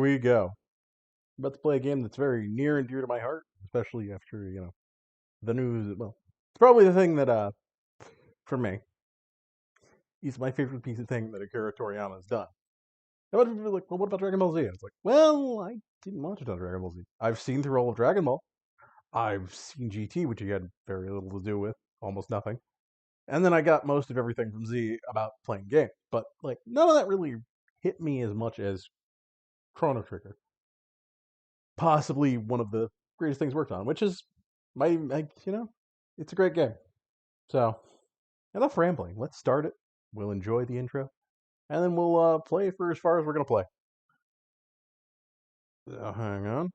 we go. I'm about to play a game that's very near and dear to my heart, especially after, the news. Well, it's probably the thing that, for me, is my favorite piece of thing that Akira Toriyama has done. And what people are like, well, what about Dragon Ball Z? And it's like, well, I didn't watch a ton of Dragon Ball Z. I've seen through all of Dragon Ball. I've seen GT, which he had very little to do with, almost nothing. And then I got most of everything from Z about playing games. But, like, none of that really hit me as much as Chrono Trigger. Possibly one of the greatest things worked on, which is it's a great game. So, enough rambling. Let's start it. We'll enjoy the intro, and then we'll play for as far as we're gonna play. Hang on.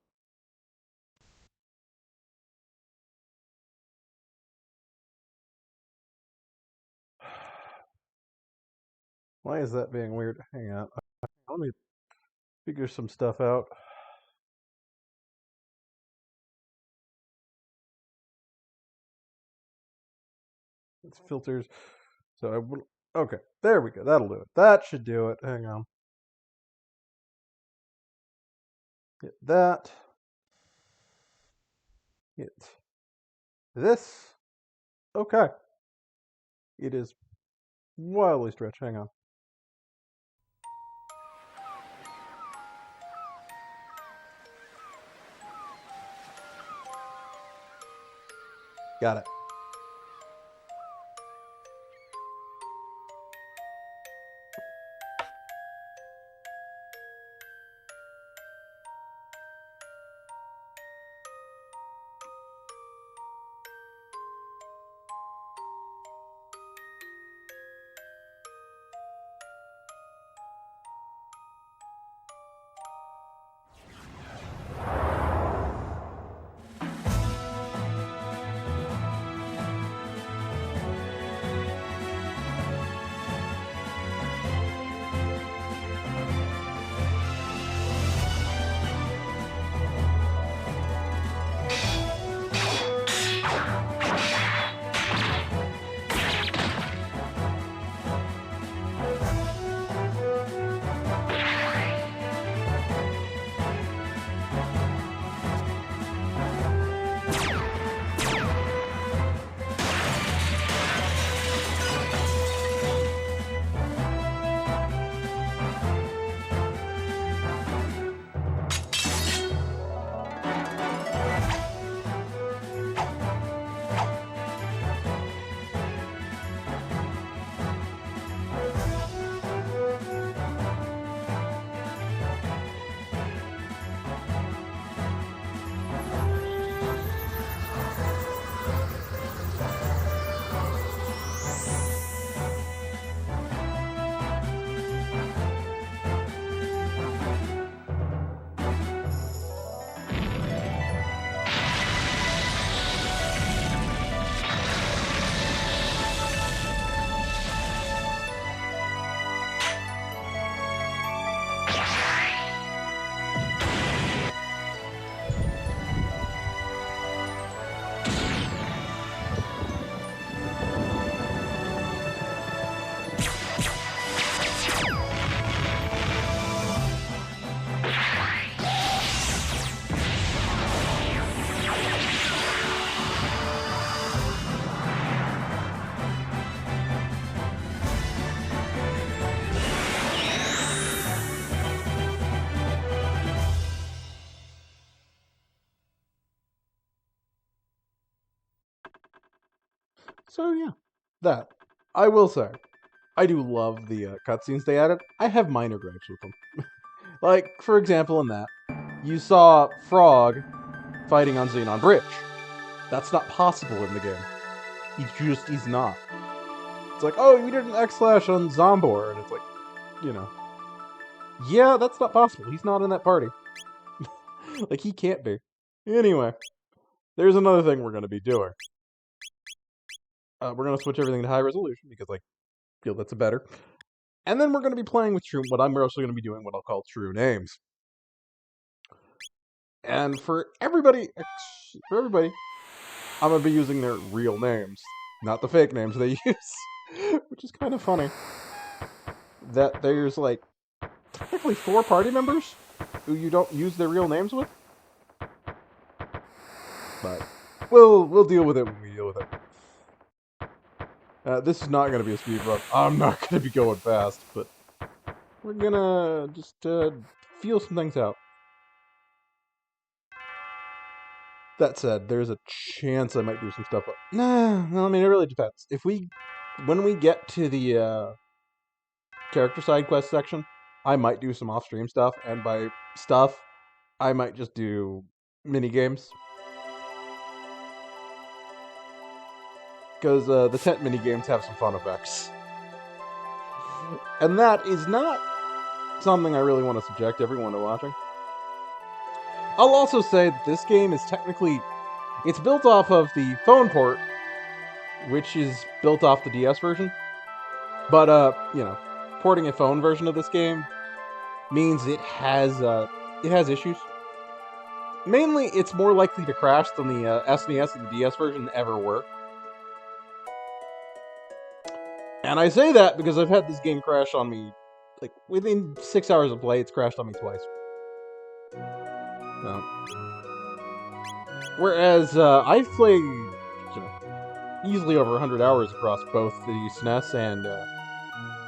Why is that being weird? Hang on. Let me figure some stuff out. It's filters. So I will. Okay, there we go. That'll do it. That should do it. Hang on. Hit that. Hit this. Okay. It is wildly stretched. Hang on. Got it. So yeah, that I will say, I do love the cutscenes they added. I have minor gripes with them. Like, for example, in that you saw Frog fighting on Xenon Bridge. That's not possible in the game. He's not. It's like, oh, you did an X slash on Zombor, and it's like, you know, yeah, that's not possible. He's not in that party. Like, he can't be. Anyway, there's another thing we're gonna be doing. We're going to switch everything to high resolution because I feel that's better. And then we're going to be playing with what I'm also going to be doing what I'll call true names. And for everybody, I'm going to be using their real names, not the fake names they use, which is kind of funny. That there's like technically 4 party members, who you don't use their real names with. But we'll deal with it when we deal with it. This is not going to be a speed run. I'm not going to be going fast, but we're gonna just feel some things out. That said, there's a chance I might do some stuff. Nah, well, I mean, it really depends. When we get to the character side quest section, I might do some off-stream stuff, and by stuff, I might just do mini games. Because the tent mini games have some fun effects, and that is not something I really want to subject everyone to watching. I'll also say that this game is technically, it's built off of the phone port, which is built off the DS version. But, you know, porting a phone version of this game means it has issues. Mainly, it's more likely to crash than the SNES and the DS version ever were. And I say that because I've had this game crash on me, like, within 6 hours of play, it's crashed on me twice. So, whereas, I've played, easily over 100 hours across both the SNES and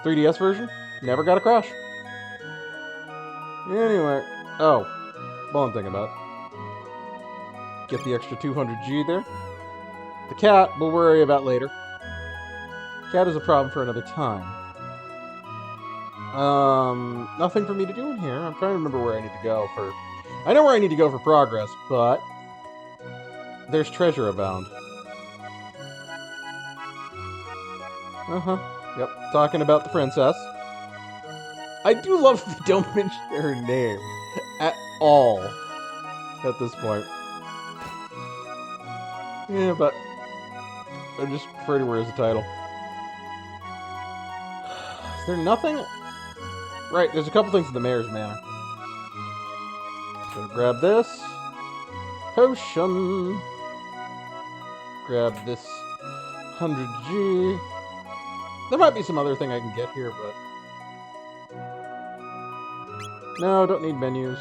3DS version. Never got a crash. Anyway, oh, well, I'm thinking about it. Get the extra 200G there. The cat we'll worry about later. Cat is a problem for another time. Nothing for me to do in here. I'm trying to remember where I need to go for... I know where I need to go for progress, but... there's treasure abound. Uh-huh. Yep, talking about the princess. I do love that they don't mention her name at all at this point. Yeah, but I just prefer to wear as a title. Is there nothing? Right, there's a couple things in the Mayor's Manor. So grab this. Potion. Grab this 100G. There might be some other thing I can get here, but... no, don't need menus.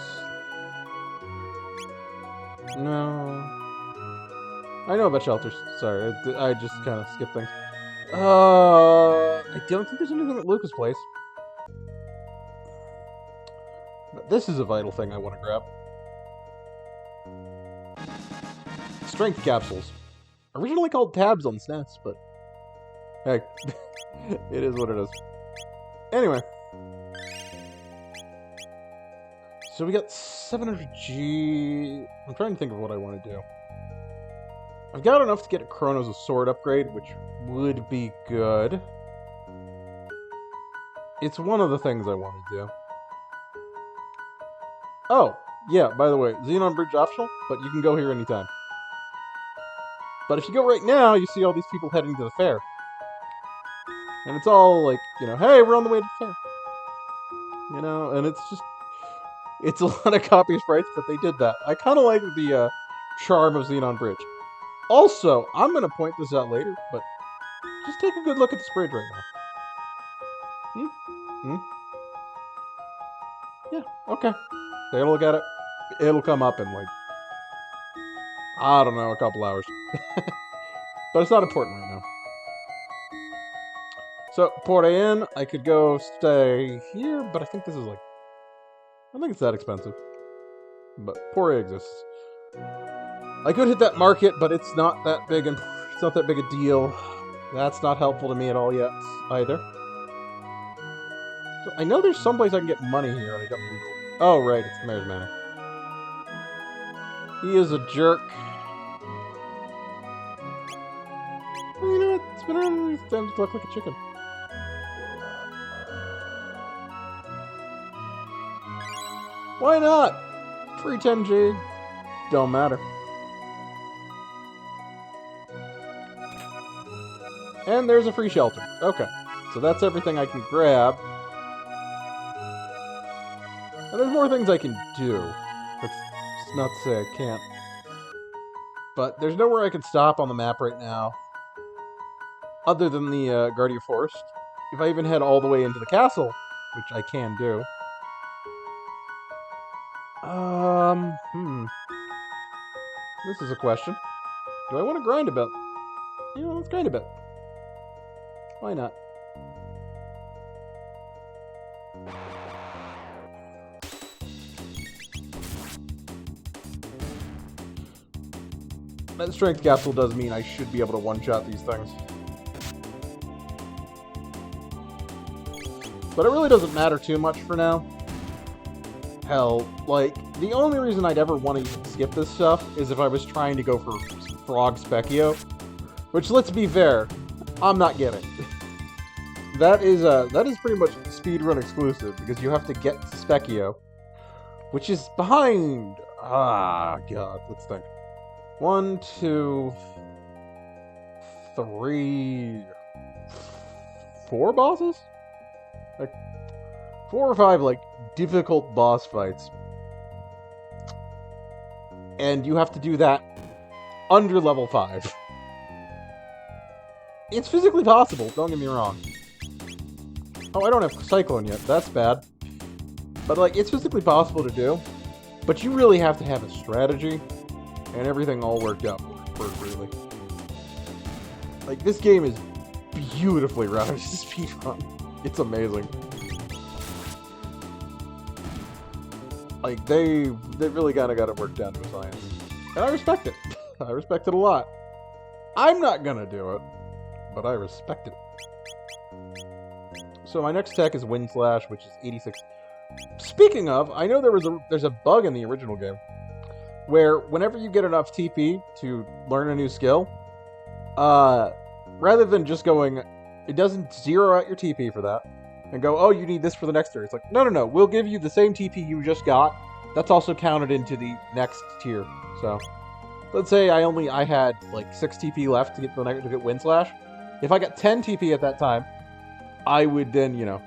No. I know about shelters. Sorry, I just kind of skipped things. I don't think there's anything at Lucas' place. But this is a vital thing I want to grab. Strength capsules. Originally called tabs on SNES, but... hey, it is what it is. Anyway. So we got 700G... I'm trying to think of what I want to do. I've got enough to get a Chrono's sword upgrade, which would be good. It's one of the things I want to do. Oh, yeah, by the way, Xenon Bridge optional, but you can go here anytime. But if you go right now, you see all these people heading to the fair. And it's all like, you know, hey, we're on the way to the fair. You know, and it's just... it's a lot of copy sprites, but they did that. I kind of like the charm of Xenon Bridge. Also, I'm going to point this out later, but just take a good look at this bridge right now. Yeah, okay. Take a look at it. It'll come up in, like, I don't know, a couple hours. But it's not important right now. So, port in, I could go stay here, but I think this is like... I think it's that expensive. But Port exists. I could hit that market, but it's not that big and it's not that big a deal. That's not helpful to me at all yet, either. So I know there's someplace I can get money here, and I don't remember. Oh, right, it's the Mayor's Manor. He is a jerk. Well, you know what? It's been around these times to look like a chicken. Why not? Free 10G. Don't matter. And there's a free shelter. Okay. So that's everything I can grab. And there's more things I can do. That's not to say I can't. But there's nowhere I can stop on the map right now. Other than the Guardia Forest. If I even head all the way into the castle, which I can do. This is a question. Do I want to grind a bit? You know, let's grind a bit. Why not? That strength capsule does mean I should be able to one-shot these things. But it really doesn't matter too much for now. Hell, like, the only reason I'd ever want to skip this stuff is if I was trying to go for Frog Specchio. Which, let's be fair, I'm not getting. That is pretty much speedrun exclusive, because you have to get Specchio, which is behind... Ah, God, let's think. 1, 2, 3, 4 bosses? Like, 4 or 5, like, difficult boss fights. And you have to do that under level 5. It's physically possible, don't get me wrong. Oh, I don't have Cyclone yet, that's bad. But, like, it's physically possible to do. But you really have to have a strategy. And everything all worked out perfectly. Like, this game is beautifully routed to speedrun. It's amazing. Like, they really kind of got it worked down to a science. And I respect it. I respect it a lot. I'm not gonna do it, but I respect it. So my next tech is Wind Slash, which is 86. Speaking of, I know there's a bug in the original game where whenever you get enough TP to learn a new skill, rather than just going, it doesn't zero out your TP for that and go, oh, you need this for the next tier. It's like, no, we'll give you the same TP you just got. That's also counted into the next tier. So let's say I had like 6 TP left to get Wind Slash. If I got 10 TP at that time, I would then, you know,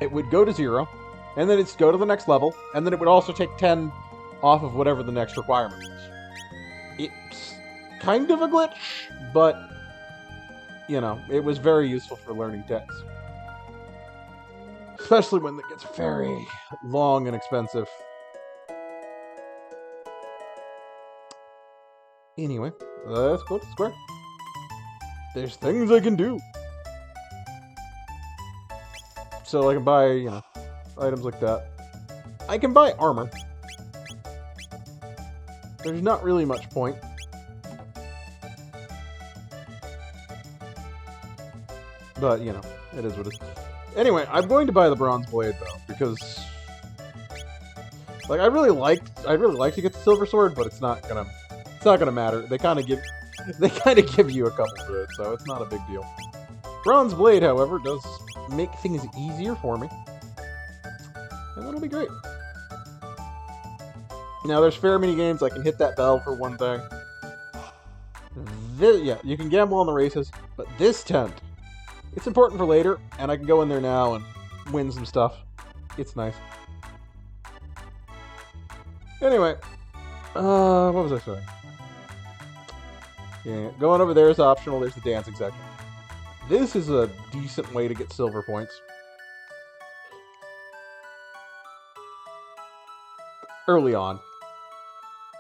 it would go to 0, and then it's go to the next level, and then it would also take 10 off of whatever the next requirement was. It's kind of a glitch, but, you know, it was very useful for learning techs. Especially when it gets very long and expensive. Anyway, let's go to the square. There's things I can do. So I can buy, you know, items like that. I can buy armor. There's not really much point. But, you know, it is what it is. Anyway, I'm going to buy the bronze blade though, because like I'd really like to get the silver sword, but it's not gonna matter. They kinda give you a couple for it, so it's not a big deal. Bronze blade, however, does make things easier for me. And that'll be great. Now, there's fair mini games. I can hit that bell for one thing. Yeah, you can gamble on the races, but this tent, it's important for later, and I can go in there now and win some stuff. It's nice. Anyway, what was I saying? Yeah, going over there is optional. There's the dancing section. This is a decent way to get silver points. Early on.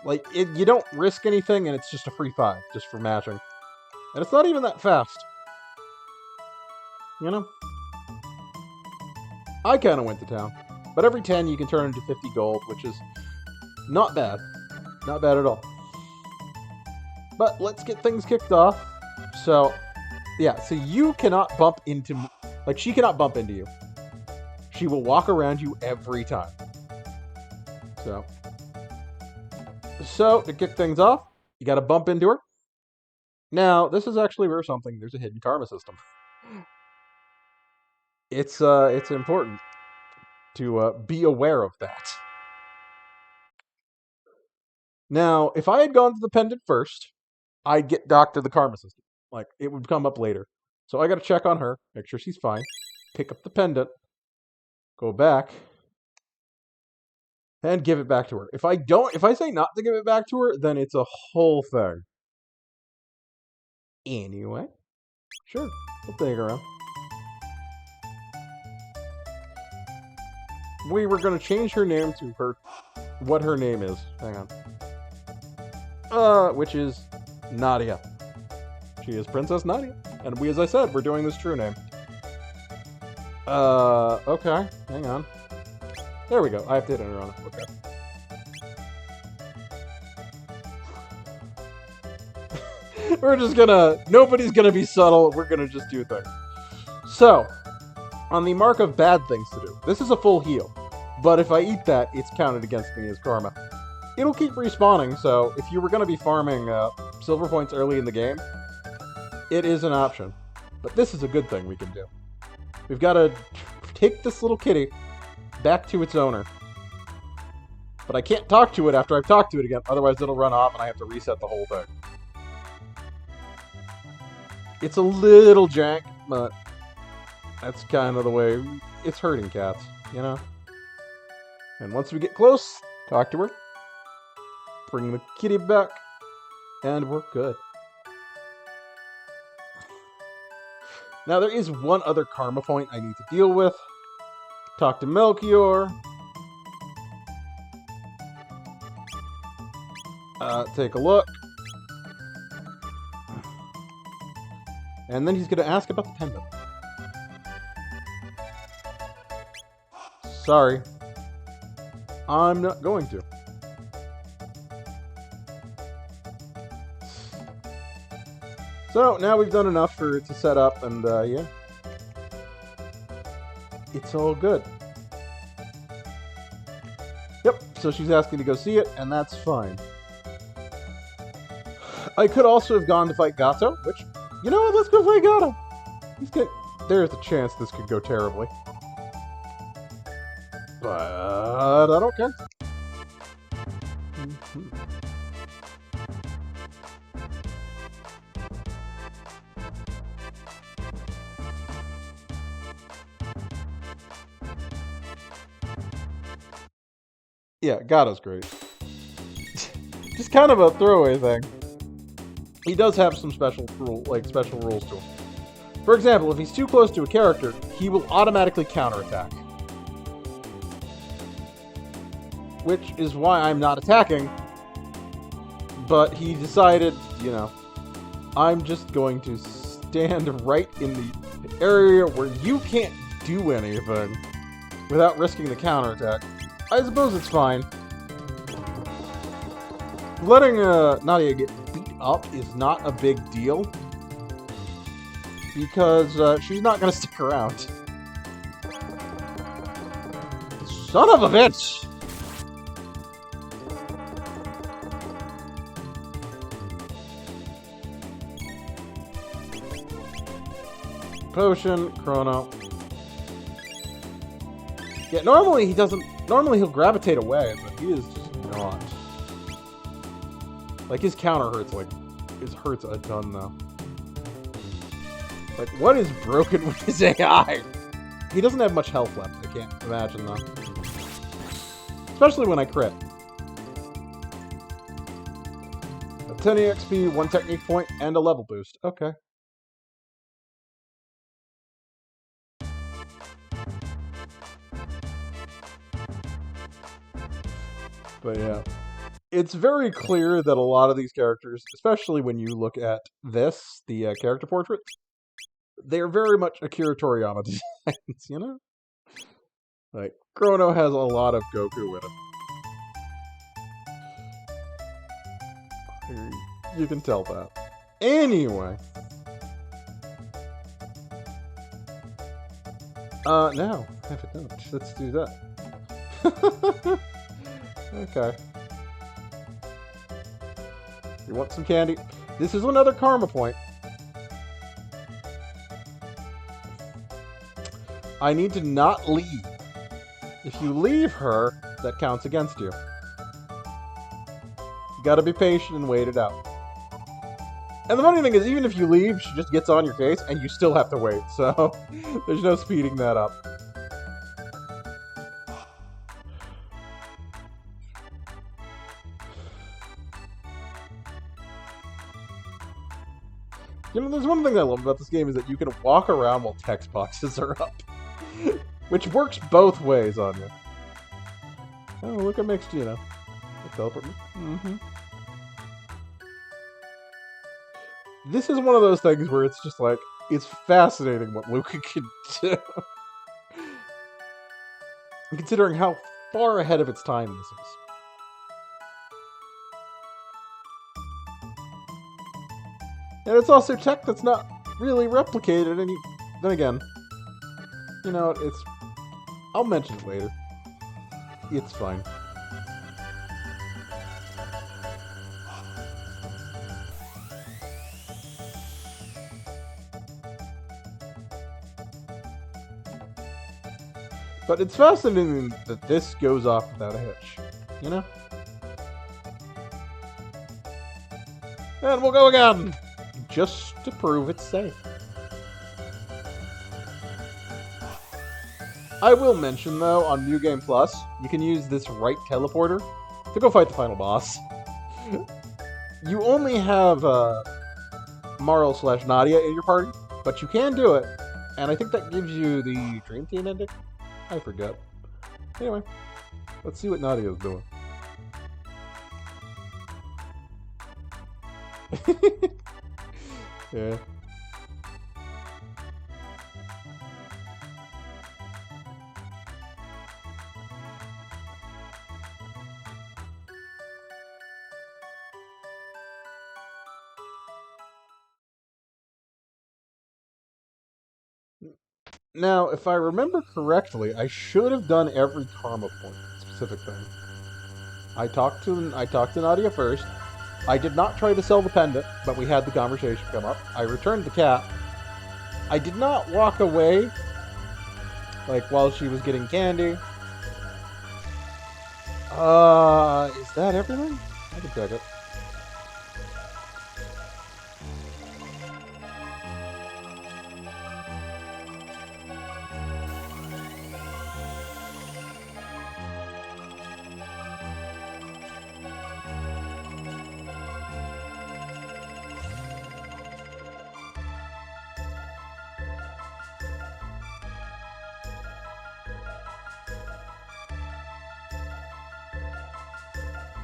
Like, you don't risk anything, and it's just a free 5, just for matching. And it's not even that fast. You know? I kind of went to town. But every 10, you can turn into 50 gold, which is not bad. Not bad at all. But let's get things kicked off. So, yeah, so you cannot bump into... Like, she cannot bump into you. She will walk around you every time. So, to kick things off, you gotta bump into her. Now, this is actually where something... There's a hidden karma system. It's important to be aware of that. Now, if I had gone to the pendant first, I'd get docked to the karma system. Like, it would come up later. So I gotta check on her, make sure she's fine, pick up the pendant, go back, and give it back to her. If I say not to give it back to her, then it's a whole thing. Anyway, sure, we'll take her around. we were gonna change her name to what her name is. Hang on. Which is Nadia. She is Princess Nadia. And as I said, we're doing this true name. Okay. Hang on. There we go. I have to hit enter on it. Okay. We're just gonna... Nobody's gonna be subtle. We're gonna just do things. So, on the mark of bad things to do. This is a full heal. But if I eat that, it's counted against me as karma. It'll keep respawning, so if you were gonna be farming silver points early in the game, it is an option. But this is a good thing we can do. We've got to take this little kitty back to its owner. But I can't talk to it after I've talked to it again, otherwise it'll run off and I have to reset the whole thing. It's a little jank, but that's kind of the way it's herding cats, you know? And once we get close, talk to her, bring the kitty back, and we're good. Now, there is one other karma point I need to deal with. Talk to Melchior. Take a look. And then he's going to ask about the pendant. Sorry. I'm not going to. So, now we've done enough for it to set up, and, yeah. It's all good. Yep, so she's asking to go see it, and that's fine. I could also have gone to fight Gato, which, you know what, let's go fight Gato. There's a chance this could go terribly. But I don't care. Yeah, Gato's great. Just kind of a throwaway thing. He does have some special rules to him. For example, if he's too close to a character, he will automatically counterattack. Which is why I'm not attacking. But he decided, you know, I'm just going to stand right in the area where you can't do anything without risking the counterattack. I suppose it's fine. Letting Nadia get beat up is not a big deal. Because she's not going to stick around. Son of a bitch! Potion, Chrono. Yeah, normally he doesn't... Normally he'll gravitate away, but he is just not. Like, his counter hurts, like... It hurts a ton, though. Like, what is broken with his AI? He doesn't have much health left, I can't imagine, though. Especially when I crit. A 10 EXP, 1 technique point, and a level boost. Okay. But yeah, it's very clear that a lot of these characters, especially when you look at this, the character portrait, they're very much Akira Toriyama designs, you know? Like, Chrono has a lot of Goku with him. You can tell that. Anyway. No, have it done. Let's do that. Okay. You want some candy? This is another karma point. I need to not leave. If you leave her, that counts against you. You gotta be patient and wait it out. And the funny thing is, even if you leave, she just gets on your case, and you still have to wait, so there's no speeding that up. You know, there's one thing I love about this game is that you can walk around while text boxes are up. Which works both ways on you. Oh, look at mixed, teleport me. This is one of those things where it's just like, it's fascinating what Luca can do. Considering how far ahead of its time this is. And it's also tech that's not really replicated any... Then again, it's... I'll mention it later. It's fine. But it's fascinating that this goes off without a hitch, And we'll go again, just to prove it's safe. I will mention, though, on New Game Plus, you can use this right teleporter to go fight the final boss. You only have Marl/Nadia in your party, but you can do it, and I think that gives you the Dream Team ending. I forget. Anyway, let's see what Nadia's doing. Yeah. Now, if I remember correctly, I should have done every karma point specific thing. I talked to Nadia first. I did not try to sell the pendant, but we had the conversation come up. I returned the cat. I did not walk away, like, while she was getting candy. Is that everything? I can check it.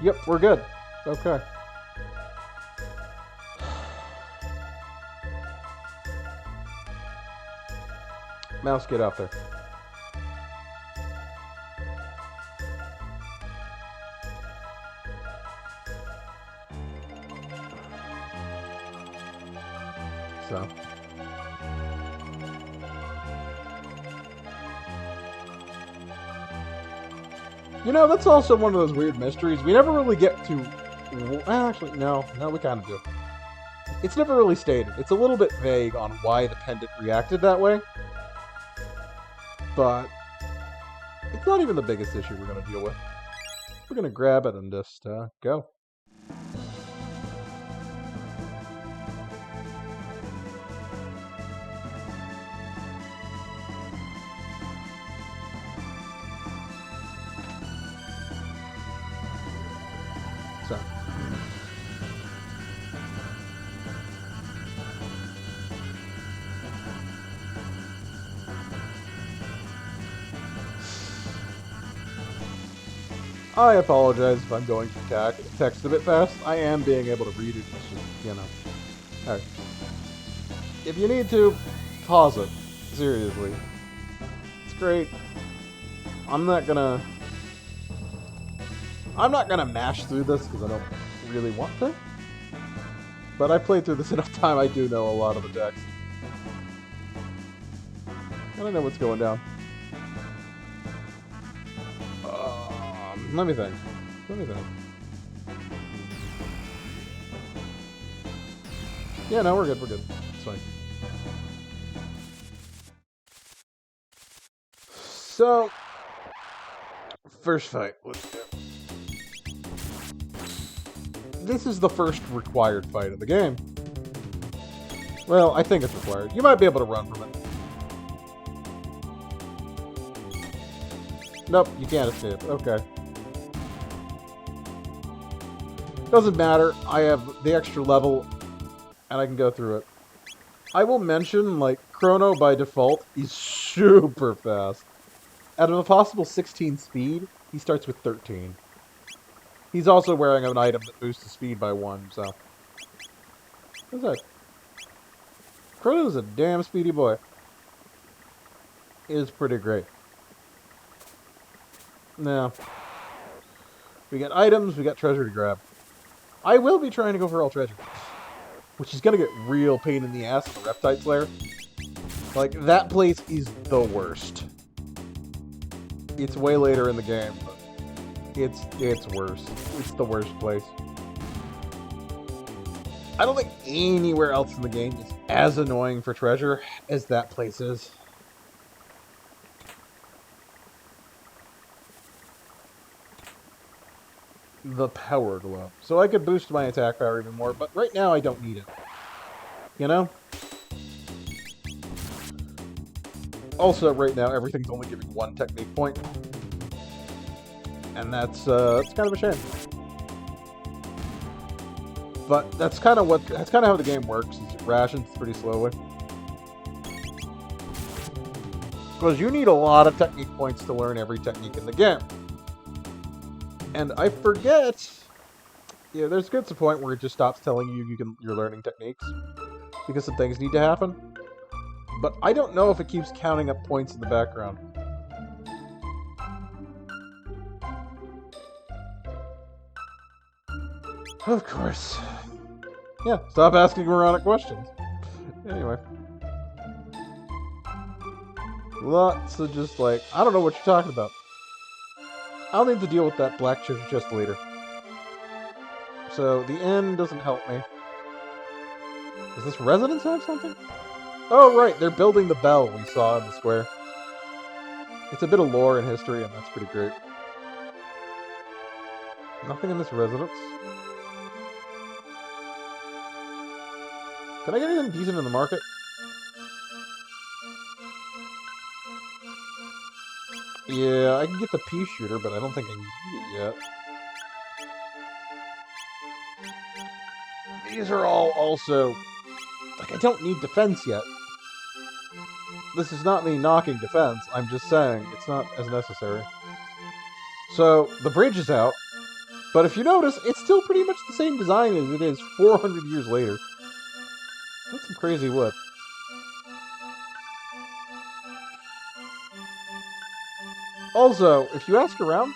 Yep, we're good. Okay. Mouse, get out there. So. That's also one of those weird mysteries. We never really get to... Well, actually, no, we kind of do. It's never really stated. It's a little bit vague on why the pendant reacted that way. But it's not even the biggest issue we're going to deal with. We're going to grab it and just go. So. I apologize if I'm going to text a bit fast. I am being able to read it. It's just, Alright. If you need to, pause it. Seriously. It's great. I'm not gonna mash through this because I don't really want to. But I played through this enough time, I do know a lot of the text. And I know what's going down. Let me think. Yeah, no, we're good. It's fine. So, first fight. Let's go. This is the first required fight of the game. Well, I think it's required. You might be able to run from it. Nope, you can't escape. Okay. Doesn't matter. I have the extra level, and I can go through it. I will mention, like, Chrono by default is super fast. Out of a possible 16 speed, He starts with 13. He's also wearing an item that boosts his speed by 1, so... What's that? Chrono's a damn speedy boy. It is pretty great. Now, we got items, we got treasure to grab. I will be trying to go for all treasure, which is going to get real pain in the ass in the Reptite Slayer. Like, that place is the worst. It's way later in the game, but it's worse. It's the worst place. I don't think anywhere else in the game is as annoying for treasure as that place is. The power glove. So I could boost my attack power even more, but right now I don't need it. You know? Also, right now, everything's only giving 1 technique point. And that's kind of a shame. But that's kind of how the game works, is it rations pretty slowly. Because you need a lot of technique points to learn every technique in the game. And I forget, yeah, there's gets a point where it just stops telling you you're learning techniques because some things need to happen. But I don't know if it keeps counting up points in the background. Of course. Yeah, stop asking moronic questions. Anyway. Lots of just like, I don't know what you're talking about. I'll need to deal with that black treasure chest later. So, the end doesn't help me. Does this residence have something? Oh, right, they're building the bell we saw in the square. It's a bit of lore and history, and that's pretty great. Nothing in this residence. Can I get anything decent in the market? Yeah, I can get the pea shooter, but I don't think I need it yet. These are all also... Like, I don't need defense yet. This is not me knocking defense, I'm just saying it's not as necessary. So, the bridge is out, but if you notice, it's still pretty much the same design as it is 400 years later. That's some crazy wood. Also, if you ask around,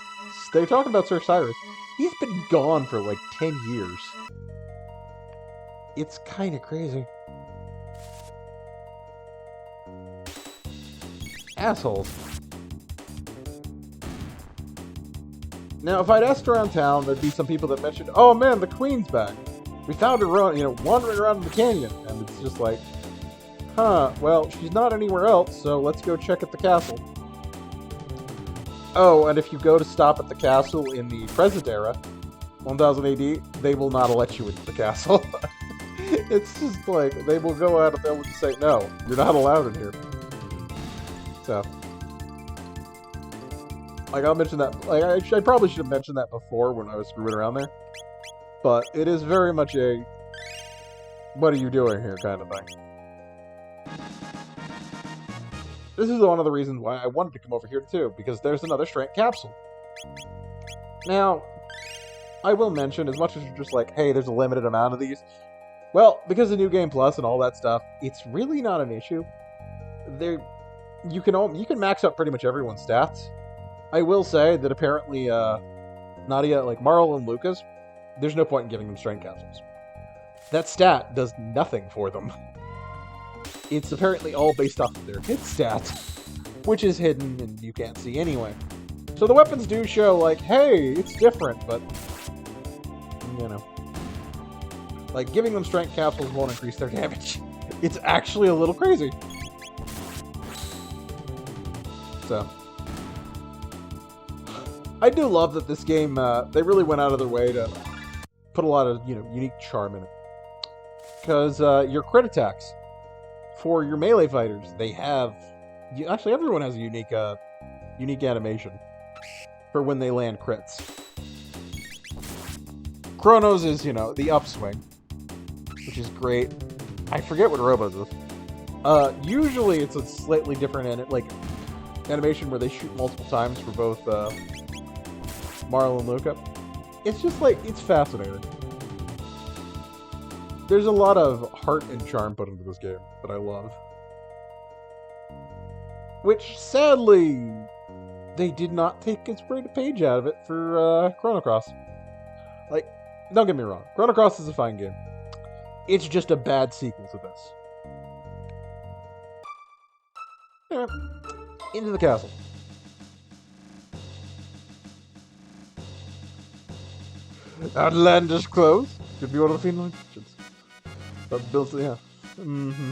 they're talking about Sir Cyrus. He's been gone for like 10 years. It's kind of crazy. Assholes. Now, if I'd asked around town, there'd be some people that mentioned, "Oh man, the Queen's back. We found her, wandering around in the canyon." And it's just like, huh, well, she's not anywhere else, so let's go check at the castle. Oh, and if you go to stop at the castle in the present era, 1000 AD, they will not let you into the castle. It's just like, they will go out of their way to say, no, you're not allowed in here. So, like, I'll mention that, like, I probably should have mentioned that before when I was screwing around there. But it is very much a, what are you doing here kind of thing. This is one of the reasons why I wanted to come over here too, because there's another strength capsule. Now, I will mention, as much as you're just like, hey, there's a limited amount of these, well, because of New Game Plus and all that stuff, it's really not an issue. You can max out pretty much everyone's stats. I will say that apparently Nadia, like Marl and Lucas, there's no point in giving them strength capsules. That stat does nothing for them. It's apparently all based off of their hit stats, which is hidden and you can't see anyway. So the weapons do show, like, hey, it's different, but, you know. Like, giving them strength capsules won't increase their damage. It's actually a little crazy. So. I do love that this game, they really went out of their way to put a lot of, unique charm in it. Because your crit attacks, for your melee fighters, they have... Actually, everyone has a unique animation for when they land crits. Chrono's is, the upswing, which is great. I forget what Robo's is. Usually it's a slightly different animation where they shoot multiple times for both Marlon Luca. It's just like, it's fascinating. There's a lot of heart and charm put into this game that I love. Which, sadly, they did not take a great page out of it for Chrono Cross. Like, don't get me wrong, Chrono Cross is a fine game. It's just a bad sequel to this. Anyway, into the castle. Outlandish clothes. Could be one of the female kitchens. But built, yeah. Mm-hmm.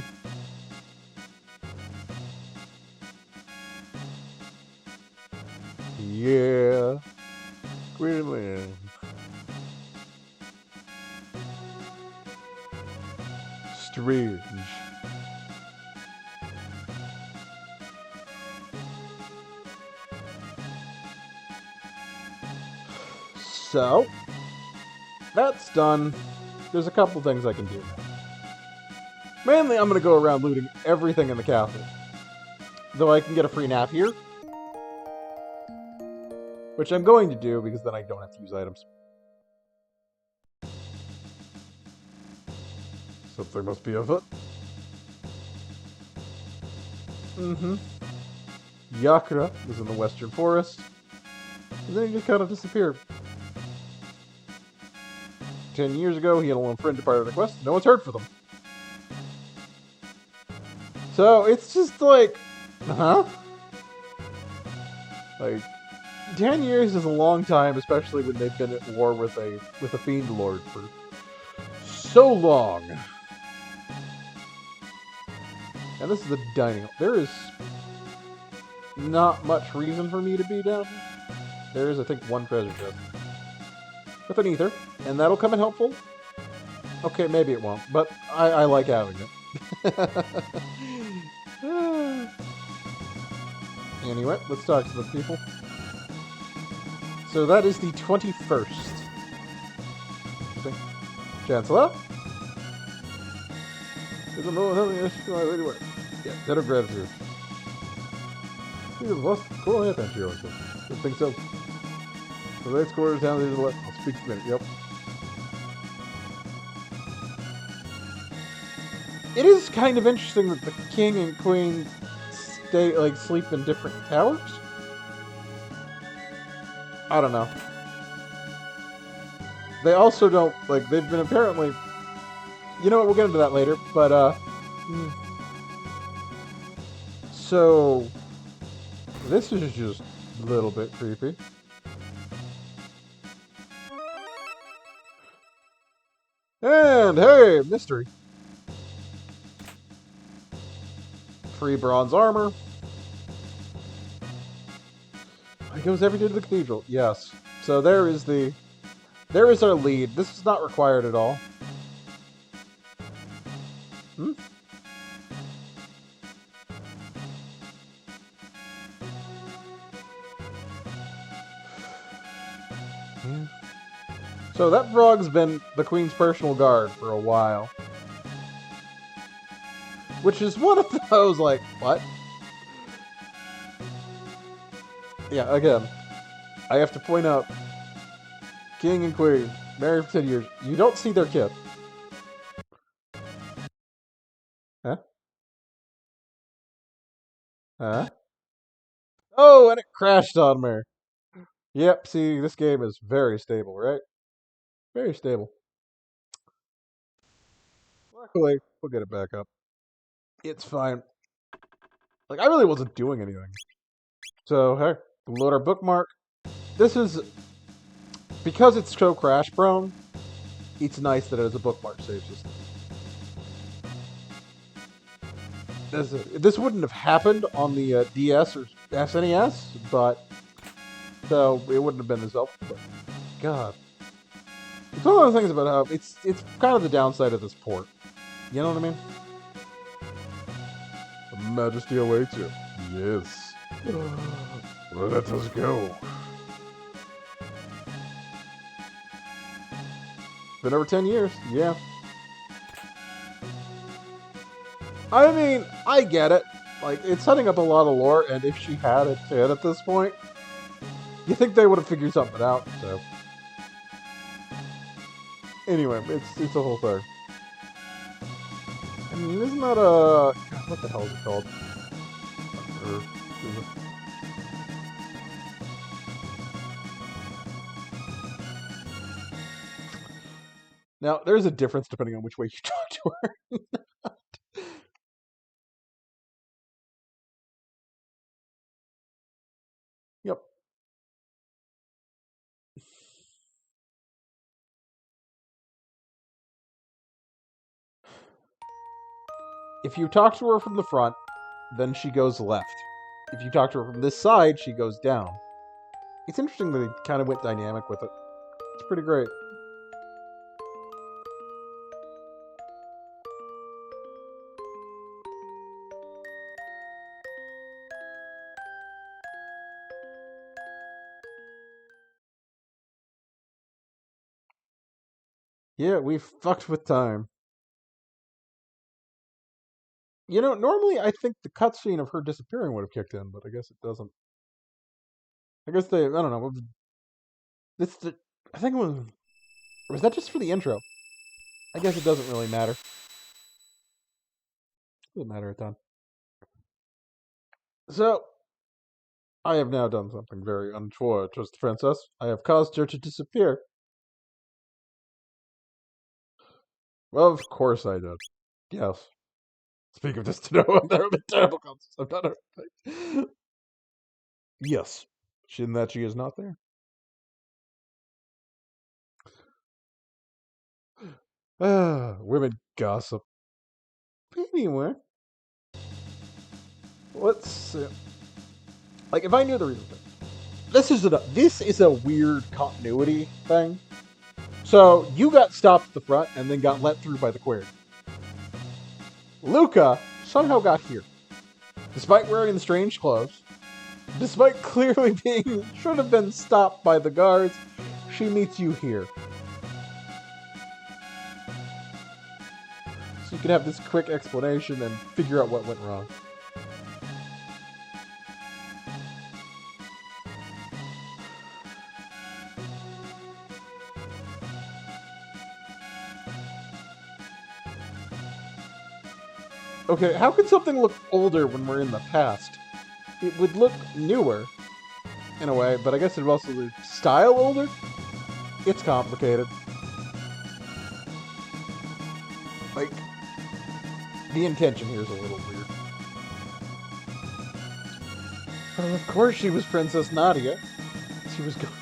Yeah. Greenland. Strange. So, that's done. There's a couple things I can do. Mainly, I'm going to go around looting everything in the castle. Though I can get a free nap here. Which I'm going to do, because then I don't have to use items. Something must be afoot. Mm-hmm. Yakura was in the western forest. And then he just kind of disappeared. 10 years ago, he had a lone friend departed on a quest. No one's heard from them. So, it's just like... Huh? Like... 10 years is a long time, especially when they've been at war with a fiend lord for so long. And this is a dining hall. There is not much reason for me to be down here. There is, I think, one treasure chest. With an ether, and that'll come in helpful. Okay, maybe it won't, but I like having it. Anyway, let's talk to the people. So that is the 21st. Chancellor? There's a moment having an issue anywhere. Yeah, debt of gratitude. You've lost cool half inch here, I think so. The right quarters down to the left. I'll speak to a minute, yep. It is kind of interesting that the king and queen sleep in different towers. I don't know. They also don't, they've been apparently... You know what, we'll get into that later, but, So... This is just a little bit creepy. And, hey, mystery. Free bronze armor. He goes every day to the cathedral. Yes. So there is our lead. This is not required at all. Hmm? Yeah. So that frog's been the queen's personal guard for a while. Which is one of those, like, what? Yeah, again, I have to point out, king and queen, married for 10 years, you don't see their kid. Huh? Huh? Oh, and it crashed on me. Yep, see, this game is very stable, right? Very stable. Luckily, we'll get it back up. It's fine. Like, I really wasn't doing anything. So, hey, load our bookmark. This is... Because it's so crash prone, it's nice that it has a bookmark save system. This wouldn't have happened on the DS or SNES, but... So, it wouldn't have been as helpful, but... God. It's one of the things about how... It's kind of the downside of this port. You know what I mean? The Majesty awaits you. Yes. Let us go. Been over 10 years. Yeah. I mean, I get it. Like, it's setting up a lot of lore, and if she had a kid at this point, You think they would have figured something out, so... Anyway, it's a whole thing. I mean, isn't that a... God, what the hell is it called? Now, there's a difference depending on which way you talk to her. Yep. If you talk to her from the front, then she goes left. If you talk to her from this side, she goes down. It's interesting that they kind of went dynamic with it. It's pretty great. Yeah, we fucked with time. You know, normally I think the cutscene of her disappearing would have kicked in, but I guess it doesn't. I guess I don't know. This, I think it was that just for the intro? I guess it doesn't really matter. It doesn't matter a ton. So, I have now done something very untoward towards the princess. I have caused her to disappear. Well, of course I did. Yes. Speak of this to no one, there have been terrible consequences. I've done everything. Yes. Shouldn't that she is not there? Women gossip. Anyway. Let's see. Like, if I knew the reason for it. This is a weird continuity thing. So, you got stopped at the front and then got let through by the query. Luca somehow got here. Despite wearing the strange clothes, despite clearly should have been stopped by the guards, she meets you here. So you can have this quick explanation and figure out what went wrong. Okay, how can something look older when we're in the past? It would look newer, in a way, but I guess it would also look style older? It's complicated. Like, the intention here is a little weird. Well, of course she was Princess Nadia. She was going...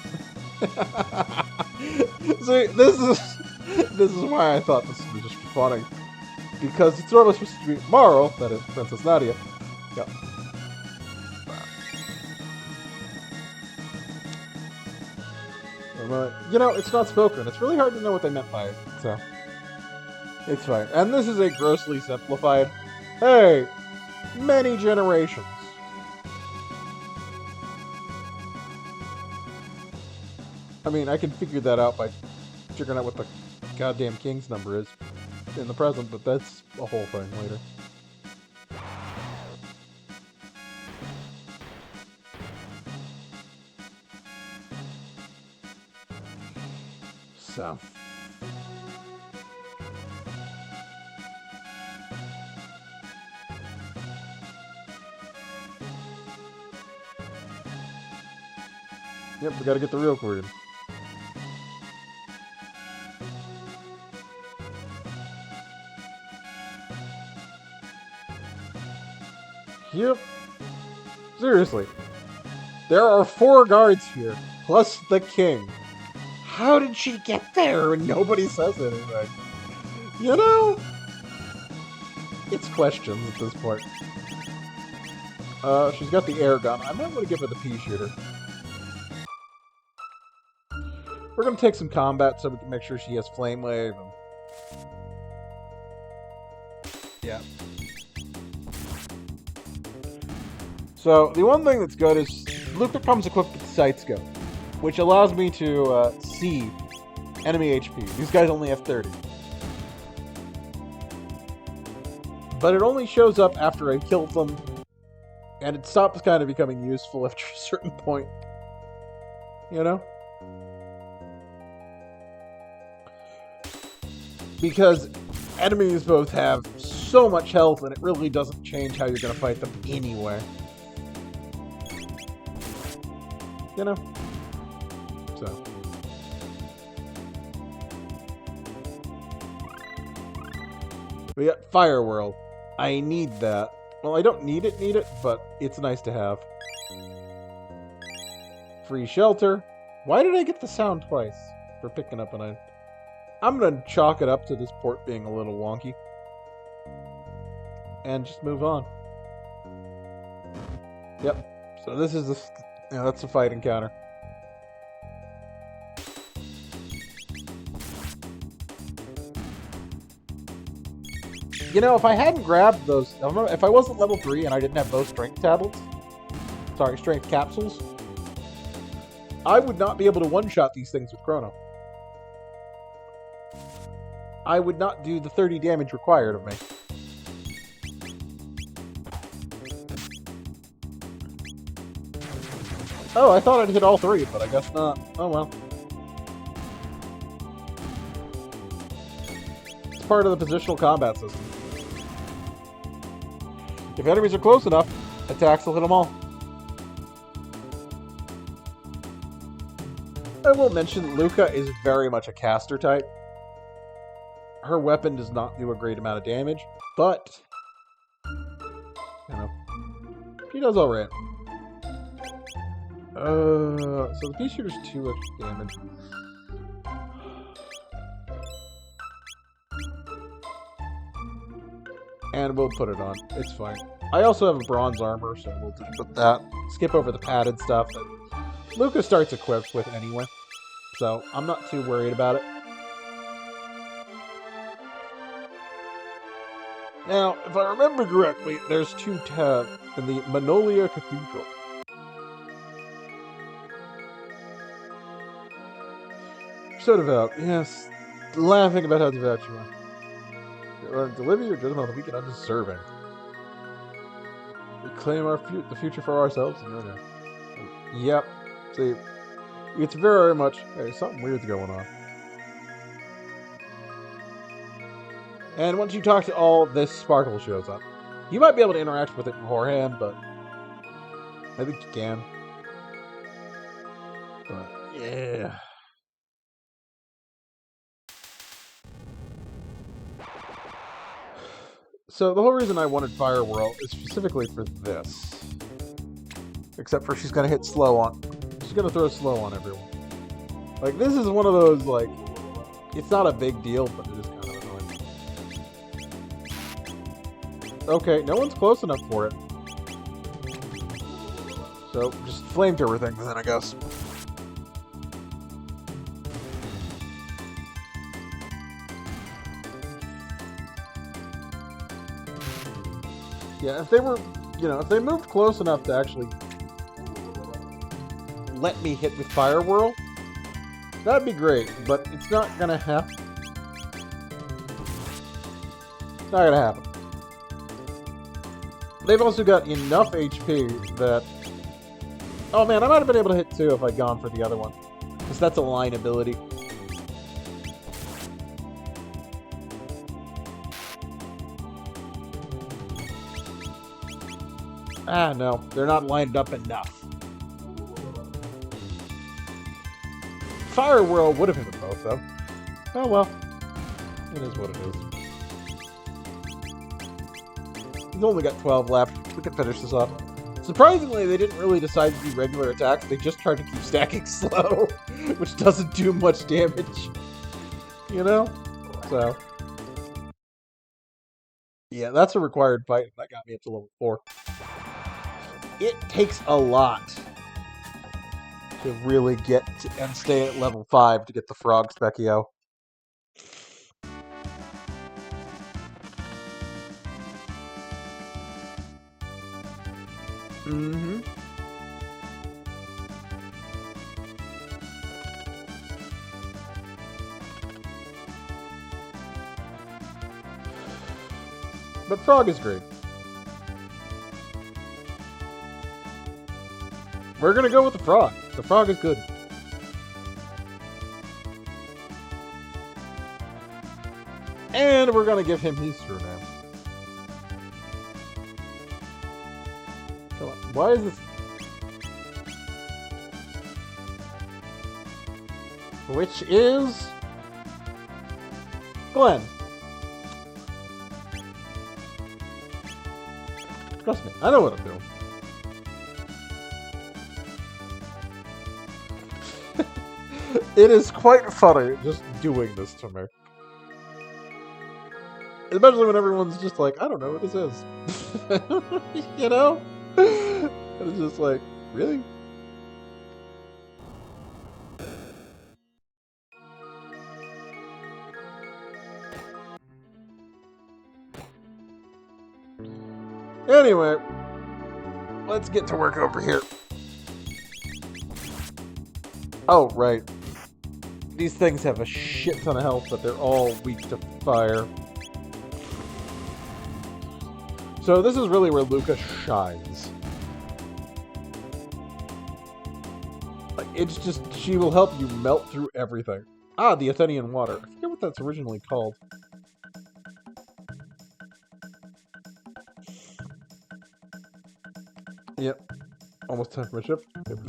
See, this is why I thought this would just be funny. Because it's sort of supposed to be Marl, that is Princess Nadia. Yep. You know, it's not spoken. It's really hard to know what they meant by it, so it's fine. And this is a grossly simplified, hey, many generations. I mean, I can figure that out by figuring out what the goddamn king's number is in the present, but that's a whole thing later. So. Yep, we gotta get the real queen. Yep. Seriously. There are 4 guards here, plus the king. How did she get there and nobody says anything? You know? It's questions at this point. She's got the air gun. I might want to give her the pea shooter. We're going to take some combat so we can make sure she has flame wave. And... yeah. So, the one thing that's good is Luca comes equipped with the sight scope, which allows me to see enemy HP. These guys only have 30. But it only shows up after I kill them, and it stops kind of becoming useful after a certain point. you know? Because enemies both have so much health, and it really doesn't change how you're going to fight them anyway. You know? So. We got Fire World. I need that. Well, I don't need it, but it's nice to have. Free shelter. Why did I get the sound twice for picking up an item? I'm going to chalk it up to this port being a little wonky. And just move on. Yep. So this is that's a fight encounter. You know, if I hadn't grabbed those, if I wasn't level 3 and I didn't have those strength tablets, strength capsules, I would not be able to one-shot these things with Chrono. I would not do the 30 damage required of me. Oh, I thought I'd hit all 3, but I guess not. Oh well. It's part of the positional combat system. If enemies are close enough, attacks will hit them all. I will mention Luca is very much a caster type. Her weapon does not do a great amount of damage, but you know, she does alright. So the pea shooter's 2 extra damage. And we'll put it on. It's fine. I also have a bronze armor, so we'll just put that. Skip over the padded stuff that Luca starts equipped with anyway. So I'm not too worried about it. Now, if I remember correctly, there's 2 tabs in the Manolia Cathedral. So devout, yes. Laughing about how devout you are. To live your judgment on the weak and undeserving. We claim the future for ourselves. Yep. See, it's very much... Hey, something weird's going on. And once you talk to all, this sparkle shows up. You might be able to interact with it beforehand, but I think you can. But, yeah. So the whole reason I wanted Fire Whirl is specifically for this. Except for she's going to hit slow on... She's going to throw slow on everyone. Like, this is one of those, like... It's not a big deal, but it is kind of annoying. Okay, no one's close enough for it. So, just flamethrower things then, I guess. Yeah, if they were, if they moved close enough to actually let me hit with Fire Whirl, that'd be great, but it's not gonna happen. It's not gonna happen. They've also got enough HP that... Oh man, I might have been able to hit 2 if I'd gone for the other one. Because that's a line ability. Ah, no. They're not lined up enough. Fire Whirl would have hit them both, though. Oh, well. It is what it is. He's only got 12 left. We can finish this up. Surprisingly, they didn't really decide to do regular attacks. They just tried to keep stacking slow, which doesn't do much damage. You know? So. Yeah, that's a required fight. That got me up to level 4. It takes a lot to really get to, and stay at level 5 to get the Frog Specchio. Mm-hmm. But Frog is great. We're gonna go with the Frog. The Frog is good. And we're gonna give him his surname. Come on. Why is this? Which is Glenn. Trust me, I know what I'm doing. It is quite funny just doing this to me. Especially when everyone's just like, I don't know what this is. You know? And it's just like, really? Anyway, let's get to work over here. Oh, right. These things have a shit ton of health, but they're all weak to fire. So this is really where Luca shines. Like, it's just, she will help you melt through everything. Ah, the Athenian water. I forget what that's originally called. Yep. Almost time for my ship.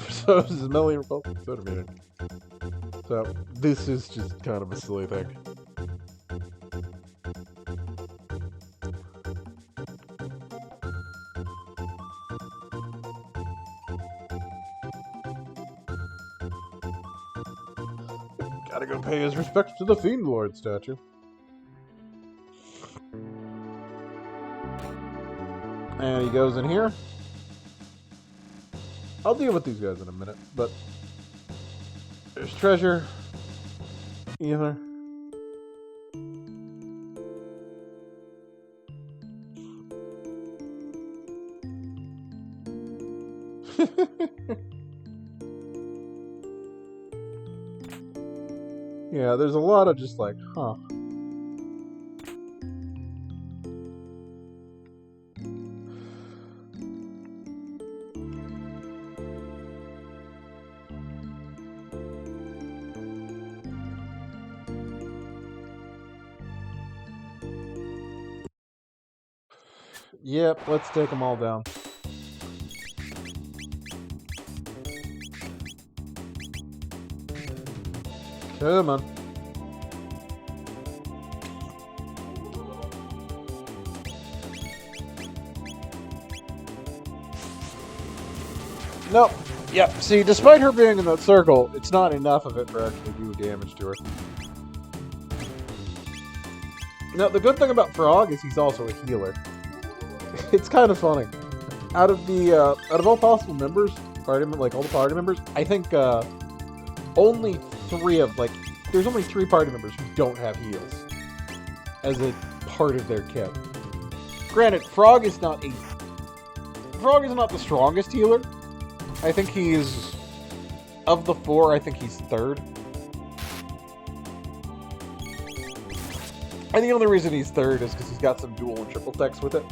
So this is Melly Republic Soda Meeting. So this is just kind of a silly thing. Gotta go pay his respects to the Fiend Lord statue. And he goes in here. I'll deal with these guys in a minute, but there's treasure. Either. Yeah, there's a lot of just like, huh. Yep, let's take them all down. Come on. Nope. Yep. See, despite her being in that circle, it's not enough of it for actually doing damage to her. Now, the good thing about Frog is he's also a healer. It's kind of funny. Out of all possible members, all the party members, I think only there's only 3 party members who don't have heals as a part of their kit. Granted, Frog is not the strongest healer. I think he's, of the 4, I think he's 3rd. And the only reason he's 3rd is because he's got some dual and triple techs with it,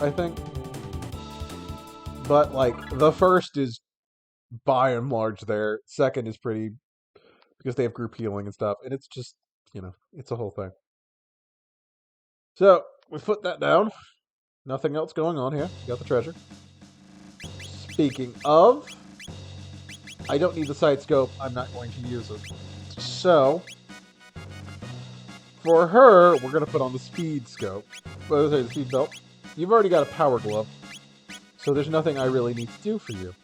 I think. But, like, the 1st is by and large there. 2nd is pretty, because they have group healing and stuff. And it's just, it's a whole thing. So, we put that down. Nothing else going on here. Got the treasure. Speaking of, I don't need the side scope. I'm not going to use it. So, for her, we're going to put on the speed scope. The speed belt. You've already got a power glove. So there's nothing I really need to do for you.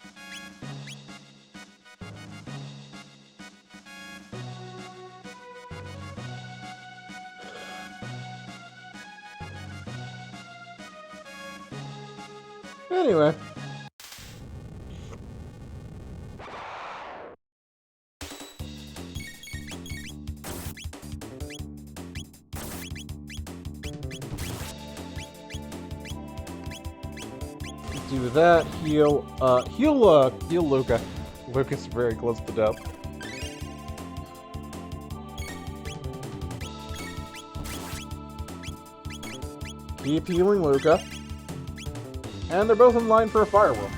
Anyway. Do that, heal Luca. Luca's very close to death. Keep healing Luca. And they're both in line for a firewall.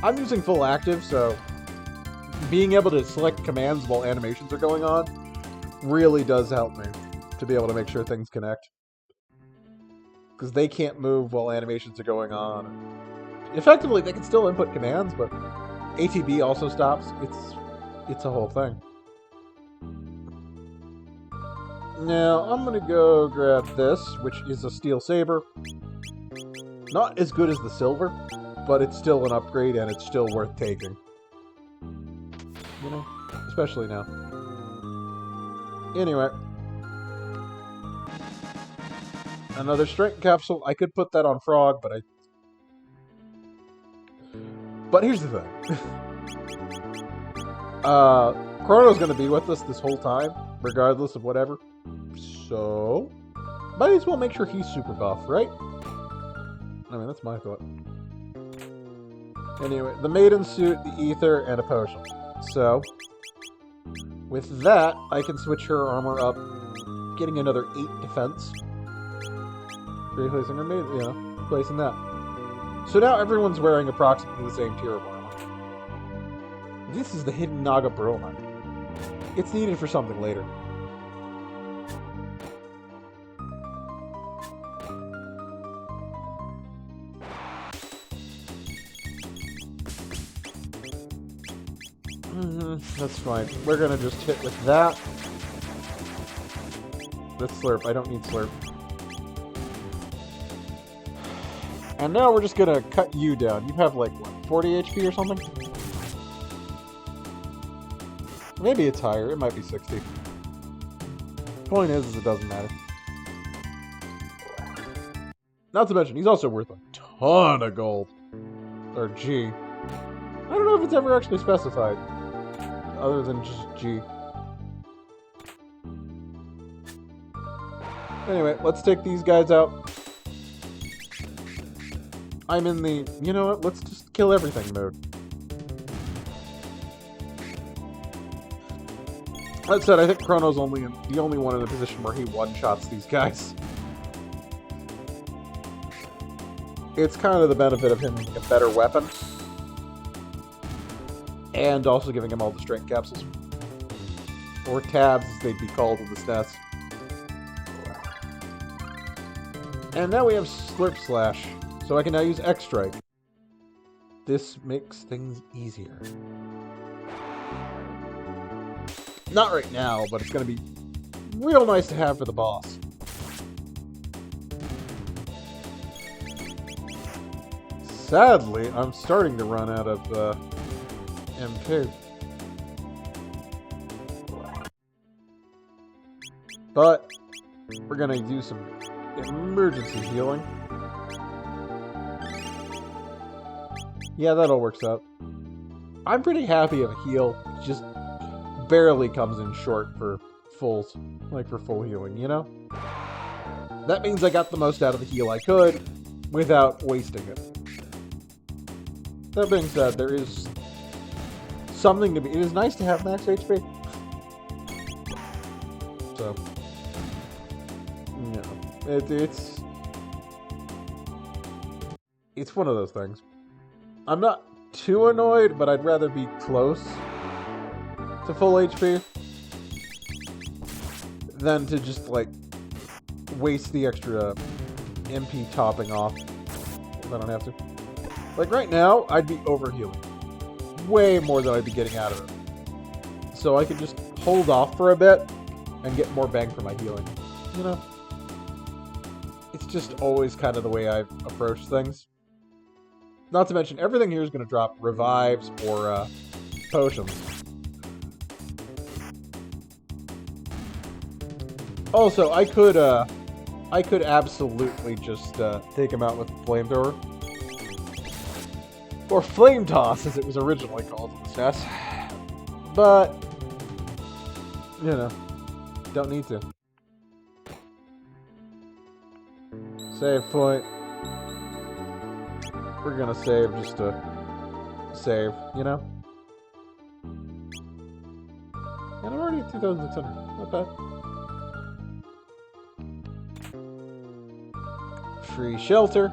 I'm using full active, so being able to select commands while animations are going on really does help me. to be able to make sure things connect. Because they can't move while animations are going on. Effectively, they can still input commands, but ATB also stops. It's a whole thing. Now, I'm going to go grab this, which is a steel saber. Not as good as the silver, but it's still an upgrade, and it's still worth taking. You know? Especially now. Anyway. Another strength capsule. I could put that on Frog, but But here's the thing. Chrono's going to be with us this whole time, regardless of whatever. So, might as well make sure he's super buff, right? I mean, that's my thought. Anyway, the maiden suit, the ether, and a potion. So, with that, I can switch her armor up, getting another 8 defense. Replacing her maiden, you know, replacing that. So now everyone's wearing approximately the same tier of armor. This is the hidden Naga Burl Knight. It's needed for something later. That's fine. We're gonna just hit with that. That's Slurp. I don't need Slurp. And now we're just gonna cut you down. You have like, what, 40 HP or something? Maybe it's higher. It might be 60. Point is it doesn't matter. Not to mention, he's also worth a ton of gold. Or G. I don't know if it's ever actually specified. Other than just G. Anyway, let's take these guys out. I'm in the, you know what, let's just kill everything mode. That said, I think Chrono's the only one in a position where he one-shots these guys. It's kind of the benefit of him being a better weapon. And also giving him all the strength capsules. Or tabs, as they'd be called in the stats. And now we have Slurp Slash. So I can now use X-Strike. This makes things easier. Not right now, but it's going to be real nice to have for the boss. Sadly, I'm starting to run out of MP. But we're going to do some emergency healing. Yeah, that all works out. I'm pretty happy of a heal. It just barely comes in short for full healing, you know? That means I got the most out of the heal I could without wasting it. That being said, there is something to be... It is nice to have max HP. So, you know, it's one of those things. I'm not too annoyed, but I'd rather be close to full HP than to just, like, waste the extra MP topping off if I don't have to. Like, right now, I'd be overhealing. Way more than I'd be getting out of it. So I could just hold off for a bit and get more bang for my healing. You know? It's just always kind of the way I've approached things. Not to mention, everything here is going to drop revives or potions. Also, I could absolutely just take him out with a flamethrower. Or flame toss, as it was originally called in the stats. But, you know, don't need to. Save point. We're gonna save just to save, you know? And I'm already at 2,600. Not bad. Free shelter.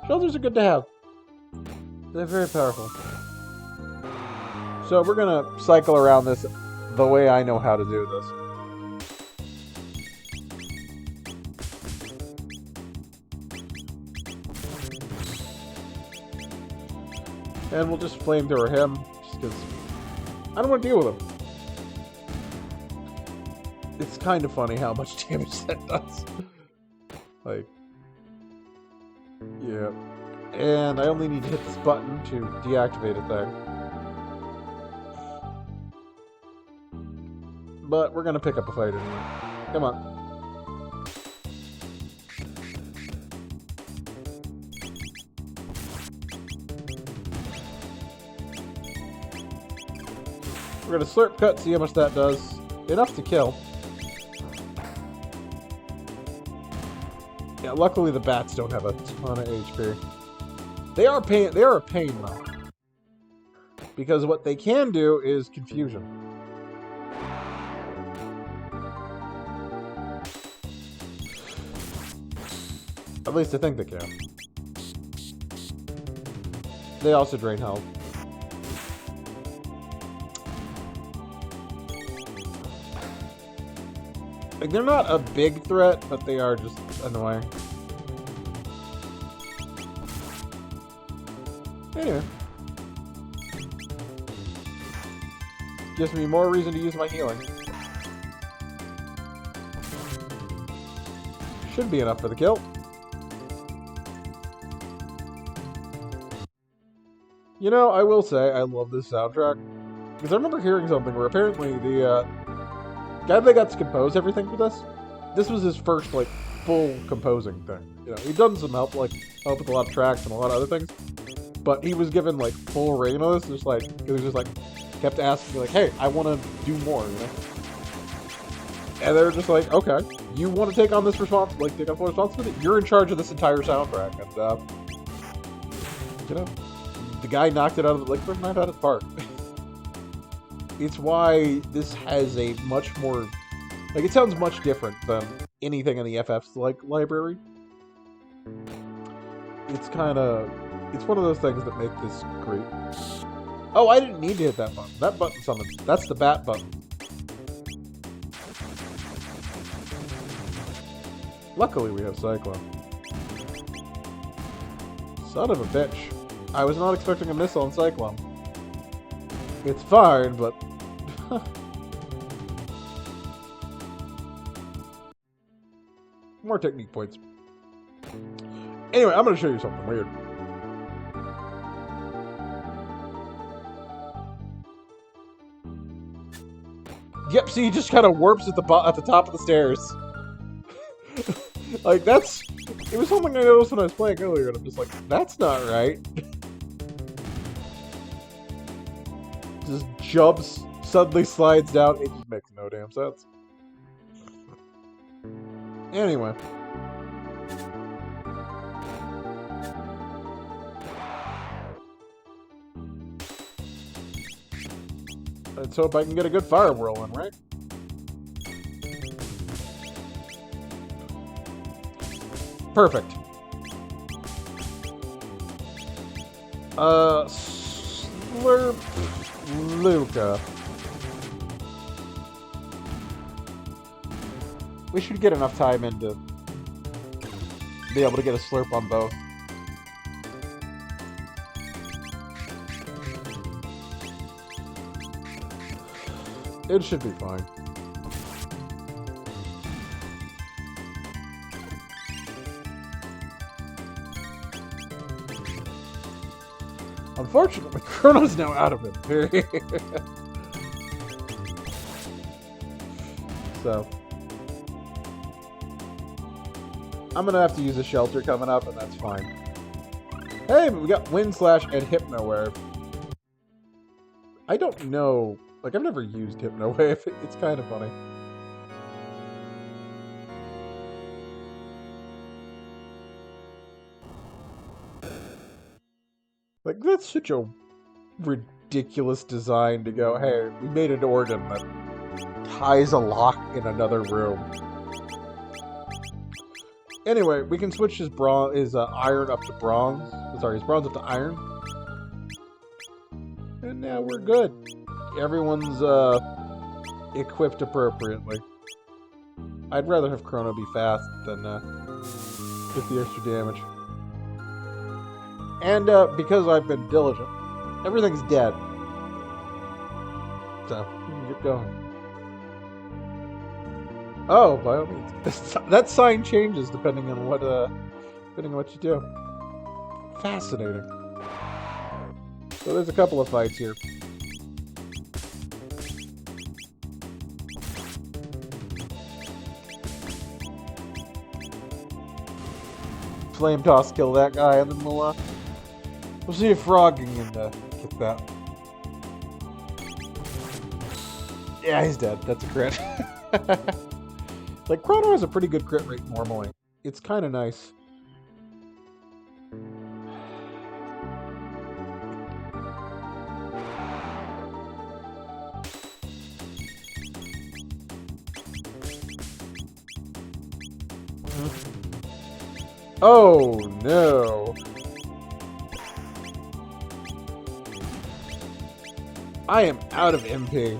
Shelters are good to have. They're very powerful. So we're gonna cycle around this the way I know how to do this. And we'll just flamethrower him, just because I don't want to deal with him. It's kind of funny how much damage that does. Like, yeah. And I only need to hit this button to deactivate a thing. But we're gonna pick up a fight anyway. Come on. We're gonna slurp cut, see how much that does. Enough to kill. Yeah, luckily the bats don't have a ton of HP. They are a pain though. Because what they can do is confusion. At least I think they can. They also drain health. Like, they're not a big threat, but they are just annoying. Anyway. Gives me more reason to use my healing. Should be enough for the kill. You know, I will say, I love this soundtrack. Because I remember hearing something where apparently the guy that got to compose everything for this was his first, like, full composing thing. You know, he'd done some help with a lot of tracks and a lot of other things. But he was given, like, full reign on this. It was just like, kept asking, like, hey, I want to do more, you know? And they were just like, okay, you want to take on this responsibility, take on full responsibility? You're in charge of this entire soundtrack. And, you know, the guy knocked it out of the, like, knocked out of the park. It's why this has a much more, like, it sounds much different than anything in the FF's, like, library. It's kind of, it's one of those things that make this great. Oh, I didn't need to hit that button. That button summons. That's the bat button. Luckily, we have Cyclone. Son of a bitch. I was not expecting a missile on Cyclone. It's fine, but... More technique points. Anyway, I'm going to show you something weird. Yep, see, he just kind of warps at the top of the stairs. Like, that's... It was something I noticed when I was playing earlier, and I'm just like, that's not right. Just jumps, suddenly slides down, it just makes no damn sense. Anyway. Let's hope I can get a good fire whirlwind, right? Perfect. Slurp Luca. We should get enough time in to be able to get a slurp on both. It should be fine. Unfortunately, Chrono's now out of it. So, I'm gonna have to use a shelter coming up, and that's fine. Hey, but we got Wind Slash and Hypno Wave. I don't know. Like, I've never used Hypno Wave. It's kind of funny. Like, that's such a ridiculous design to go, hey, we made an organ that ties a lock in another room. Anyway, we can switch his iron up to bronze. Sorry, his bronze up to iron. And now we're good. Everyone's equipped appropriately. I'd rather have Chrono be fast than get the extra damage. And because I've been diligent, Everything's dead. So, we can get going. Oh, by all means. That sign changes depending on what you do. Fascinating. So there's a couple of fights here. Flame toss, kill that guy, and then we'll see if Frog can get that. Yeah, he's dead. That's a crit. Like, Chrono has a pretty good crit rate normally. It's kind of nice. Oh, no. I am out of MP.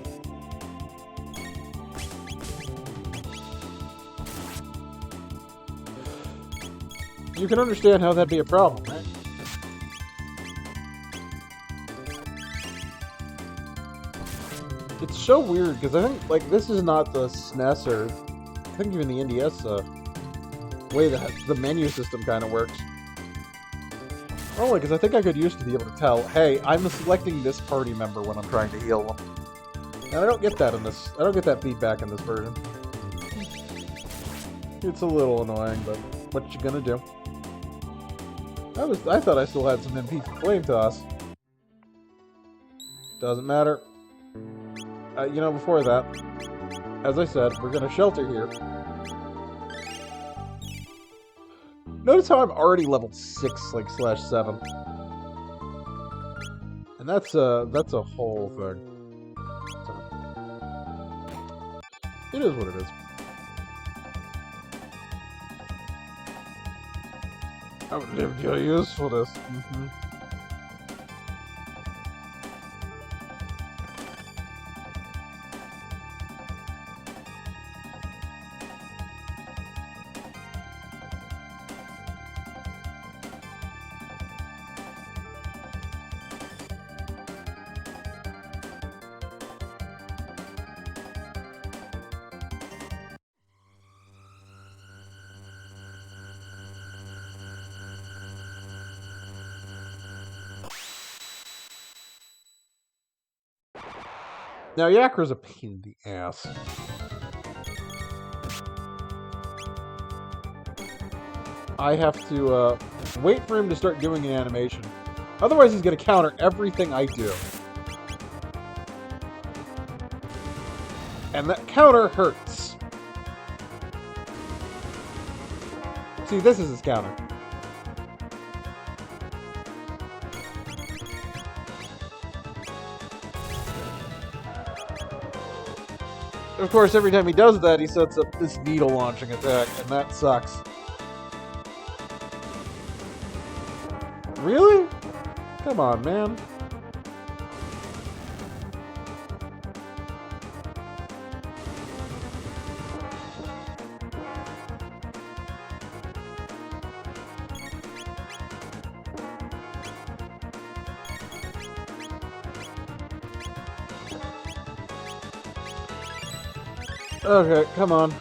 You can understand how that'd be a problem, right? It's so weird, because I think, like, this is not the SNES or, I think even the NDS way that the menu system kind of works. Only because I think I could used to be able to tell, hey, I'm selecting this party member when I'm trying to heal them. And I don't get that in this, I don't get that feedback in this version. It's a little annoying, but what you gonna do? I thought I still had some MP for Flame Toss. Doesn't matter. You know, before that, as I said, we're gonna shelter here. Notice how I'm already level 6, like, /7. And that's a whole thing. So, it is what it is. Outlived your usefulness. Now, Yakra's a pain in the ass. I have to wait for him to start doing an animation. Otherwise, he's going to counter everything I do. And that counter hurts. See, this is his counter. Of course, every time he does that, he sets up this needle launching attack, and that sucks. Really? Come on, man. Okay, come on.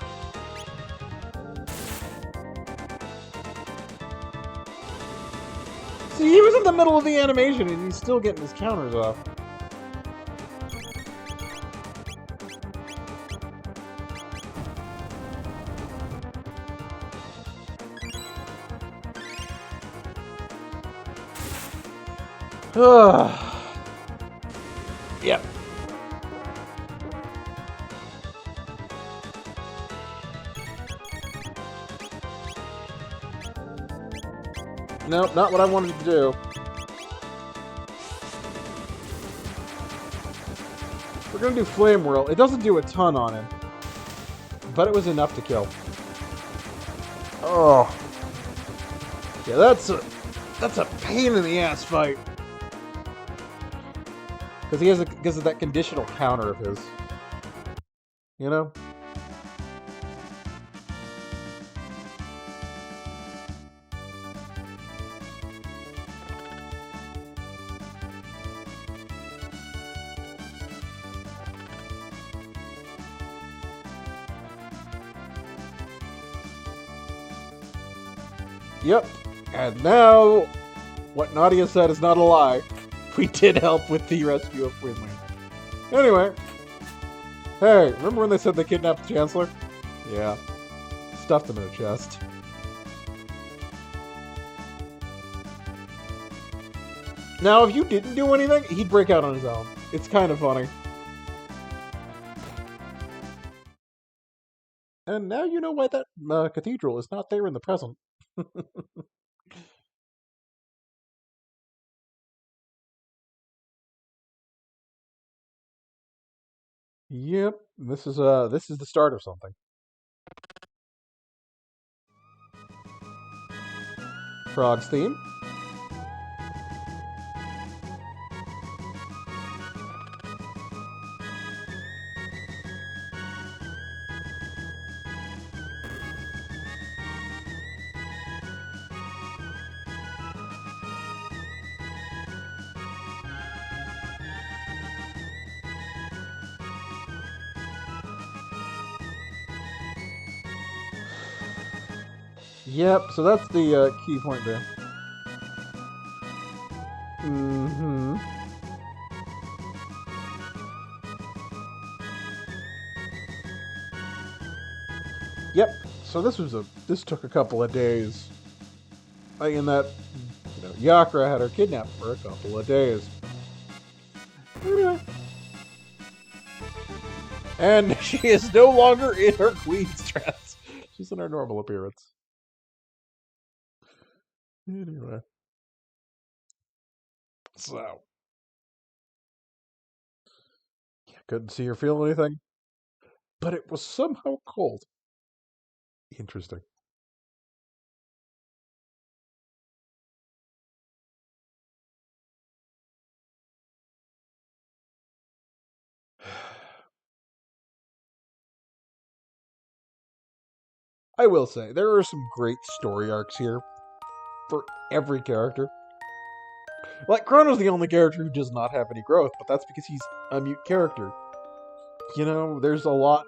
See, he was in the middle of the animation and he's still getting his counters off. Yep. Nope, not what I wanted to do. We're gonna do Flame Whirl. It doesn't do a ton on him, but it was enough to kill. Oh, yeah, that's a pain in the ass fight because he has because of that conditional counter of his. You know. Yep. And now, what Nadia said is not a lie. We did help with the rescue of Queenland. Anyway. Hey, remember when they said they kidnapped the Chancellor? Yeah. Stuffed him in a chest. Now, if you didn't do anything, he'd break out on his own. It's kind of funny. And now you know why that cathedral is not there in the present. Yep, this is the start of something. Frog's theme. Yep, so that's the key point there. Mm-hmm. Yep. So this took a couple of days. In that, Yakra had her kidnapped for a couple of days. Anyway. And she is no longer in her queen's dress. She's in her normal appearance. Anyway. So. Couldn't see or feel anything. But it was somehow cold. Interesting. I will say, there are some great story arcs here for every character. Like, Chrono's the only character who does not have any growth, but that's because he's a mute character. There's a lot.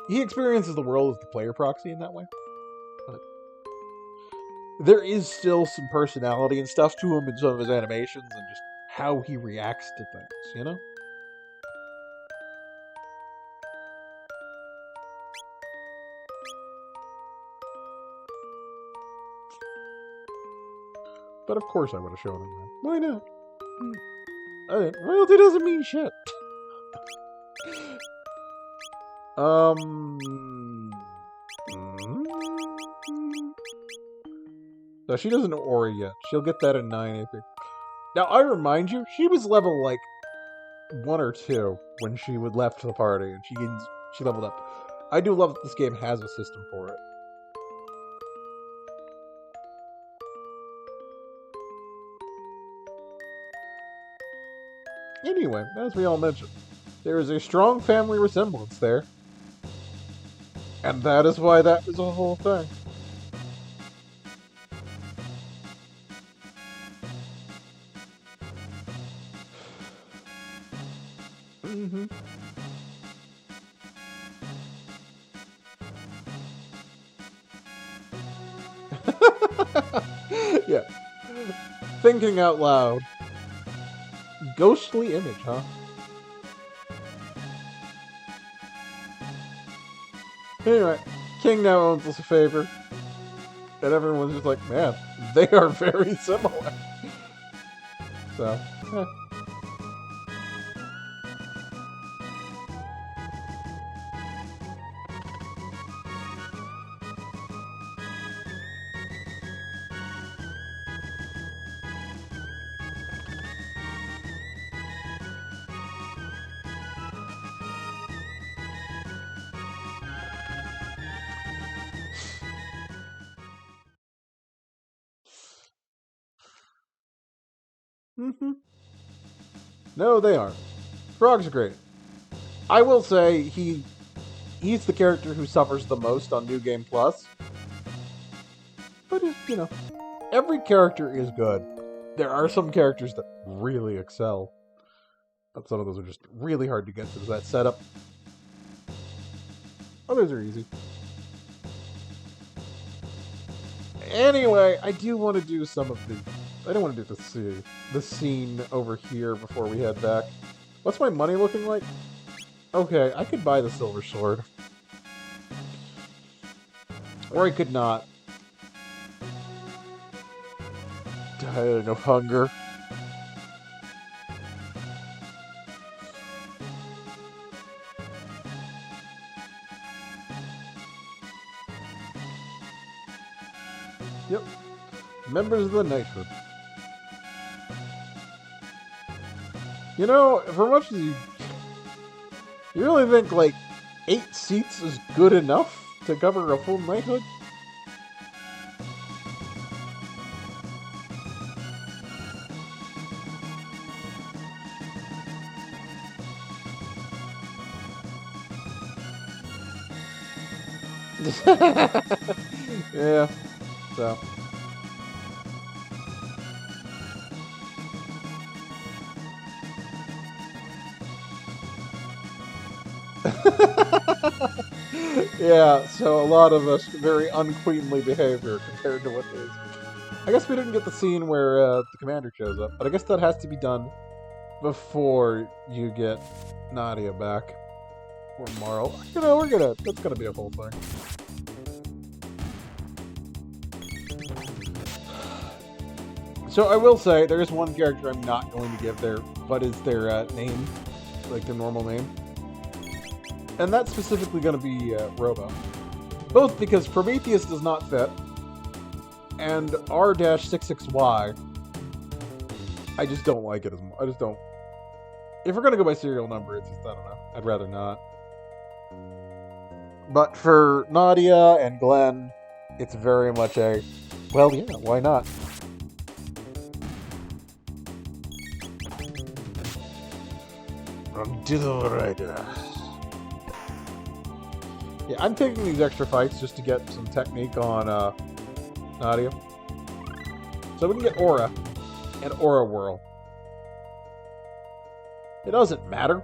He experiences the world as the player proxy in that way. But there is still some personality and stuff to him in some of his animations and just how he reacts to things, But of course I would have shown him that. Why not? Royalty doesn't mean shit. No, she doesn't know Ori yet. She'll get that in 9 AP. Now, I remind you, she was level, 1 or 2 when she would left the party, and she leveled up. I do love that this game has a system for it. Anyway, as we all mentioned, there is a strong family resemblance there. And that is why that was a whole thing. Mm-hmm. Yeah. Thinking out loud. Ghostly image, huh? Anyway, King now owns us a favor. And everyone's just like, man, they are very similar. So, mm-hmm. No, they aren't. Frog's great. I will say he's the character who suffers the most on New Game Plus. But, every character is good. There are some characters that really excel. But some of those are just really hard to get to that setup. Others are easy. Anyway, I do want to do some of the... I don't want to do the scene over here before we head back. What's my money looking like? Okay, I could buy the silver sword. Or I could not. Dying of hunger. Yep. Members of the Knighthood. You know, for much as you really think, like, 8 seats is good enough to cover a full knighthood? Yeah, so... Yeah, so a lot of us very unqueenly behavior compared to what it is. I guess we didn't get the scene where the commander shows up, but I guess that has to be done before you get Nadia back. Or Marl. You know, that's gonna be a whole thing. So I will say, there is one character I'm not going to give their name, like their normal name. And that's specifically going to be Robo. Both because Prometheus does not fit, and R-66Y, I just don't like it as much. I just don't. If we're going to go by serial number, it's just, I don't know. I'd rather not. But for Nadia and Glenn, it's very much a, well, yeah, why not? Yeah, I'm taking these extra fights just to get some technique on Nadia. So we can get Aura and Aura Whirl. It doesn't matter.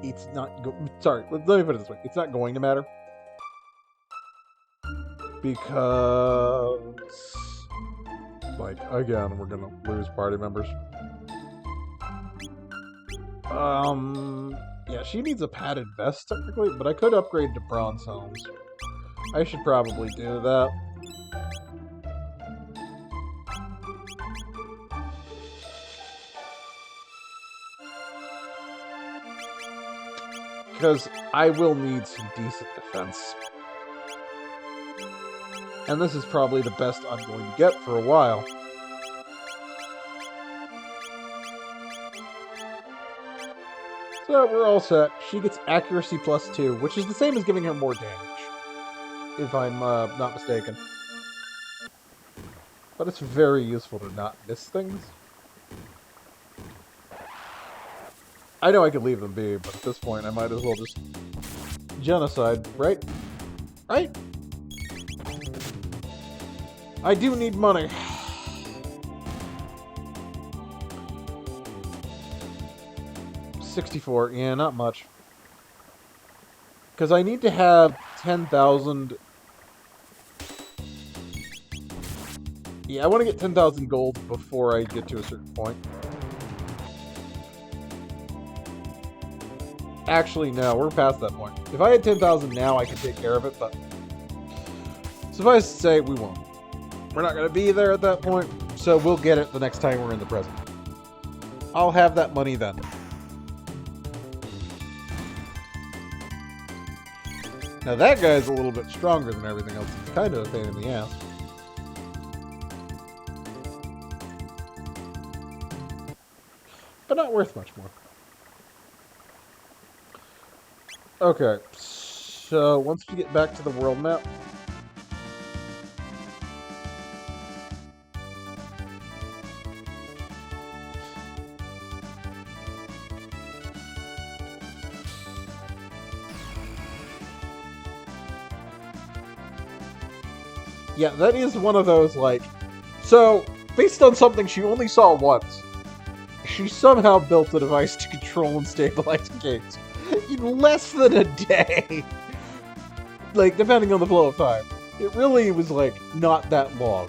It's not... Sorry, let me put it this way. It's not going to matter. Because... Like, again, we're gonna lose party members. Yeah, she needs a padded vest, technically, but I could upgrade to bronze helms. I should probably do that. Because I will need some decent defense. And this is probably the best I'm going to get for a while. So we're all set. She gets accuracy +2, which is the same as giving her more damage, if I'm not mistaken. But it's very useful to not miss things. I know I could leave them be, but at this point I might as well just genocide, right? Right? I do need money. $64, yeah, not much. Because I need to have 10,000... Yeah, I want to get 10,000 gold before I get to a certain point. Actually, no, we're past that point. If I had 10,000 now, I could take care of it, but... Suffice to say, we won't. We're not going to be there at that point, so we'll get it the next time we're in the present. I'll have that money then. Now that guy's a little bit stronger than everything else. It's kind of a pain in the ass. But not worth much more. Okay, so once we get back to the world map... Yeah, that is one of those, like... So, based on something she only saw once, she somehow built a device to control and stabilize gates in less than a day. Like, depending on the flow of time. It really was, like, not that long.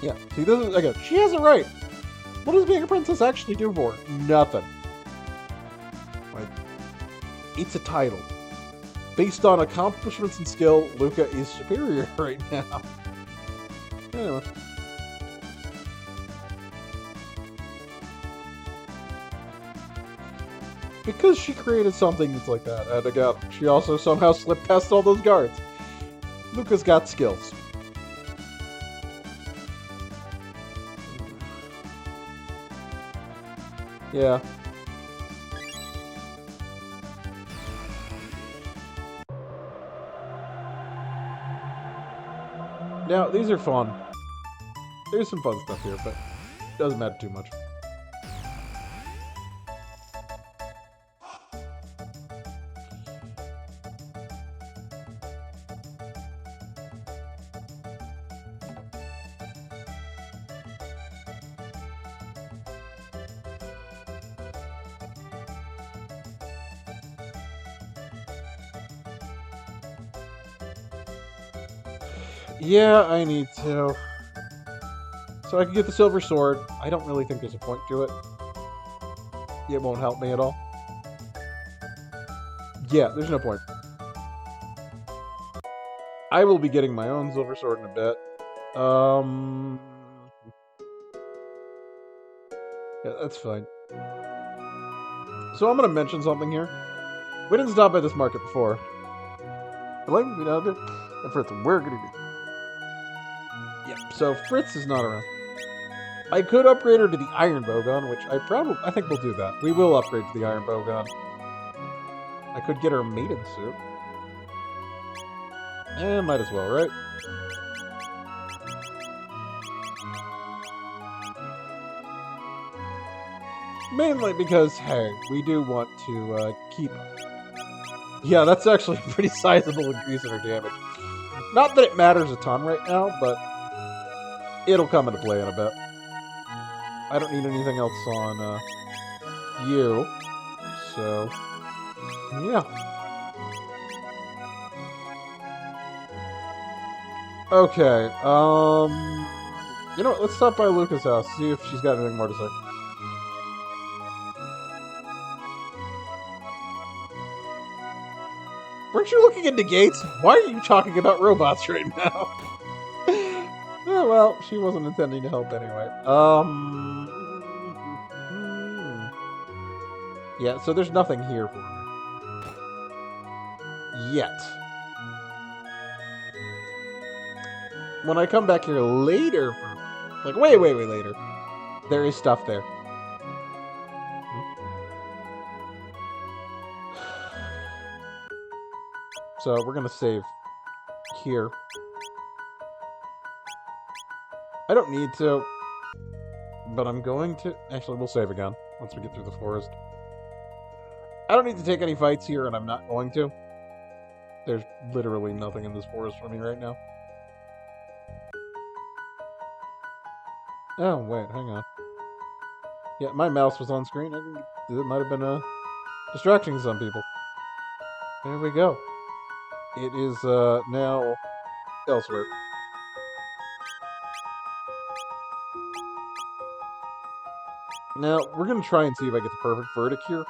Yeah, see, this is, again, she has it right. What does being a princess actually do for her? Nothing. Like, it's a title. Based on accomplishments and skill, Luca is superior right now. Anyway. Because she created something that's like that, and again, she also somehow slipped past all those guards. Luca's got skills. Yeah. Now, these are fun. There's some fun stuff here, but it doesn't matter too much. Yeah, I need to. So I can get the silver sword. I don't really think there's a point to it. It won't help me at all. Yeah, there's no point. I will be getting my own silver sword in a bit. Yeah, that's fine. So I'm going to mention something here. We didn't stop by this market before. Like, you know, and Fritz, we're going to do. Yep, so Fritz is not around. I could upgrade her to the Iron Bowgun, which I think we'll do that. We will upgrade to the Iron Bowgun. I could get her a maiden suit. Might as well, right? Mainly because, hey, we do want to keep... Yeah, that's actually a pretty sizable increase in her damage. Not that it matters a ton right now, but it'll come into play in a bit. I don't need anything else on you, so yeah. Okay, you know what, let's stop by Luca's house, see if she's got anything more to say. Weren't you looking into gates? Why are you talking about robots right now? Oh, well, she wasn't intending to help anyway. Yeah, so there's nothing here for me. Yet. When I come back here later, like way later, there is stuff there. So we're gonna save here. I don't need to, but I'm going to... Actually, we'll save again once we get through the forest. I don't need to take any fights here, and I'm not going to. There's literally nothing in this forest for me right now. Oh, wait, hang on. Yeah, my mouse was on screen. I think it might have been distracting some people. There we go. It is now elsewhere. Now, we're going to try and see if I get the perfect verdict here.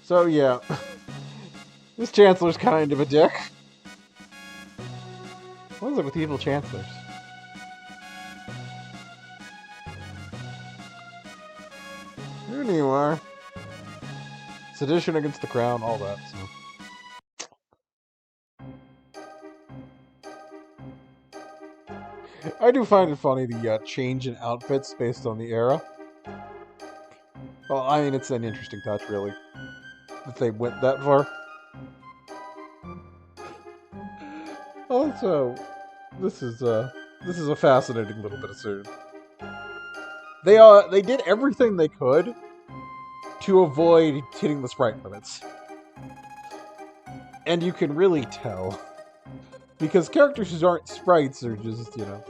So, yeah. This Chancellor's kind of a dick. What is it with evil Chancellors? There you are. Sedition against the crown, all that, so. I do find it funny, the change in outfits based on the era. Well, I mean, it's an interesting touch, really. That they went that far. Also, this is a fascinating little bit of scene. They did everything they could to avoid hitting the sprite limits. And you can really tell. Because characters who aren't sprites are just, you know,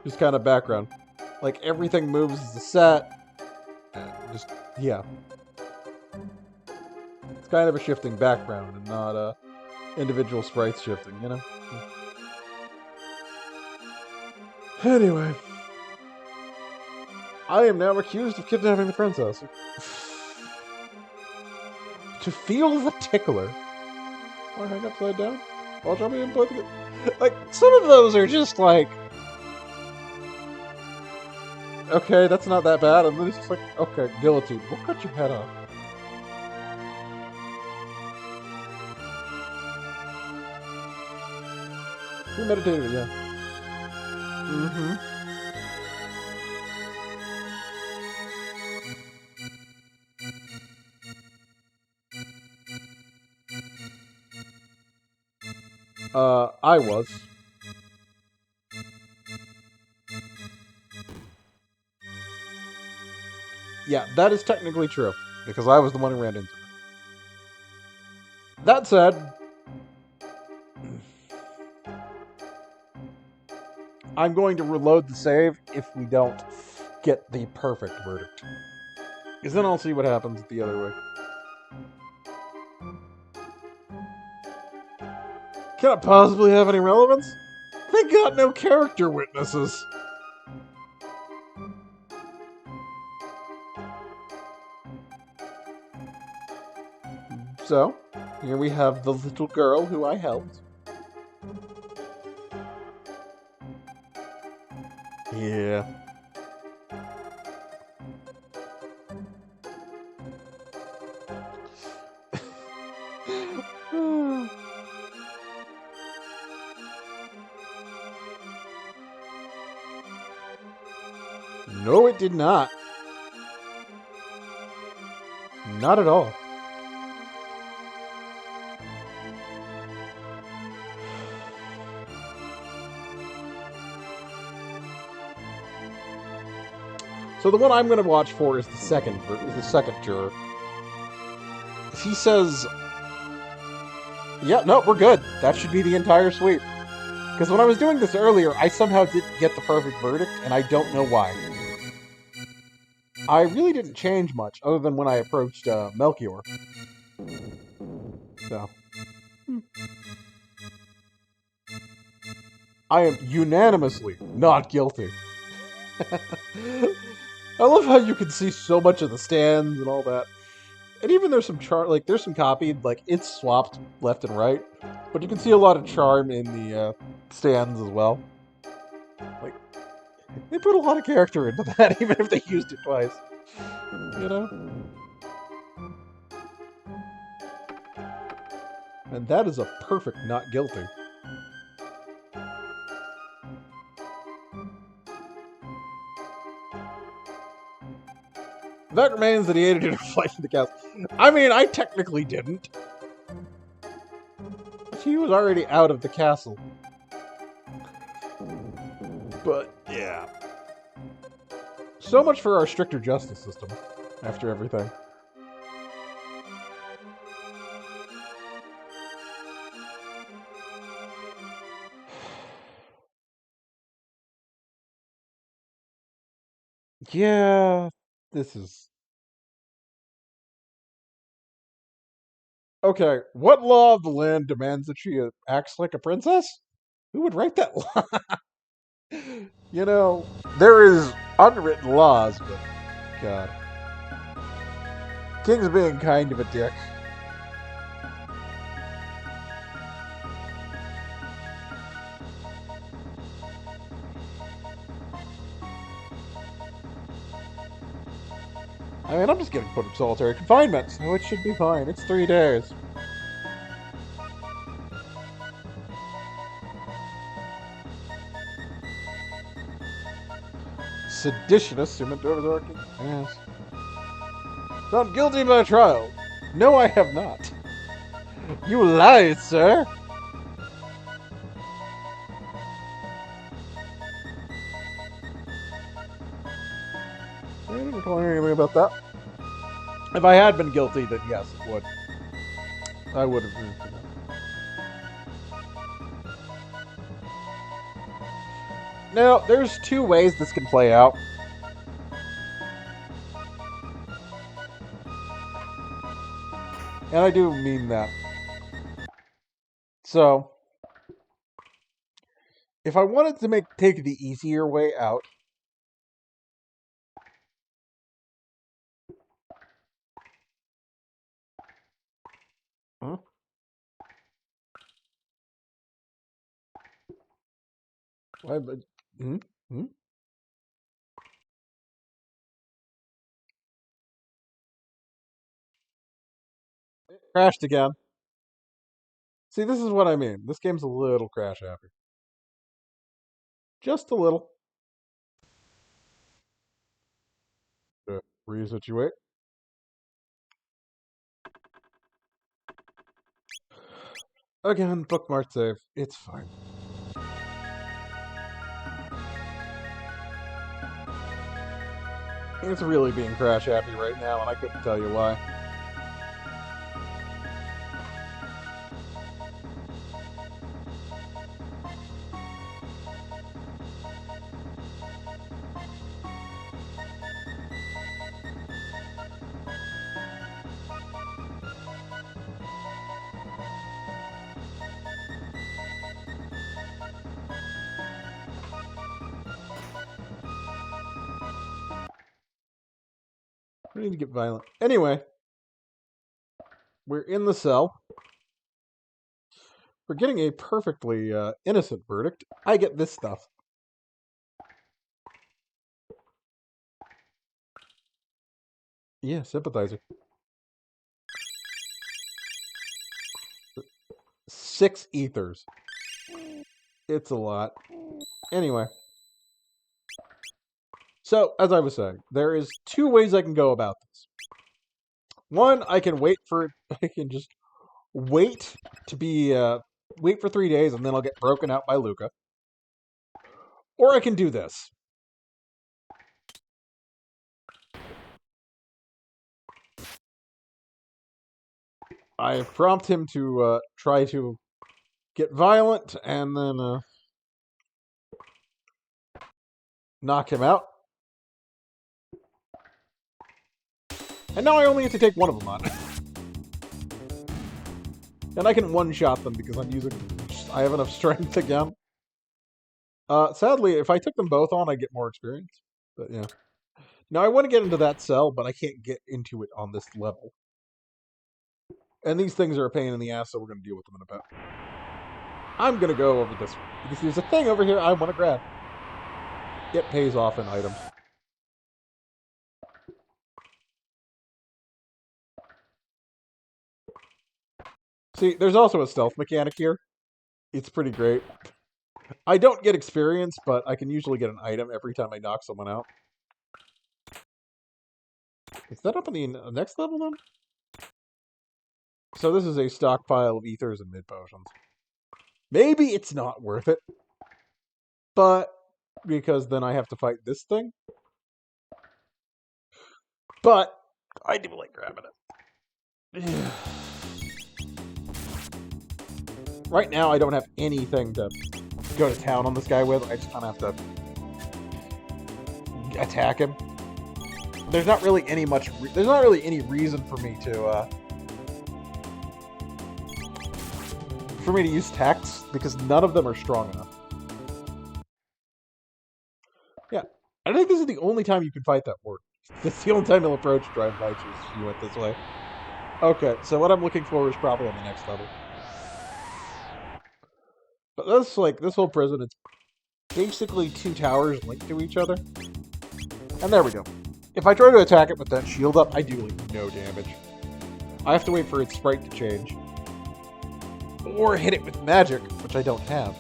just kind of background. Like, everything moves as a set. And just, yeah. It's kind of a shifting background and not individual sprites shifting, you know? Anyway. I am now accused of kidnapping the princess. To feel the tickler. Or hang upside down. While jumping in play the game. Like, some of those are just like... Okay, that's not that bad. And then it's just like, okay, guillotine. We'll cut your head off. Premeditated, yeah. Mm-hmm. I was. Yeah, that is technically true. Because I was the one who ran into it. That said... I'm going to reload the save if we don't get the perfect verdict. Because then I'll see what happens the other way. Can it possibly have any relevance? They got no character witnesses. So, here we have the little girl who I helped. Yeah. No, it did not. Not at all. So the one I'm going to watch for is the second juror. If he says, "Yeah, no, we're good," that should be the entire sweep. Because when I was doing this earlier, I somehow didn't get the perfect verdict, and I don't know why. I really didn't change much, other than when I approached Melchior. So. I am unanimously not guilty. I love how you can see so much of the stands and all that. And even there's some charm, there's some copied, it's swapped left and right. But you can see a lot of charm in the stands as well. They put a lot of character into that, even if they used it twice. You know? And that is a perfect not guilty. That remains that he aided in a fight in the castle. I mean, I technically didn't. He was already out of the castle. But, yeah. So much for our stricter justice system, after everything. Yeah, this is... Okay, what law of the land demands that she acts like a princess? Who would write that law? You know, there is unwritten laws, but... God. King's being kind of a dick. I mean, I'm just getting put in solitary confinement, so it should be fine. It's 3 days. Seditionist, yes. Found guilty by trial. No, I have not. You lied, sir. I didn't recall anything about that. If I had been guilty, then yes, it would. I would have. Now, there's two ways this can play out. And I do mean that. So, if I wanted to take the easier way out, huh? Why, but, hmm? Hmm? It crashed again. See, this is what I mean. This game's a little crash happy. Just a little. Resituate. Again, bookmark save. It's fine. It's really being crash happy right now, and I couldn't tell you why. I need to get violent. Anyway, we're in the cell. For getting a perfectly innocent verdict, I get this stuff. Yeah, sympathizer. 6 ethers. It's a lot. Anyway. So, as I was saying, there is 2 ways I can go about this. One, I can wait for it. I can just wait to be, wait for 3 days and then I'll get broken out by Luca. Or I can do this. I prompt him to try to get violent and then knock him out. And now I only have to take one of them on. And I can one-shot them because I have enough strength again. Sadly, if I took them both on, I'd get more experience. But yeah. Now I want to get into that cell, but I can't get into it on this level. And these things are a pain in the ass, so we're going to deal with them in a bit. I'm going to go over this one, because there's a thing over here I want to grab. It pays off in items. See, there's also a stealth mechanic here. It's pretty great. I don't get experience, but I can usually get an item every time I knock someone out. Is that up in the next level, then? So this is a stockpile of ethers and mid potions. Maybe it's not worth it, but because then I have to fight this thing. But I do like grabbing it. Right now, I don't have anything to go to town on this guy with. I just kind of have to attack him. There's not really any reason for me to use techs because none of them are strong enough. Yeah, I think this is the only time you can fight that ward. That's the only time he'll approach drive by you if you went this way. Okay, so what I'm looking for is probably on the next level. But that's like this whole prison. It's basically 2 towers linked to each other. And there we go. If I try to attack it with that shield up, I do like no damage. I have to wait for its sprite to change. Or hit it with magic, which I don't have.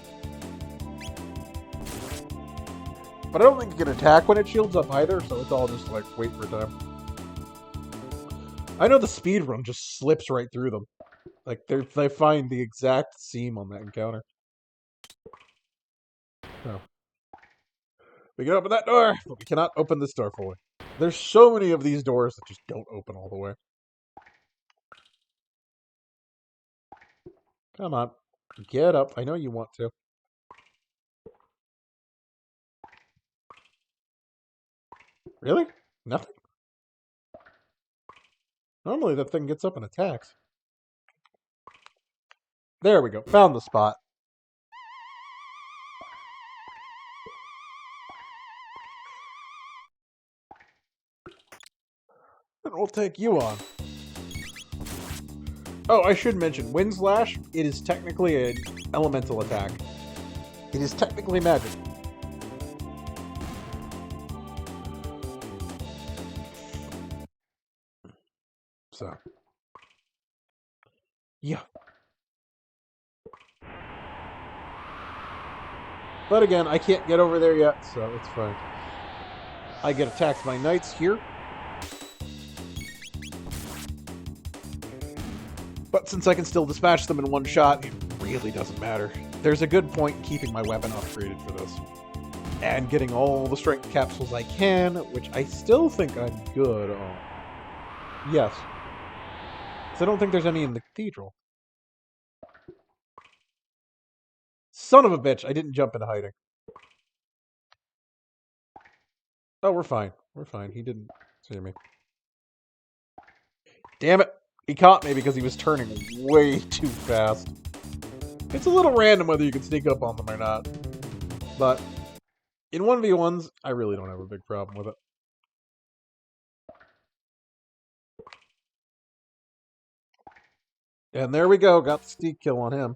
But I don't think you can attack when it shields up either, so it's all just like wait for time. I know the speed run just slips right through them. Like they find the exact seam on that encounter. Oh. We can open that door, but we cannot open this door fully. There's so many of these doors that just don't open all the way. Come on. Get up. I know you want to. Really? Nothing? Normally that thing gets up and attacks. There we go. Found the spot. And we'll take you on. Oh, I should mention, Wind Slash, it is technically an elemental attack. It is technically magic. So. Yeah. But again, I can't get over there yet, so it's fine. I get attacked by knights here. But since I can still dispatch them in one shot, it really doesn't matter. There's a good point in keeping my weapon upgraded for this. And getting all the strength capsules I can, which I still think I'm good on. Yes. Because I don't think there's any in the cathedral. Son of a bitch, I didn't jump into hiding. Oh, we're fine. We're fine. He didn't see me. Damn it. He caught me because he was turning way too fast. It's a little random whether you can sneak up on them or not. But in 1v1s, I really don't have a big problem with it. And there we go. Got the sneak kill on him.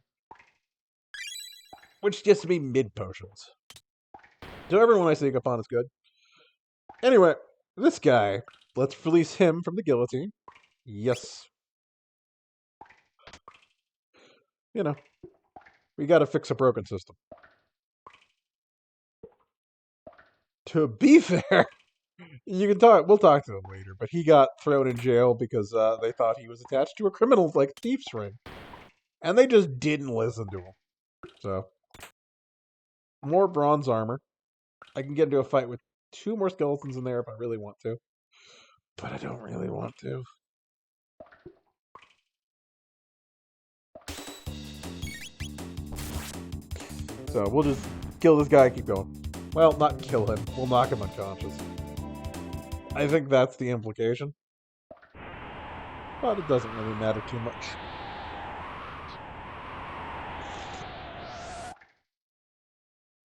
Which gets to be mid-potions. So everyone I sneak up on is good. Anyway, this guy. Let's release him from the guillotine. Yes. You know, we gotta fix a broken system. To be fair, you can talk. We'll talk to him later, but he got thrown in jail because they thought he was attached to a criminal like thief's ring, and they just didn't listen to him. So, more bronze armor. I can get into a fight with 2 more skeletons in there if I really want to, but I don't really want to. So we'll just kill this guy and keep going. Well, not kill him. We'll knock him unconscious. I think that's the implication. But it doesn't really matter too much.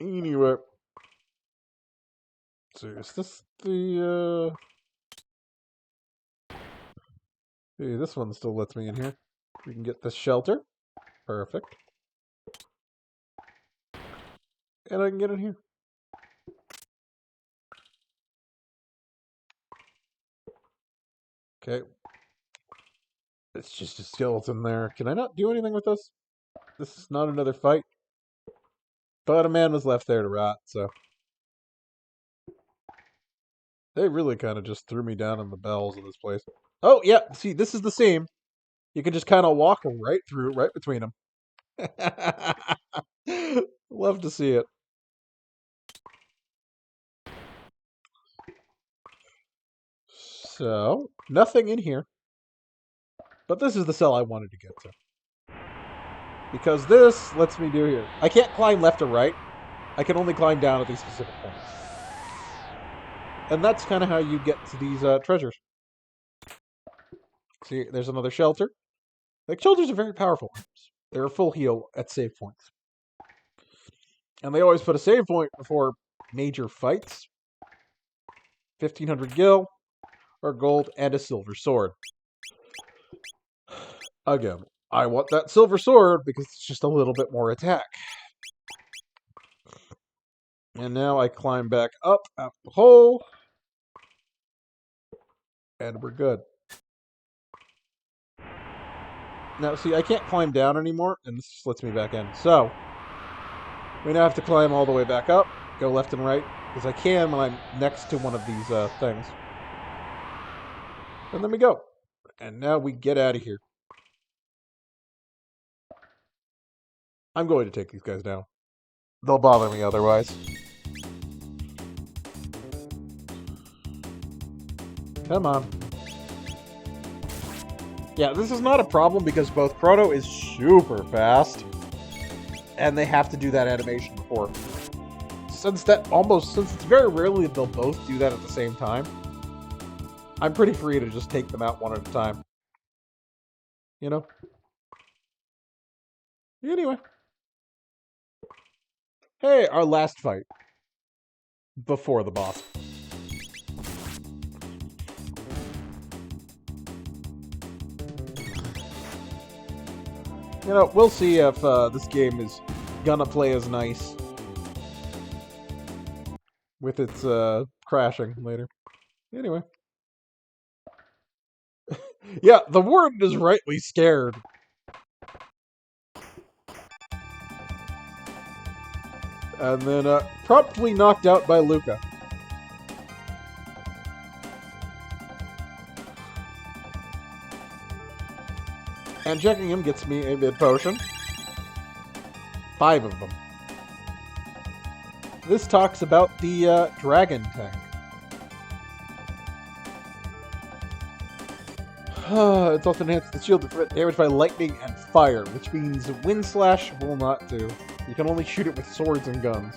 Anyway. So is this the, Hey, this one still lets me in here. We can get this shelter. Perfect. And I can get in here. Okay. It's just a skeleton there. Can I not do anything with this? This is not another fight. But a man was left there to rot, so. They really kind of just threw me down in the bells of this place. Oh, yeah. See, this is the same. You can just kind of walk right through, right between them. Love to see it. So, nothing in here. But this is the cell I wanted to get to. Because this lets me do here. I can't climb left or right. I can only climb down at these specific points. And that's kind of how you get to these treasures. See, there's another shelter. Like, shelters are very powerful. They're a full heal at save points. And they always put a save point before major fights. 1,500 gil, or gold, and a silver sword. Again, I want that silver sword because it's just a little bit more attack. And now I climb back up out the hole. And we're good. Now, see, I can't climb down anymore, and this just lets me back in. So, we now have to climb all the way back up, go left and right, because I can when I'm next to one of these things. And then we go. And now we get out of here. I'm going to take these guys down. They'll bother me otherwise. Come on. Yeah, this is not a problem because both Chrono is super fast, and they have to do that animation before. since it's very rarely that they'll both do that at the same time, I'm pretty free to just take them out one at a time. You know? Anyway. Hey, our last fight. Before the boss. You know, we'll see if this game is gonna play as nice with its crashing later. Anyway. Yeah, the warden is rightly scared. And then promptly knocked out by Luca. And checking him gets me a mid potion. 5 of them. This talks about the dragon tank. It's also enhanced the shield to prevent damage by lightning and fire, which means Wind Slash will not do. You can only shoot it with swords and guns.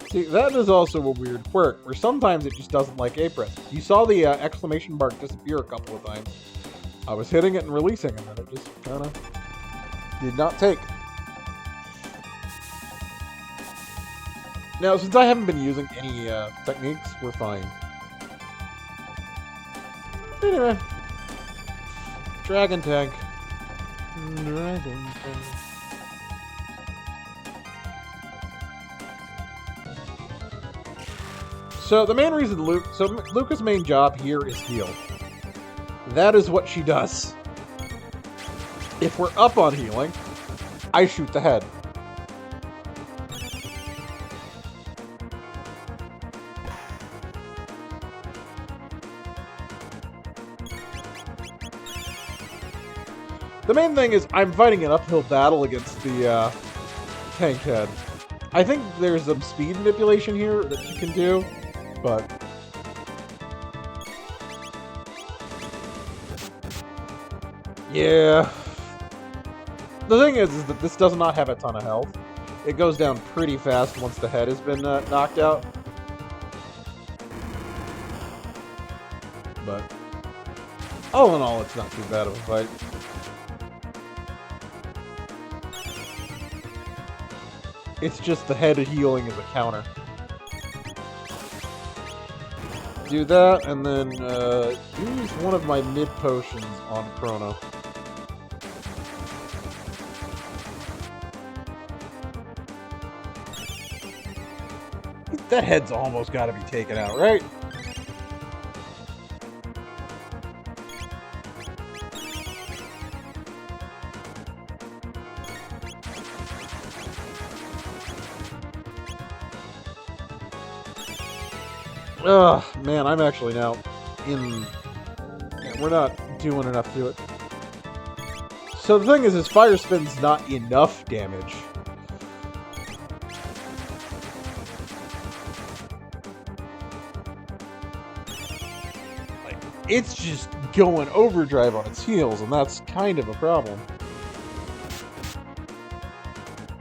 See, that is also a weird quirk, where sometimes it just doesn't like A-presses. You saw the exclamation mark disappear a couple of times. I was hitting it and releasing, and then it just kind of did not take. Now, since I haven't been using any techniques, we're fine. Anyway. Dragon tank. Dragon tank. So the main reason Luca's main job here is heal. That is what she does. If we're up on healing, I shoot the head. The main thing is I'm fighting an uphill battle against the tank head. I think there's some speed manipulation here that you can do, but yeah. The thing is that this does not have a ton of health. It goes down pretty fast once the head has been knocked out. But all in all, it's not too bad of a fight. It's just the head healing as a counter. Do that, and then use one of my mid potions on Chrono. That head's almost got to be taken out, right? Ugh, man, I'm actually now in... Yeah, we're not doing enough to it. So the thing is Fire Spin's not enough damage. Like, it's just going overdrive on its heels, and that's kind of a problem.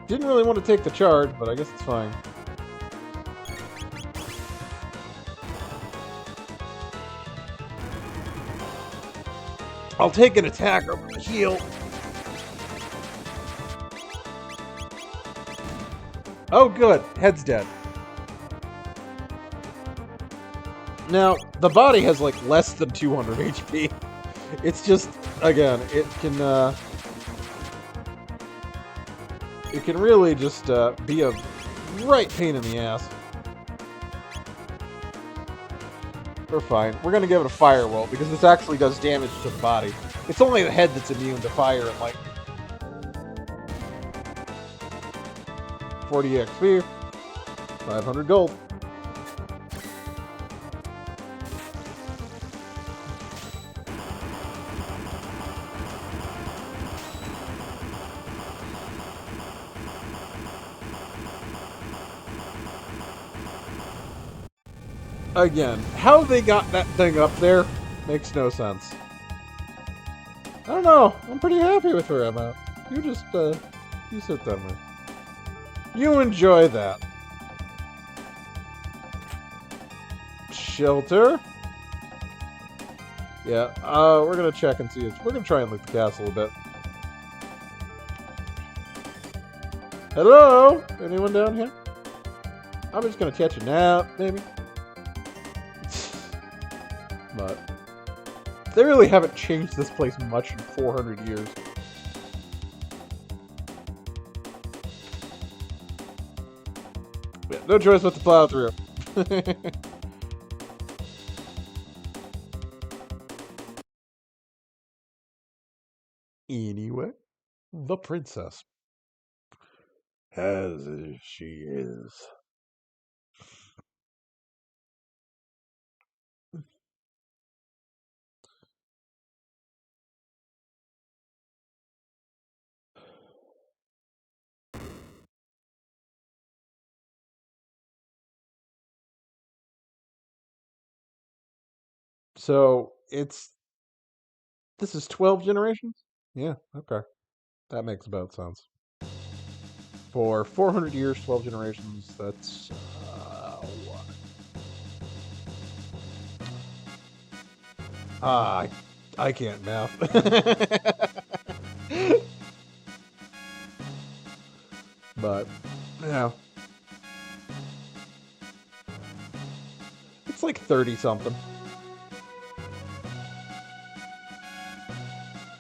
Didn't really want to take the charge, but I guess it's fine. I'll take an attack over the heal. Oh, good. Head's dead. Now, the body has, like, less than 200 HP. It's just, again, it can really just be a right pain in the ass. We're fine. We're gonna give it a firewall because this actually does damage to the body. It's only the head that's immune to fire and lightning. 40 XP, 500 gold. Again, how they got that thing up there makes no sense. don't know. I'm pretty happy with where I'm at. You just, you sit down there. You enjoy that. Shelter. Yeah, we're gonna check and see if we're gonna try and loot the castle a bit. Hello? Anyone down here? I'm just gonna catch a nap, maybe. But they really haven't changed this place much in 400 years. Yeah, no choice but to plow through. Anyway, the princess. As she is. So this is 12 generations? Yeah, okay. That makes about sense. For 400 years, 12 generations, that's what? Ah, I can't math. But, yeah. It's like 30 something.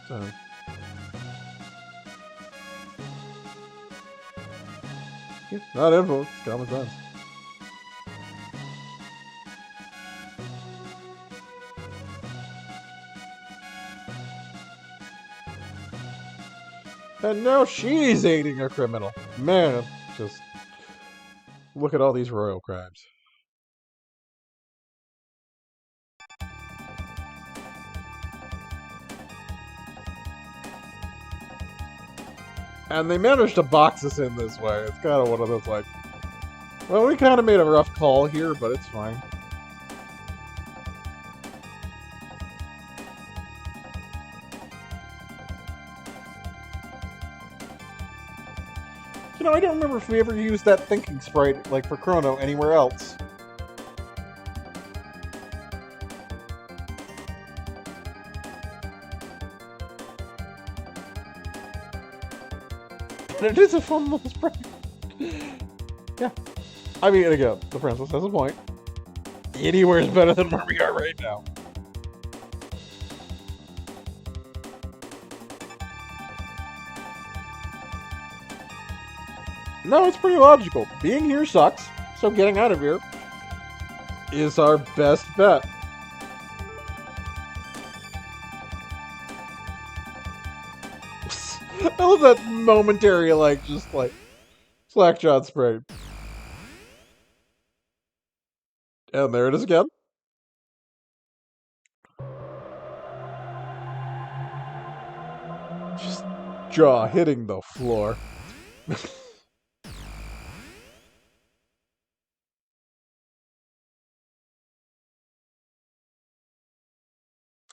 So. Yeah, not info, it's common sense. And now she's aiding a criminal. Man, just look at all these royal crimes. And they managed to box us in this way. It's kind of one of those like, well, we kind of made a rough call here, but it's fine. You know, I don't remember if we ever used that thinking sprite, like for Chrono, anywhere else. But it is a fun little sprite. Yeah. I mean, again, the princess has a point. Anywhere is better than where we are right now. No, it's pretty logical. Being here sucks, so getting out of here is our best bet. I love that momentary, like, just like, slackjawed spray. And there it is again. Just jaw hitting the floor.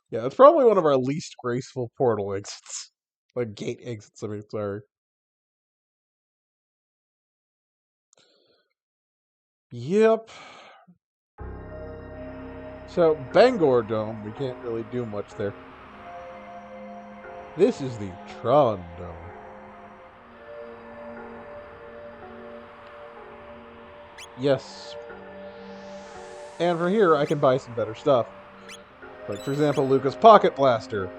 Yeah, it's probably one of our least graceful portal exits. Like, gate exits, I mean, sorry. Yep. So, Bangor Dome, we can't really do much there. This is the Tron Dome. Yes. And from here, I can buy some better stuff. Like, for example, Lucas Pocket Blaster,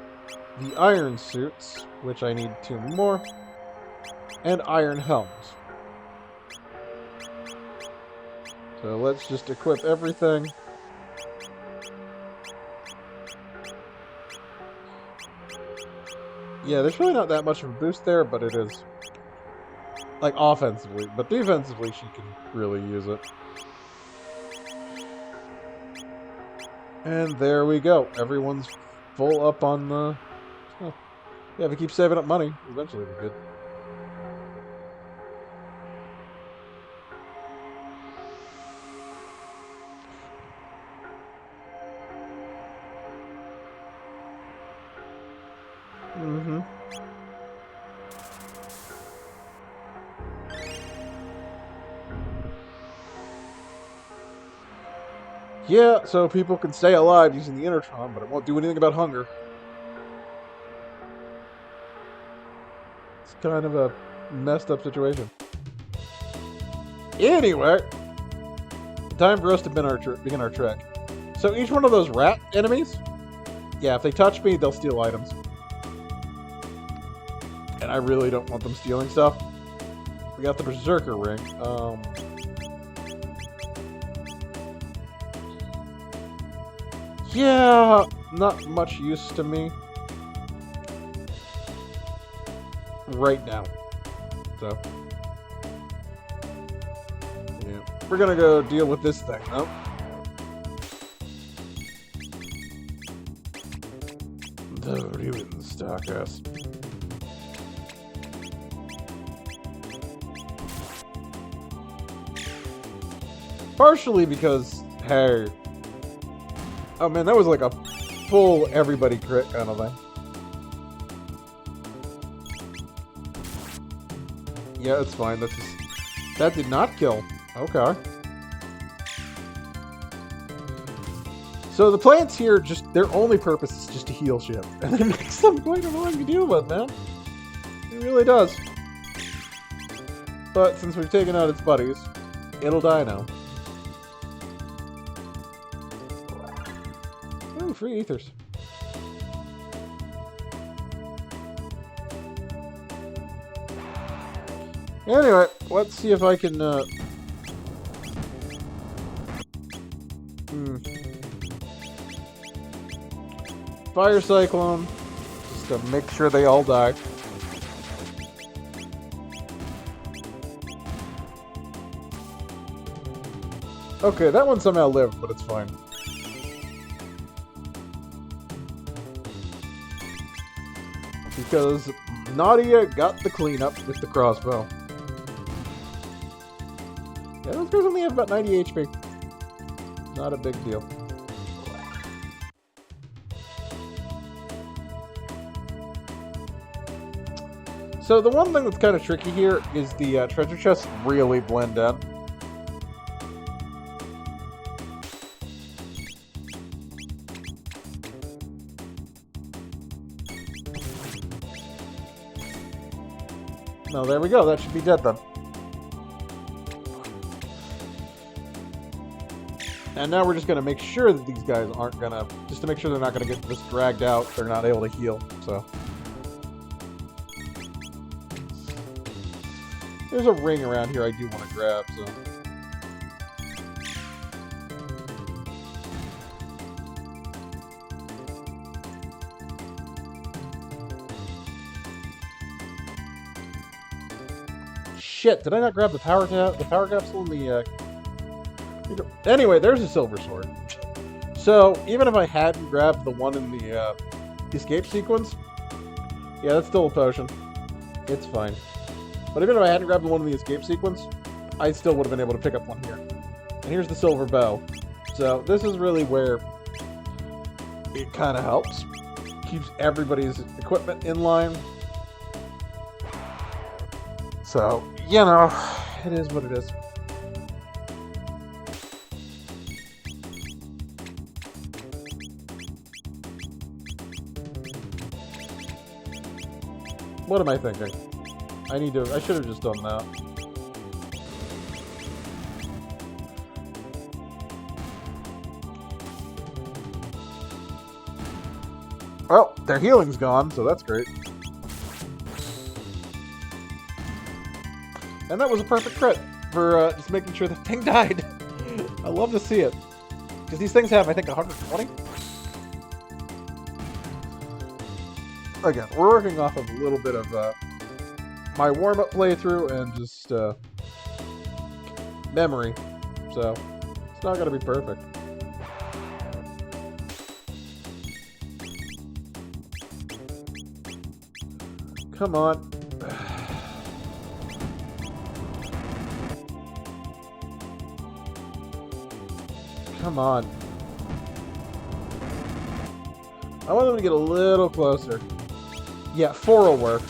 the Iron Suits, which I need 2 more, and Iron Helms. So let's just equip everything. Yeah, there's really not that much of a boost there, but it is, like, offensively. But defensively, she can really use it. And there we go. Everyone's full up on the... Oh. Yeah, if we keep saving up money, eventually we're good. Yeah, so people can stay alive using the intercom, but it won't do anything about hunger. It's kind of a messed up situation. Anyway, time for us to begin our trek. So each one of those rat enemies, yeah, if they touch me, they'll steal items. And I really don't want them stealing stuff. We got the Berserker ring. Yeah, not much use to me right now. So, yeah, we're gonna go deal with this thing, though. The ruin stalkers. Partially because, hey, oh man, that was like a full everybody crit kind of thing. Yeah, it's fine. That's just, that did not kill. Okay. So the plants here, just their only purpose is just to heal shit, and it makes them quite annoying to deal with, man. It really does. But since we've taken out its buddies, it'll die now. Ooh, free ethers. Anyway, let's see if I can, Fire Cyclone, just to make sure they all die. Okay, that one somehow lived, but it's fine. Because Nadia got the cleanup with the crossbow. Yeah, those guys only have about 90 HP. Not a big deal. So the one thing that's kind of tricky here is the treasure chests really blend in. No, there we go. That should be dead then. And now we're just going to make sure that these guys aren't going to... Just to make sure they're not going to get this dragged out. They're not able to heal, so... There's a ring around here I do want to grab, so... Shit, did I not grab the power capsule in the, Anyway, there's a silver sword. So, even if I hadn't grabbed the one in the, escape sequence... Yeah, that's still a potion. It's fine. But even if I hadn't grabbed the one in the escape sequence, I still would have been able to pick up one here. And here's the silver bow. So, this is really where it kind of helps. Keeps everybody's equipment in line. So, you know, it is what it is. What am I thinking? I should have just done that. Well, their healing's gone, so that's great. And that was a perfect crit for just making sure the thing died. I love to see it. Because these things have, I think, 120? Again, we're working off of a little bit of my warm-up playthrough and just memory. So, it's not going to be perfect. Come on. Come on. I want them to get a little closer. Yeah, 4 will work.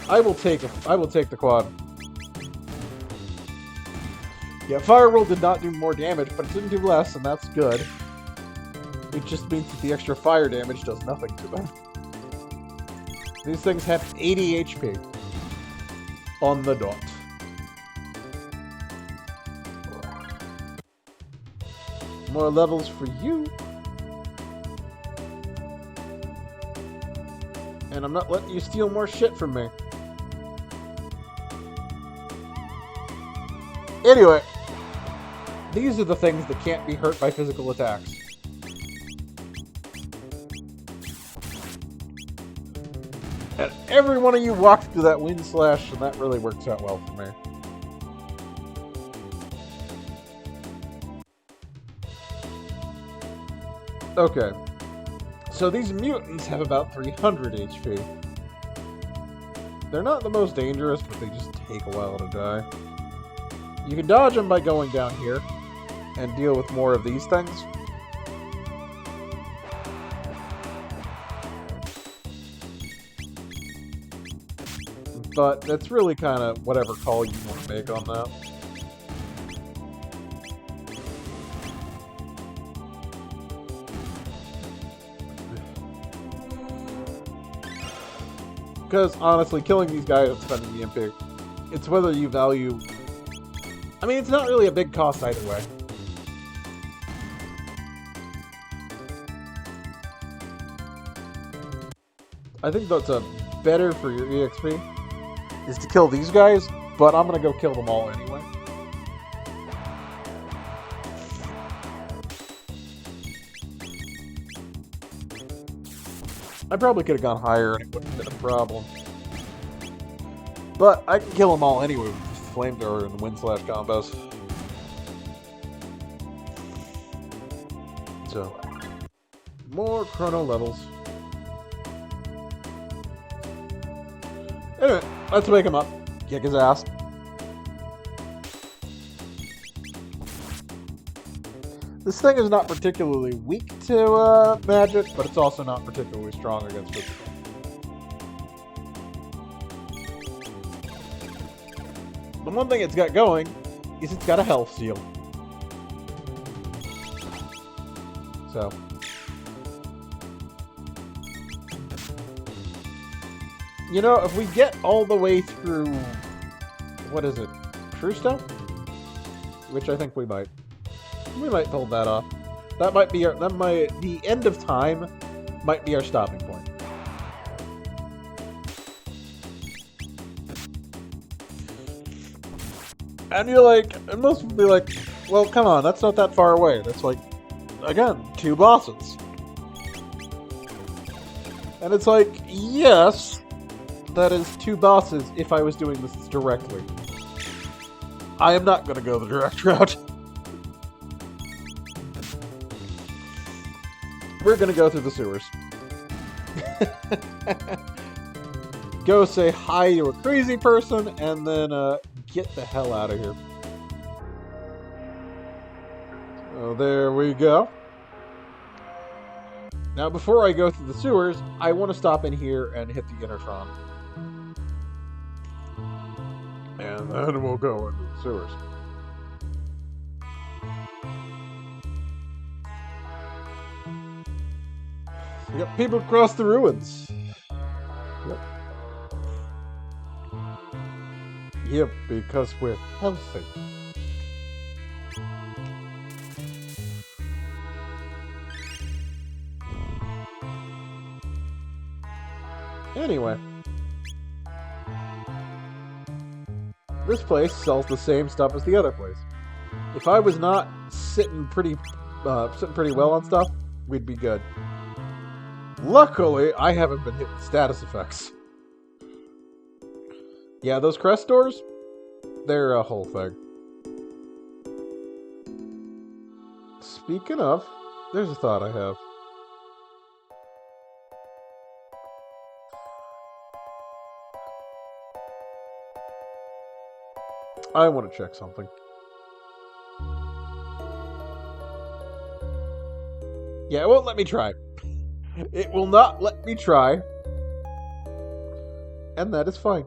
I will take the quad. Yeah, Fire Roll did not do more damage, but it didn't do less, and that's good. It just means that the extra fire damage does nothing to them. These things have 80 HP on the dot. More levels for you. And I'm not letting you steal more shit from me. Anyway, these are the things that can't be hurt by physical attacks. And every one of you walked through that wind slash, and that really works out well for me. Okay. So these mutants have about 300 HP. They're not the most dangerous, but they just take a while to die. You can dodge them by going down here and deal with more of these things. But that's really kind of whatever call you want to make on that. Because, honestly, killing these guys and spending the MP, it's whether you value... I mean, it's not really a big cost either way. I think that's better for your EXP, is to kill these guys, but I'm going to go kill them all anyway. I probably could have gone higher and it wouldn't have been a problem. But I can kill them all anyway with just flamethrower and wind slash combos. So, more chrono levels. Anyway, let's wake him up. Kick his ass. This thing is not particularly weak to magic, but it's also not particularly strong against physical. The one thing it's got going is it's got a health seal. So. You know, if we get all the way through, what is it, Trusto? Which I think we might. We might pull that off. That might be the end of time might be our stopping point. And you're like, and most would be like, well, come on, that's not that far away. That's like, again, 2 bosses. And it's like, yes, that is 2 bosses if I was doing this directly. I am not going to go the direct route. We're going to go through the sewers. Go say hi to a crazy person, and then get the hell out of here. So there we go. Now, before I go through the sewers, I want to stop in here and hit the Intertron. And then we'll go into the sewers. We got people across the ruins. Yep. Yep, because we're healthy. Anyway. This place sells the same stuff as the other place. If I was not sitting pretty well on stuff, we'd be good. Luckily, I haven't been hitting status effects. Yeah, those crest doors, they're a whole thing. Speaking of, there's a thought I have. I want to check something. Yeah, it won't let me try. It will not let me try. And that is fine.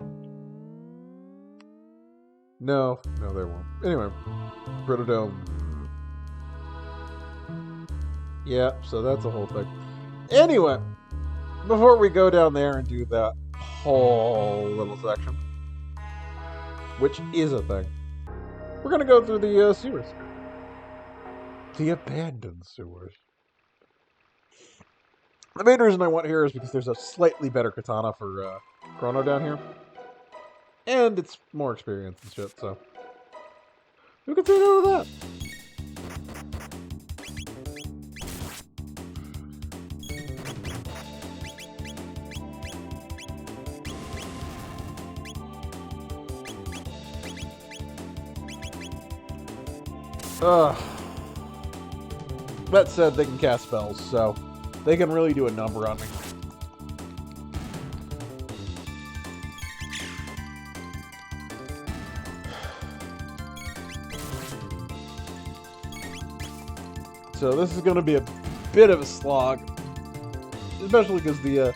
No, they won't. Anyway, Protodome. Yeah, so that's a whole thing. Anyway, before we go down there and do that whole little section, which is a thing, we're going to go through the sewers. The abandoned sewers. The main reason I want here is because there's a slightly better katana for Chrono down here. And it's more experience and shit, so we can say no to that. That said, they can cast spells, so they can really do a number on me. So this is going to be a bit of a slog, especially because the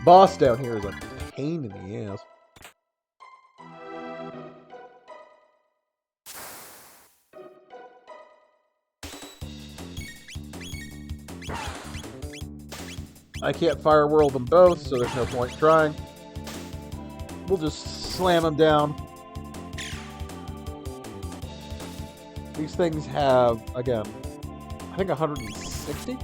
boss down here is a pain in the ass. I can't fire whirl them both, so there's no point trying. We'll just slam them down. These things have, again, I think 160?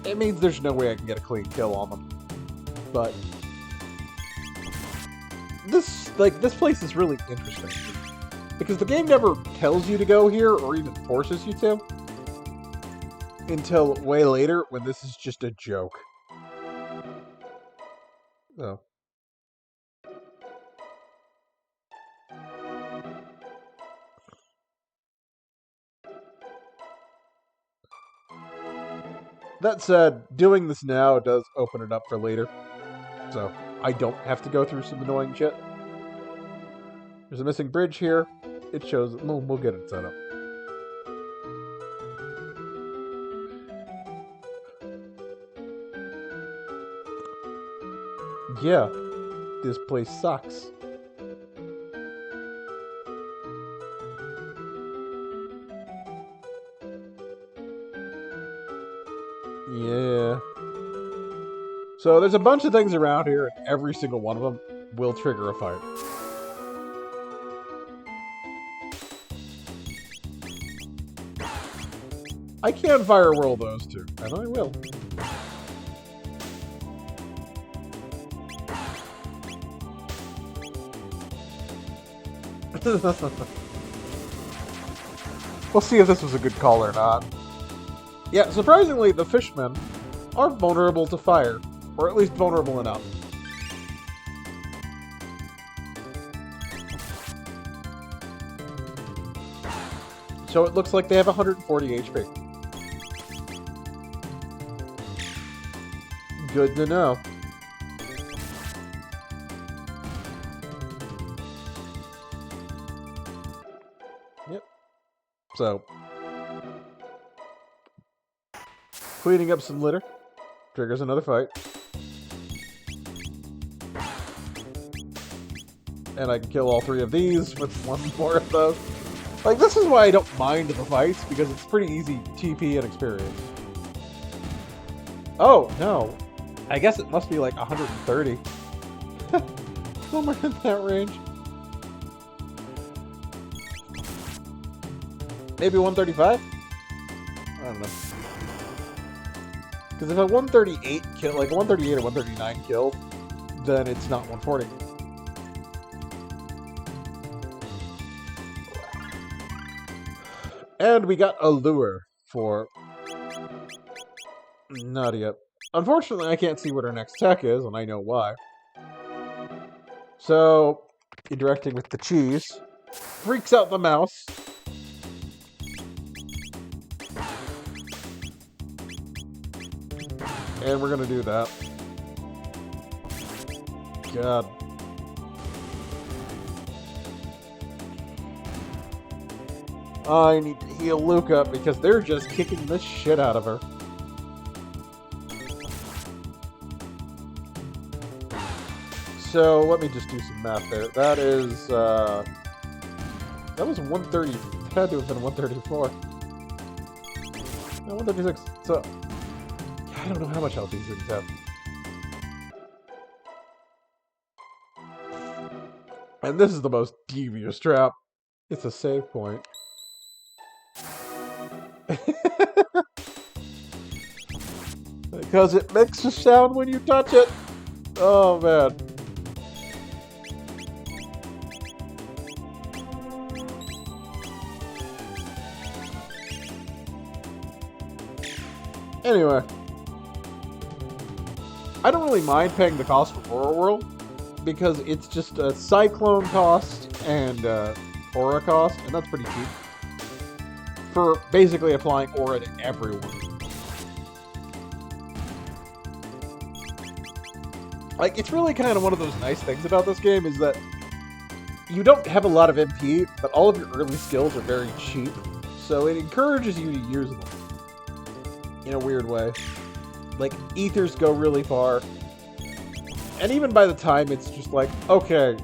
It means there's no way I can get a clean kill on them. But this place is really interesting. Because the game never tells you to go here or even forces you to. Until way later when this is just a joke. Oh. That said, doing this now does open it up for later. So, I don't have to go through some annoying shit. There's a missing bridge here. It shows... We'll get it set up. Yeah, this place sucks. Yeah. So there's a bunch of things around here, and every single one of them will trigger a fight. I can fire whirl those two, and I will. We'll see if this was a good call or not. Yeah, surprisingly, the fishmen are vulnerable to fire. Or at least vulnerable enough. So it looks like they have 140 HP. Good to know. Yep. So, cleaning up some litter triggers another fight. And I can kill all three of these with one more of those. Like, this is why I don't mind the fights, because it's pretty easy TP and experience. Oh, no. I guess it must be like 130. Somewhere in that range. Maybe 135? I don't know. Because if a 138 kill, like 138 or 139 killed, then it's not 140. And we got a lure for Nadia. Unfortunately, I can't see what her next tech is, and I know why. So, interacting with the cheese freaks out the mouse. And we're gonna do that. God. I need to heal Luca because they're just kicking the shit out of her. So let me just do some math there. That is, that was 130. It had to have been 134. No, 136. So, I don't know how much health these things have. And this is the most devious trap. It's a save point. Because it makes a sound when you touch it. Oh, man. Anyway. I don't really mind paying the cost for Aura World, because it's just a Cyclone cost and Aura cost, and that's pretty cheap. For basically applying Aura to everyone. Like, it's really kind of one of those nice things about this game is that you don't have a lot of MP, but all of your early skills are very cheap, so it encourages you to use them. In a weird way. Like, ethers go really far. And even by the time it's just like, okay,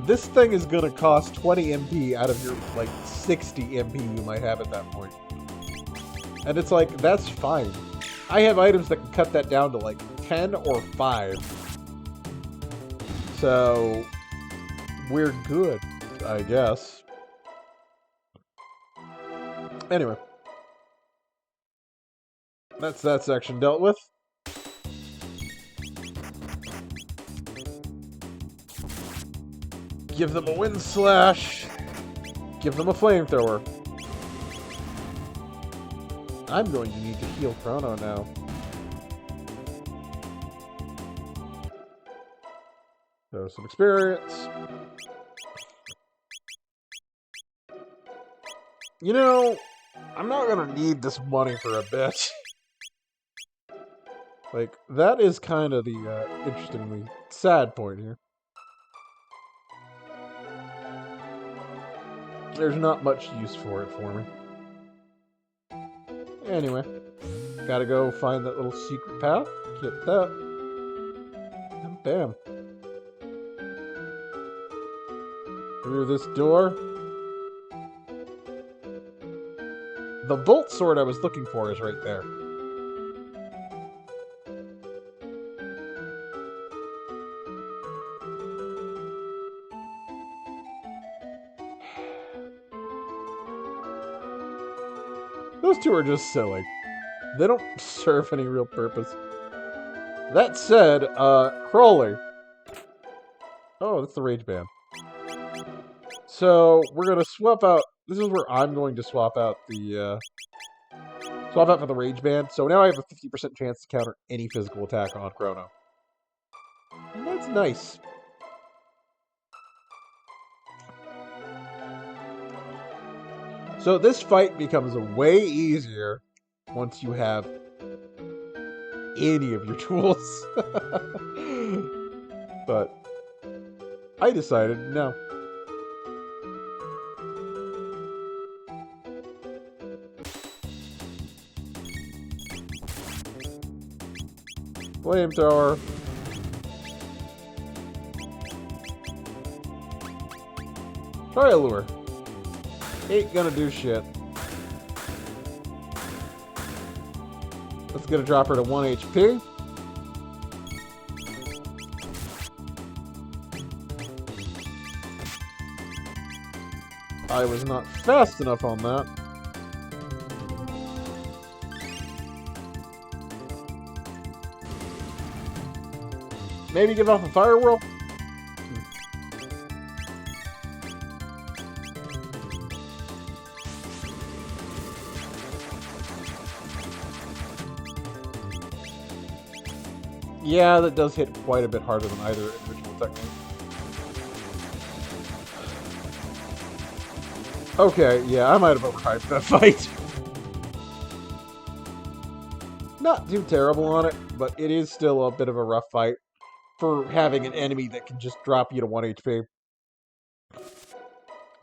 this thing is gonna cost 20 MP out of your, like, 60 MP you might have at that point. And it's like, that's fine. I have items that can cut that down to, like, 10 or 5. So, we're good, I guess. Anyway. That's that section dealt with. Give them a wind slash. Give them a flamethrower. I'm going to need to heal Chrono now. So some experience. You know, I'm not gonna need this money for a bit. Like, that is kind of the interestingly sad point here. There's not much use for it for me. Anyway, gotta go find that little secret path, get that, and bam. Through this door. The Volt Sword I was looking for is right there. Those two are just silly. They don't serve any real purpose. That said, Crowley. Oh, that's the Rage Band. So, we're gonna swap out... This is where I'm going to swap out the, swap out for the Rage Band. So now I have a 50% chance to counter any physical attack on Chrono. And that's nice. So this fight becomes way easier once you have any of your tools. But I decided no. Flamethrower. Try a lure. Ain't gonna do shit. That's gonna drop her to 1 HP. I was not fast enough on that. Maybe give off a fire whirl? Yeah, that does hit quite a bit harder than either individual technique. Okay, yeah, I might have overhyped that fight. Not too terrible on it, but it is still a bit of a rough fight for having an enemy that can just drop you to 1 HP.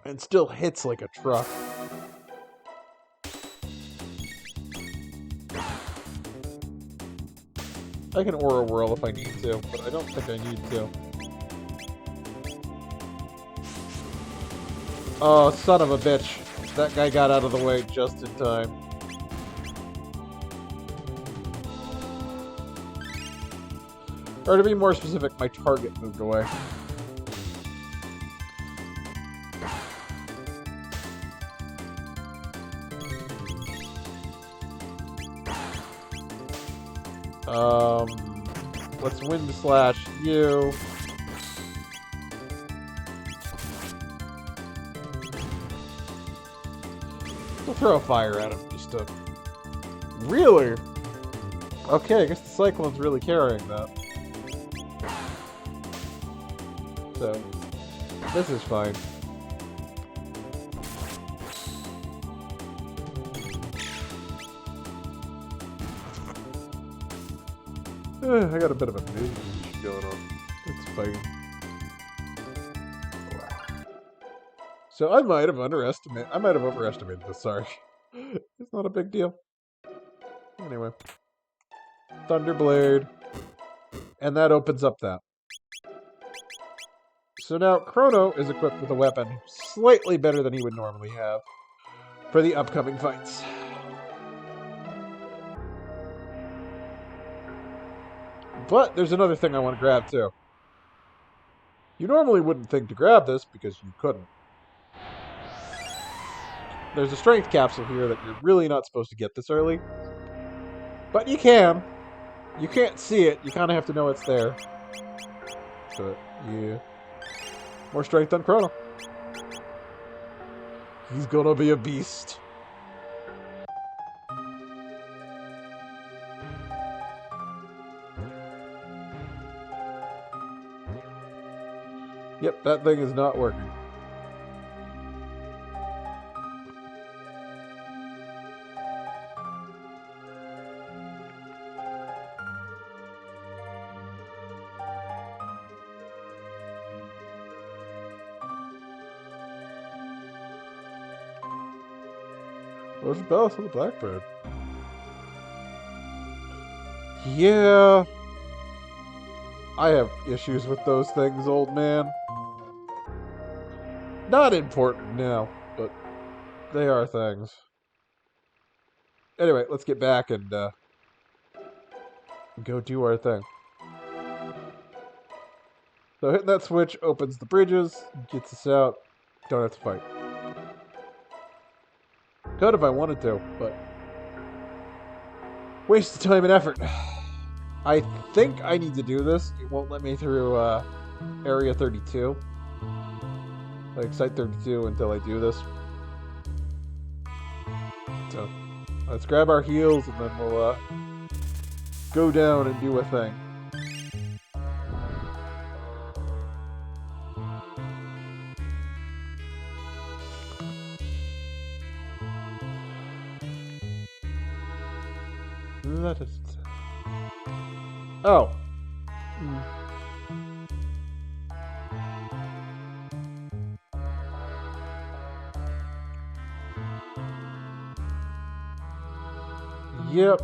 And still hits like a truck. I can Aura Whirl if I need to, but I don't think I need to. Oh, son of a bitch. That guy got out of the way just in time. Or to be more specific, my target moved away. Let's wind slash you. We'll throw a fire at him just to... Really? Okay, I guess the Cyclone's really carrying that. So, this is fine. I got a bit of a mood going on. It's fine. So I might have overestimated this, sorry. It's not a big deal. Anyway. Thunderblade. And that opens up that. So now Chrono is equipped with a weapon slightly better than he would normally have for the upcoming fights. But there's another thing I want to grab too. You normally wouldn't think to grab this because you couldn't. There's a strength capsule here that you're really not supposed to get this early. But you can. You can't see it. You kind of have to know it's there. But, yeah. More strength on Chrono. He's gonna be a beast. Yep, that thing is not working. Where's the balance on the Blackbird? Yeah. I have issues with those things, old man. Not important now, but they are things. Anyway, let's get back and go do our thing. So hitting that switch opens the bridges, gets us out. Don't have to fight. Could if I wanted to, but waste of time and effort. I think I need to do this. It won't let me through Area 32. Like Site 32 until I do this. So, let's grab our heals and then we'll go down and do a thing. That is... Oh. Yep.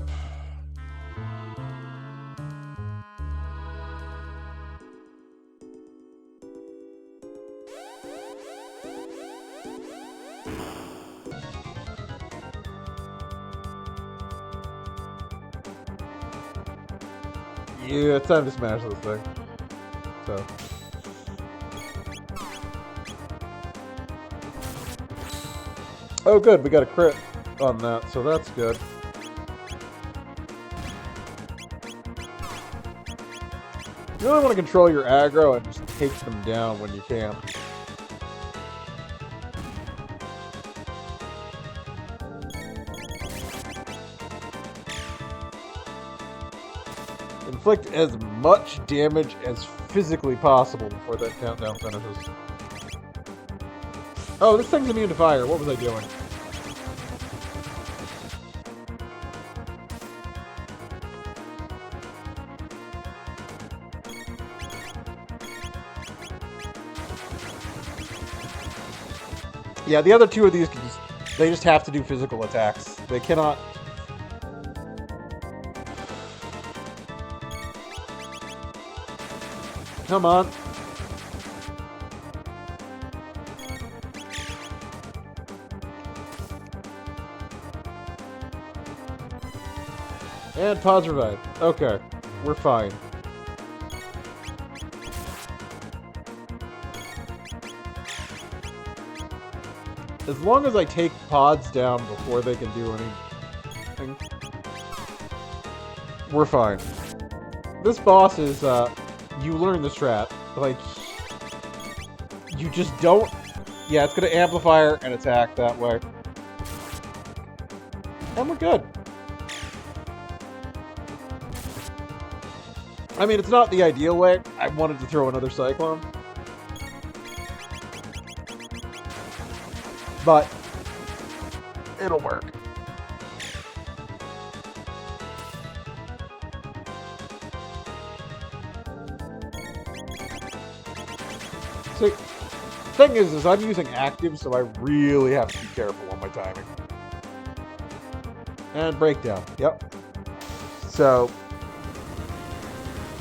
Yeah, it's time to smash this thing. So. Oh, good. We got a crit on that, so that's good. You really want to control your aggro and just take them down when you can. Inflict as much damage as physically possible before that countdown finishes. Oh, this thing's immune to fire. What was I doing? Yeah, the other two of these can they just have to do physical attacks. They cannot... Come on. And pods revive. Okay, we're fine. As long as I take pods down before they can do anything, we're fine. This boss is, you learn the strat. Like, you just don't... Yeah, it's gonna amplify and attack that way. And we're good. I mean, it's not the ideal way. I wanted to throw another Cyclone. But it'll work. See, thing is I'm using active, so I really have to be careful on my timing. And breakdown. Yep. So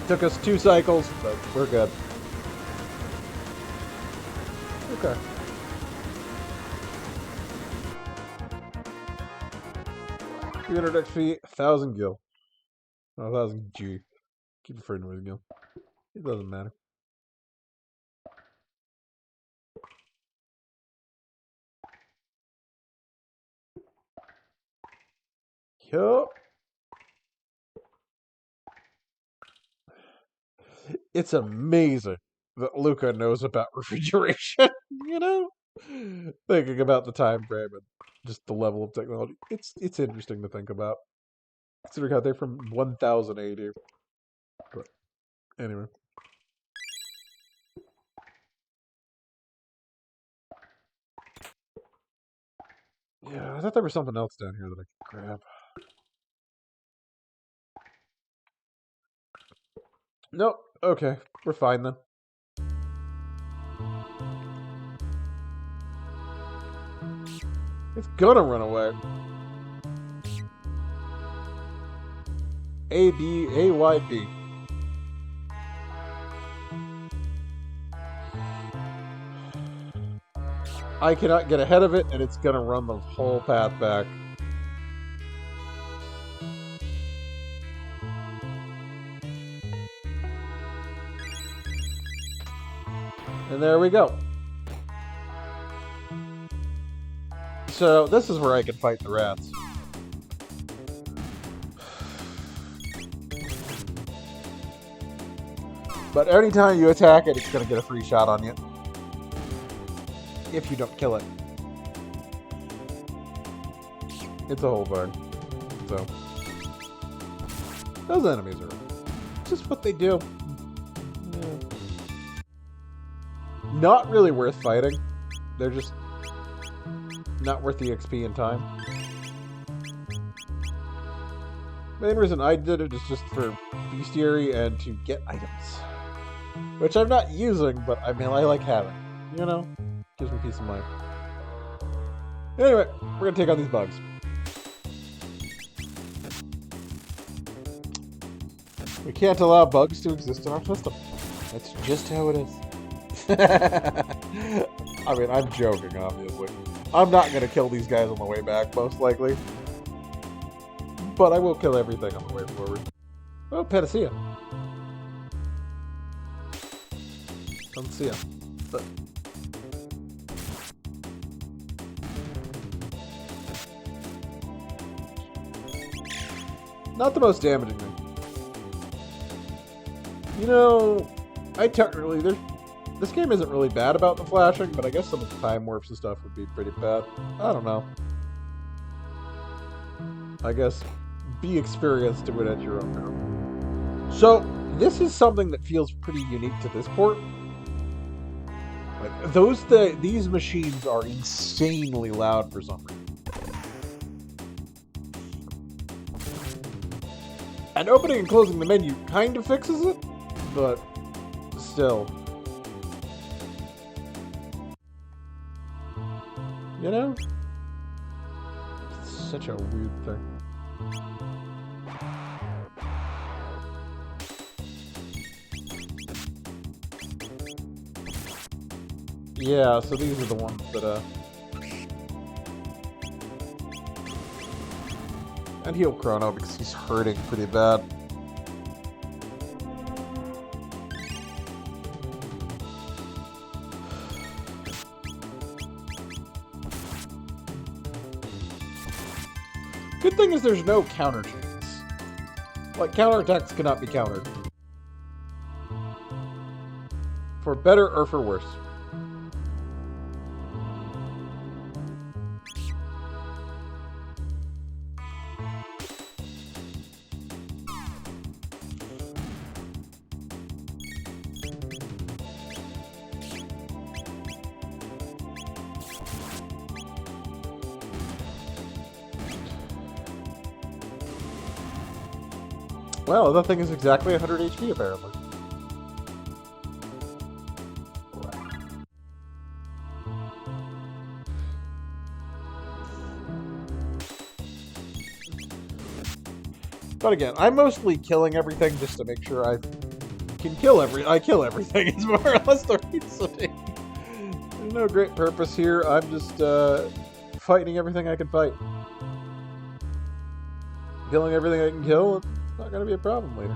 took us 2 cycles, but we're good. Okay. 300 XP, 1,000 gil. Oh, 1,000 G. Keep referring to it as gil. It doesn't matter. Yup. It's amazing that Luca knows about refrigeration, you know? Thinking about the time frame and just the level of technology. It's interesting to think about. Considering how they're from 1000 AD. But anyway. Yeah, I thought there was something else down here that I could grab. Nope. Okay, we're fine then. It's gonna run away. A, B, A, Y, B. I cannot get ahead of it, and it's gonna run the whole path back. And there we go. So, this is where I can fight the rats. But anytime you attack it, it's gonna get a free shot on you. If you don't kill it. It's a whole bug. So, those enemies are just what they do. Yeah. Not really worth fighting. They're just not worth the XP and time. Main reason I did it is just for bestiary and to get items. Which I'm not using, but I mean, I like having. You know? Gives me peace of mind. Anyway, we're gonna take out these bugs. We can't allow bugs to exist in our system. That's just how it is. I mean, I'm joking, obviously. I'm not gonna kill these guys on the way back, most likely. But I will kill everything on the way forward. Oh, Panacea. Panacea. But not the most damaging thing. You know, this game isn't really bad about the flashing, but I guess some of the time warps and stuff would be pretty bad. I don't know. I guess be experienced to it at your own peril. So, this is something that feels pretty unique to this port. Like, these machines are insanely loud for some reason. And opening and closing the menu kind of fixes it, but still. You know? It's such a weird thing. Yeah, so these are the ones that, And heal Chrono because he's hurting pretty bad. Good thing is there's no counter chance. Like, counterattacks cannot be countered. For better or for worse. Well, that thing is exactly 100 HP, apparently. But again, I'm mostly killing everything just to make sure I kill everything is more or less the reasoning. There's no great purpose here. I'm just fighting everything I can fight. Killing everything I can kill, it's not going to be a problem later.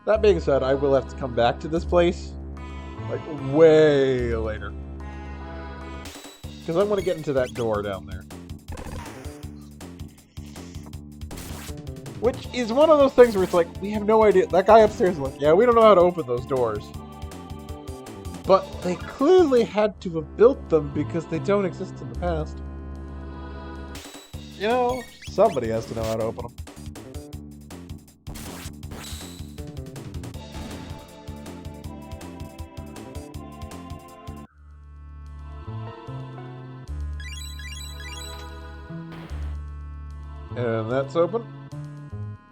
That being said, I will have to come back to this place, like, way later. Because I want to get into that door down there. Which is one of those things where it's like, we have no idea. That guy upstairs is like, yeah, we don't know how to open those doors. But they clearly had to have built them because they don't exist in the past. You know, somebody has to know how to open them. And that's open.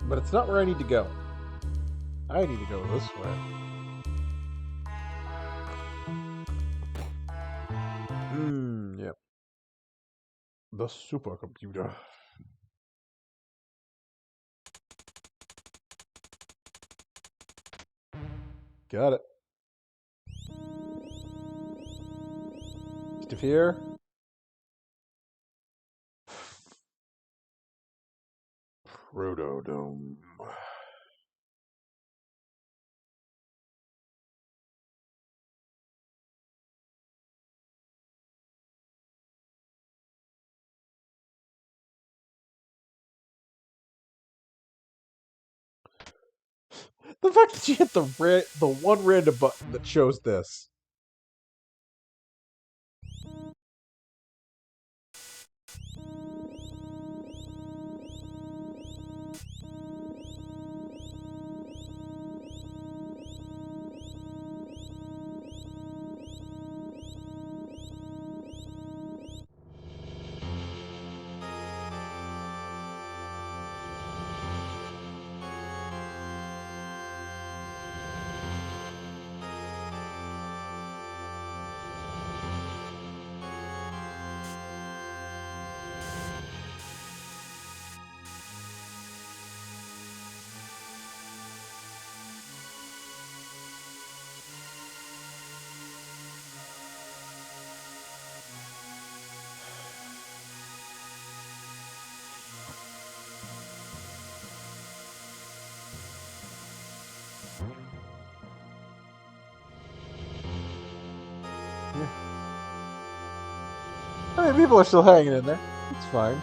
But it's not where I need to go. I need to go this way. Yep. The supercomputer. Got it. Steve here. Rotodome. The fact that you hit the one random button that shows this. I mean, people are still hanging in there. It's fine.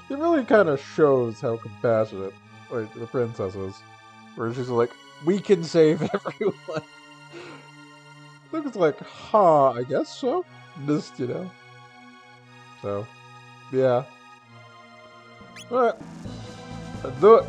It really kind of shows how compassionate, like, the princess is. Where she's like, we can save everyone. It was like, huh, I guess so. Just, you know. So, yeah. Alright. Let's do it.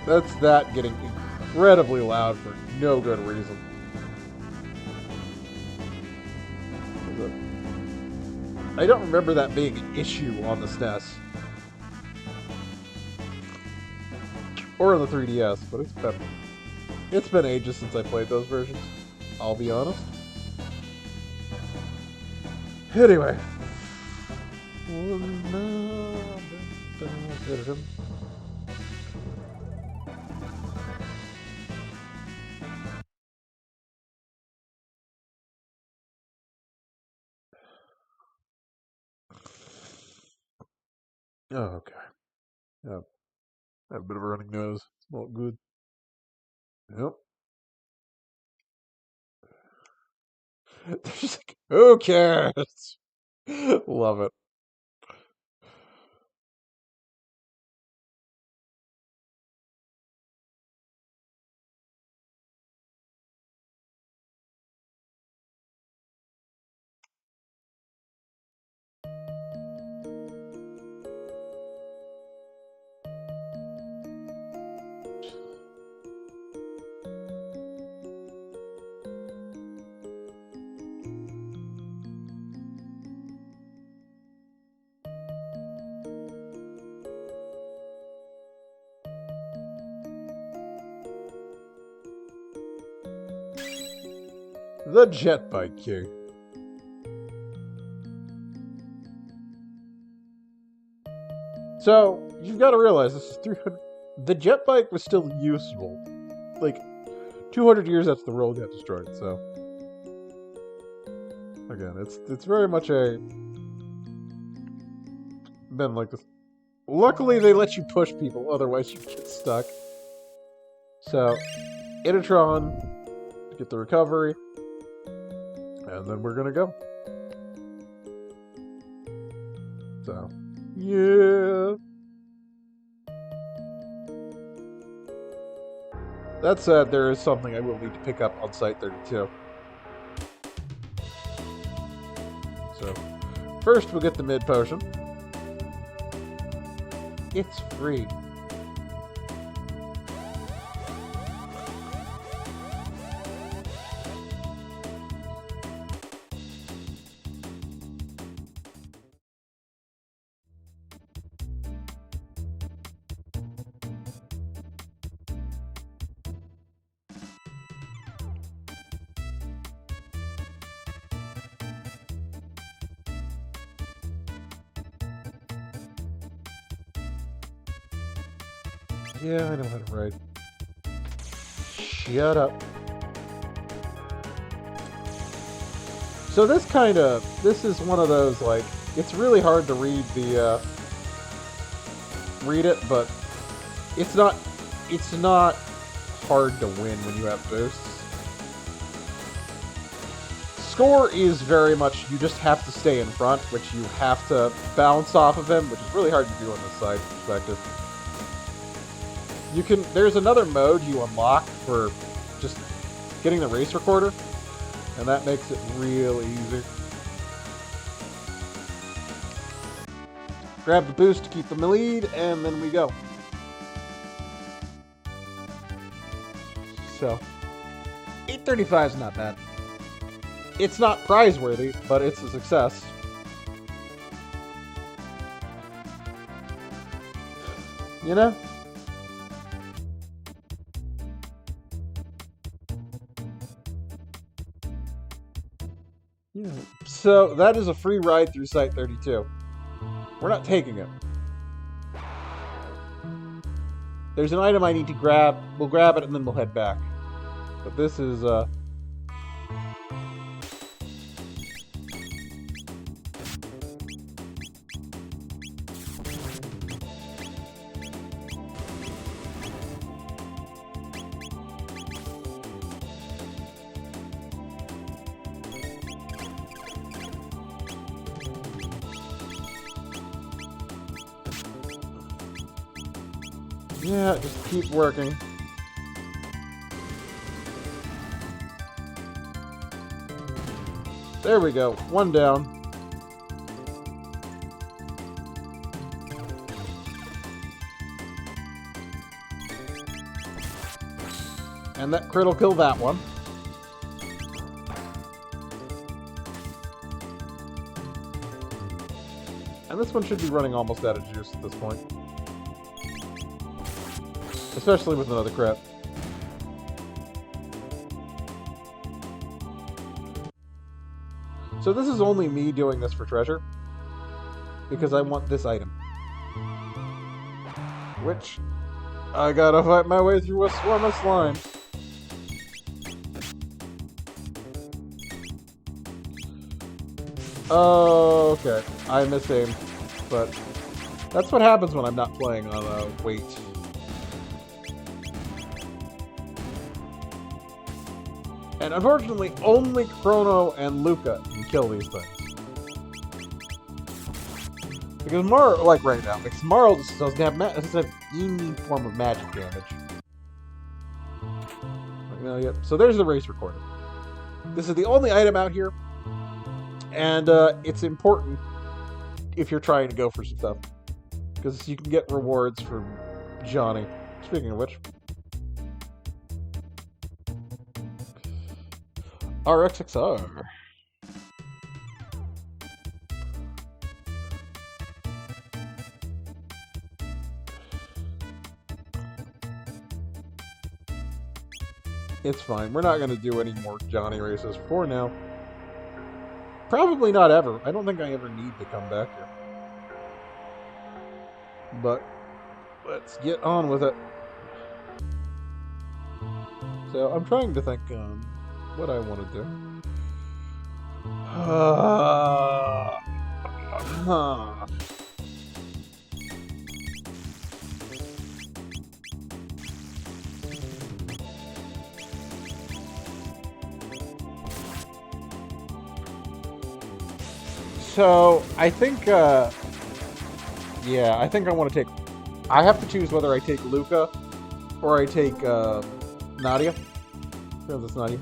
That's that getting incredibly loud for no good reason. I don't remember that being an issue on the SNES. Or on the 3DS, but it's been ages since I played those versions. I'll be honest. Anyway. Oh, okay. Yeah. I have a bit of a running nose. It's not good. Yep. They're just like, who cares? Love it. The jet bike queue. So, you've got to realize this is 300. The jet bike was still usable. Like, 200 years after the world got destroyed, so. Again, it's very much been like this. Luckily, they let you push people, otherwise you get stuck. So, Initron, get the recovery, and then we're gonna go. So, yeah. That said, there is something I will need to pick up on Site 32. So, first we'll get the mid potion. It's free. Yeah, I know how to ride. Shut up. So this is one of those, like, it's really hard to read it, but it's not hard to win when you have boosts. Score is very much, you just have to stay in front, which you have to bounce off of him, which is really hard to do on this side perspective. There's another mode you unlock for just getting the race recorder, and that makes it real easy. Grab the boost to keep them in the lead, and then we go. So, 835 is not bad. It's not prize-worthy, but it's a success. You know? Yeah. So, that is a free ride through Site 32. We're not taking it. There's an item I need to grab. We'll grab it and then we'll head back. But this is, yeah, just keep working. There we go. One down. And that crit will kill that one. And this one should be running almost out of juice at this point. Especially with another crit. So this is only me doing this for treasure. Because I want this item. Which, I gotta fight my way through a swarm of slimes. Oh, okay. I misaimed. But that's what happens when I'm not playing on a wait. And unfortunately, only Chrono and Luca can kill these things. Because Marl, like right now, because Marl just doesn't have any form of magic damage. Yep. So there's the race recorder. This is the only item out here, and it's important if you're trying to go for some stuff, because you can get rewards for Johnny. Speaking of which, RXXR. It's fine. We're not going to do any more Johnny races for now. Probably not ever. I don't think I ever need to come back here. But let's get on with it. So I'm trying to think what I want to do. So I think, yeah, I think I want to take. I have to choose whether I take Luca or I take Nadia. Because it's Nadia,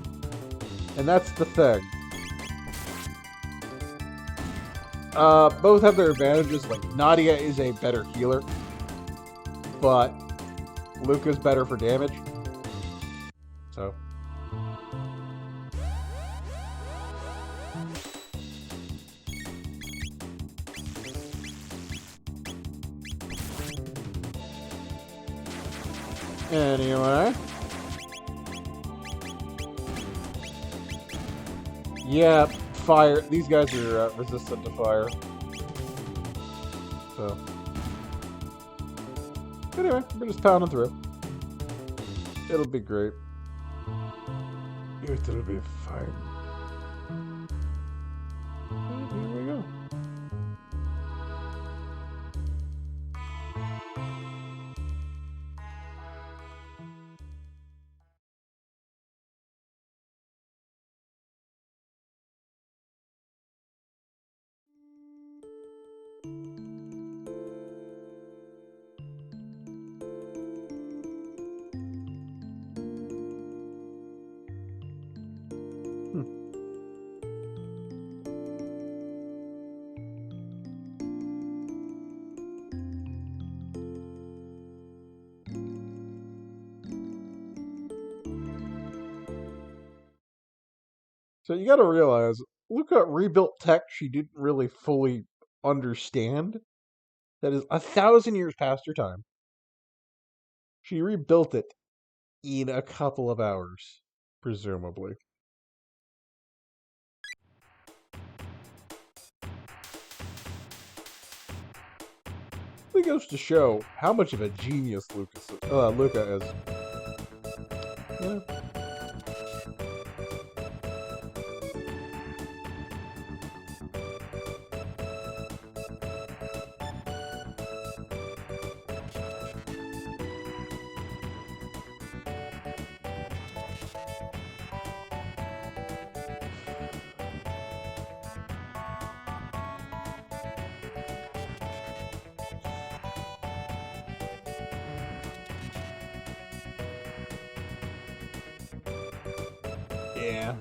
and that's the thing. Both have their advantages. Like Nadia is a better healer, but Luca's better for damage. So. Anyway. Yeah, fire. These guys are resistant to fire. So. Anyway, we're just pounding through. It'll be great. It'll be fine. And here we go. So you gotta realize, Luca rebuilt tech she didn't really fully understand. That is 1,000 years past her time. She rebuilt it in a couple of hours, presumably. It goes to show how much of a genius Luca is. Yeah. Yeah.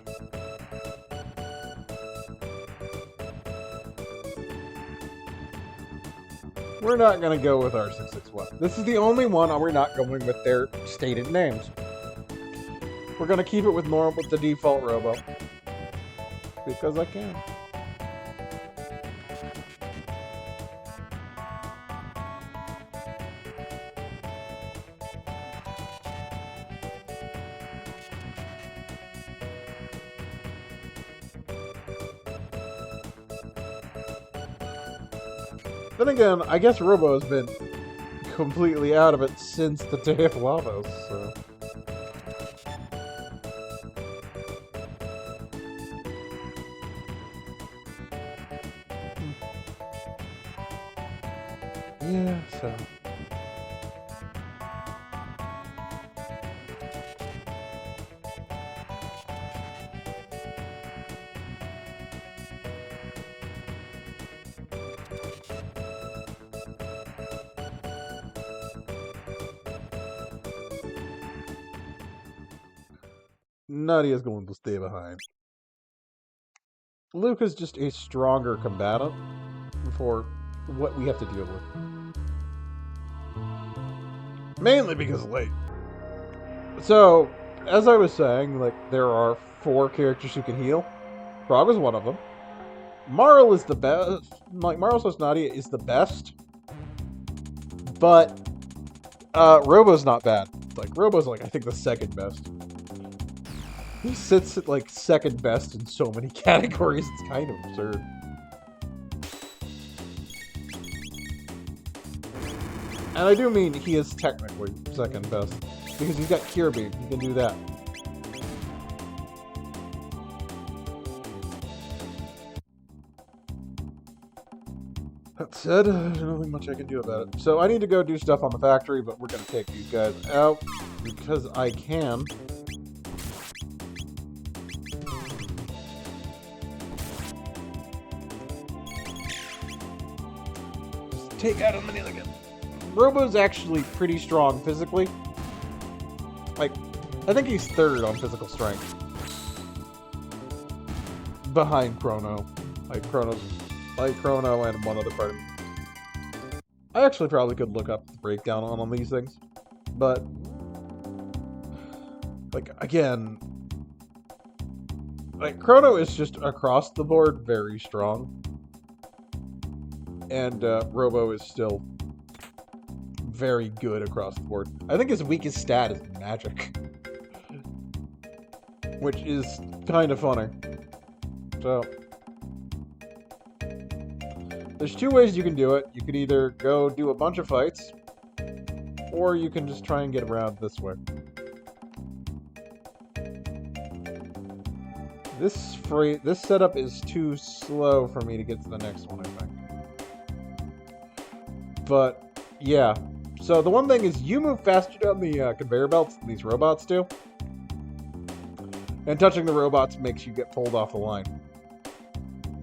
We're not going to go with our 661. This is the only one we're not going with their stated names. We're going to keep it with the default robo. Because I can. Then again, I guess Robo has been completely out of it since the day of Lavos, so... Yeah, so... Nadia's going to stay behind. Luke is just a stronger combatant for what we have to deal with. Mainly because of late. So, as I was saying, like, there are 4 characters who can heal. Frog is one of them. Marl is the best. Like, Marl / Nadia is the best. But, Robo's not bad. Like, Robo's, like, I think the second best. He sits at, like, second best in so many categories, it's kind of absurd. And I do mean he is technically second best. Because he's got Cure Beam, he can do that. That said, there's nothing much I can do about it. So I need to go do stuff on the factory, but we're going to take these guys out because I can. Just take out a Maniligan. Robo's actually pretty strong physically. Like, I think he's 3rd on physical strength. Behind Chrono. Like Chrono and one other part of me. I actually probably could look up the breakdown on these things. But, like, again, like, Chrono is just across the board very strong. And Robo is still very good across the board. I think his weakest stat is magic. Which is kind of funny. So, there's 2 ways you can do it. You could either go do a bunch of fights, or you can just try and get around this way. This setup is too slow for me to get to the next one, I think. But, yeah. So the one thing is you move faster down the conveyor belts than these robots do. And touching the robots makes you get pulled off the line.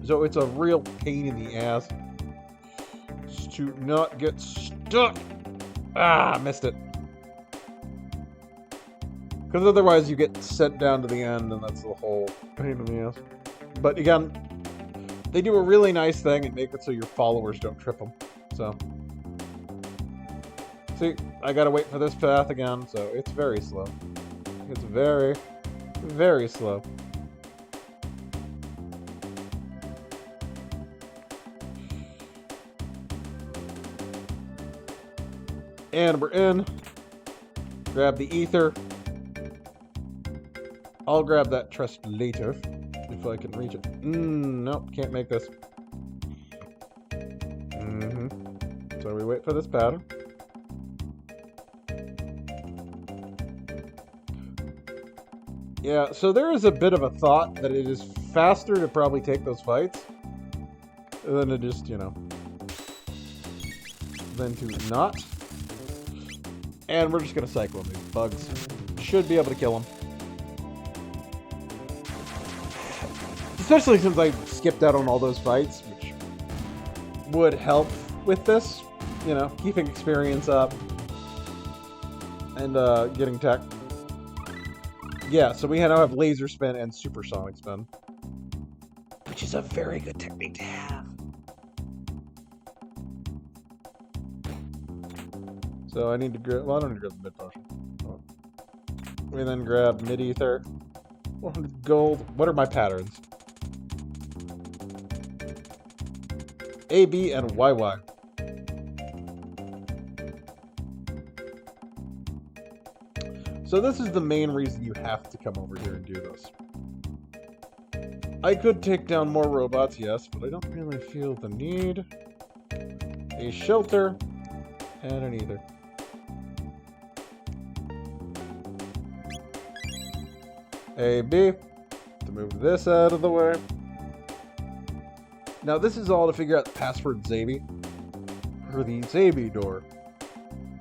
So it's a real pain in the ass to not get stuck. Ah, missed it. Because otherwise you get sent down to the end and that's the whole pain in the ass. But again, they do a really nice thing and make it so your followers don't trip them. So, see, I gotta wait for this path again, so it's very slow. It's very, very slow. And we're in. Grab the ether. I'll grab that translator if I can reach it. Nope, can't make this. So we wait for this pattern. Yeah, so there is a bit of a thought that it is faster to probably take those fights than to just, you know, than to not. And we're just going to cycle these bugs. Should be able to kill them. Especially since I skipped out on all those fights, which would help with this. You know, keeping experience up. And getting tech. Yeah, so we now have laser spin and supersonic spin. Which is a very good technique to have. So I need to grab, well, I don't need to grab the mid potion. Oh. We then grab mid ether. 100 gold. What are my patterns? A, B, and YY. So this is the main reason you have to come over here and do this. I could take down more robots, yes, but I don't really feel the need. a shelter, and an ether. A, B, to move this out of the way. Now this is all to figure out the password Zabi for the Zabi door.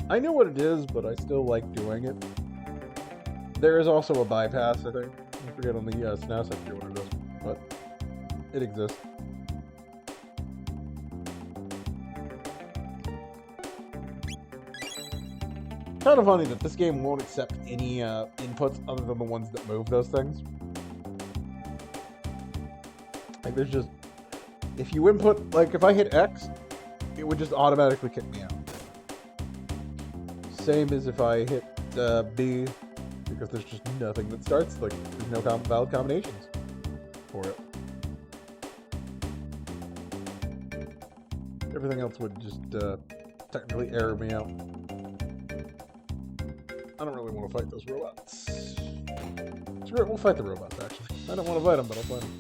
I know what it is, but I still like doing it. There is also a bypass, I think. I forget on the SNES, I forget what it is, but it exists. Kind of funny that this game won't accept any inputs other than the ones that move those things. Like, there's just... If you input... Like, if I hit X, it would just automatically kick me out. Same as if I hit B, because there's just nothing that starts. Like, there's no valid combinations for it. Everything else would just technically error me out. I don't really want to fight those robots. Screw it, we'll fight the robots, actually. I don't want to fight them, but I'll fight them.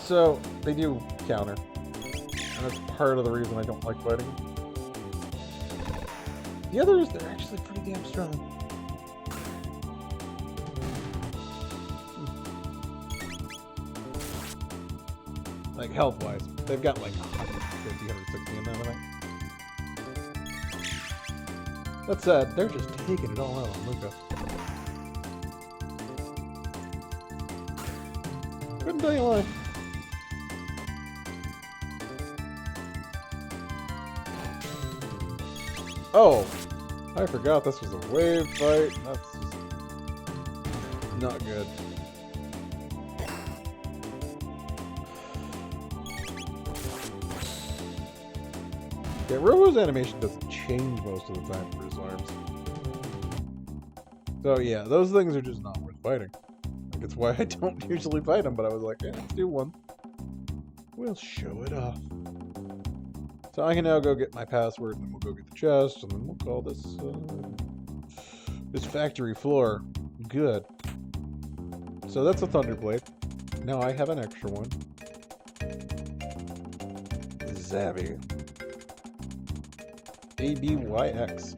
So, they do counter. And that's part of the reason I don't like fighting them. The others, they're actually pretty damn strong. Like, health-wise. They've got like 150, 160 in them, I think. That said, they're just taking it all out on Luca. Couldn't tell you why. Oh, I forgot this was a wave fight. That's not good. Yeah, Robo's animation doesn't change most of the time for his arms. So yeah, those things are just not worth fighting. Like, it's why I don't usually fight them, but I was like, yeah, let's do one. We'll show it off. So I can now go get my password, and then we'll go get the chest, and then we'll call this this factory floor good. So that's a Thunderblade. Now I have an extra one. Zabi. ABYX.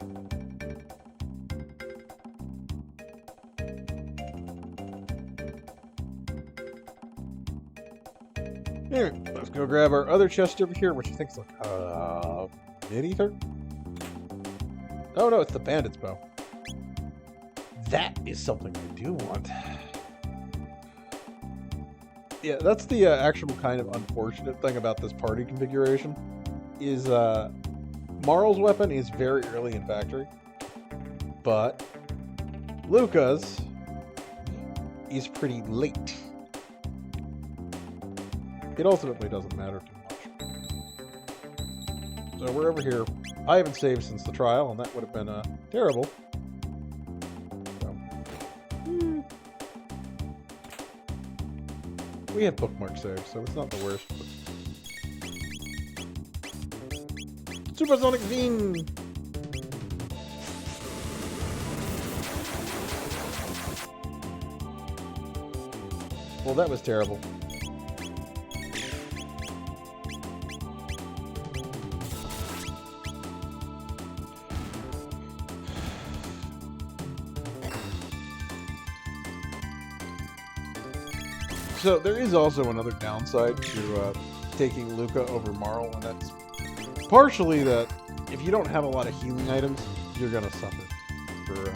Here, let's go grab our other chest over here, which I think is like mid-ether? Oh no, it's the bandit's bow. That is something I do want. Yeah, that's the actual kind of unfortunate thing about this party configuration. Is Marl's weapon is very early in factory, but Luca's is pretty late. It ultimately doesn't matter too much. So we're over here. I haven't saved since the trial, and that would have been terrible. So, we have bookmark saves, so it's not the worst. But... Supersonic Zine! Well, that was terrible. So there is also another downside to taking Luca over Marl, and that's partially that if you don't have a lot of healing items, you're gonna suffer for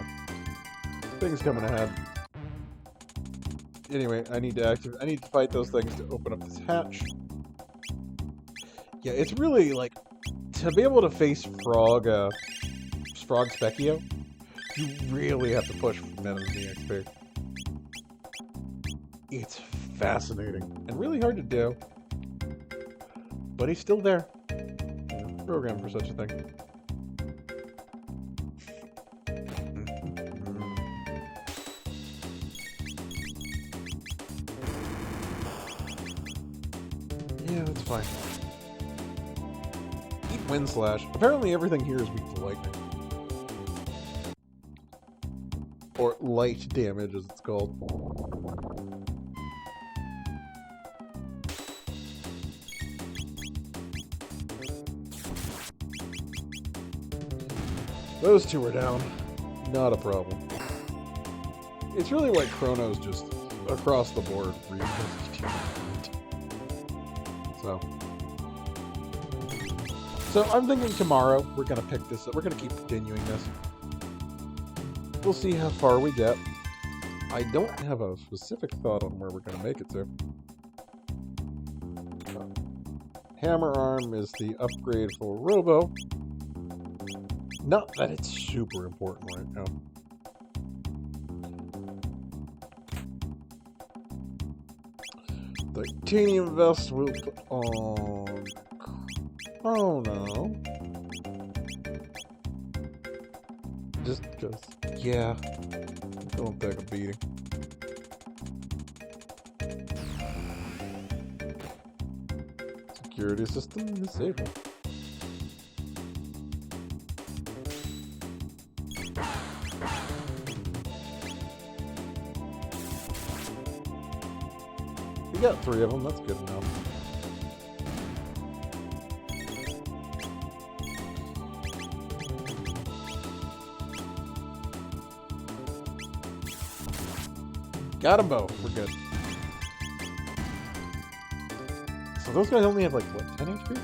things coming ahead. Anyway, I need to fight those things to open up this hatch. Yeah, it's really like to be able to face Frog Specchio, you really have to push for minimum EXP. It's fascinating and really hard to do, but he's still there. Programmed for such a thing. Yeah, that's fine. Eat Wind Slash. Apparently everything here is weak to lightning. Or light damage, as it's called. Those two are down. Not a problem. It's really like Chrono's just across the board. Really So I'm thinking tomorrow we're gonna pick this up. We're gonna keep continuing this. We'll see how far we get. I don't have a specific thought on where we're gonna make it to. Hammer arm is the upgrade for Robo. Not that it's super important right now. Titanium vest will put on Chrono. Just because, yeah, don't take a beating. Security system disabled. We got 3 of them, that's good enough. Got him both, we're good. So those guys only have like, what, 10 HP?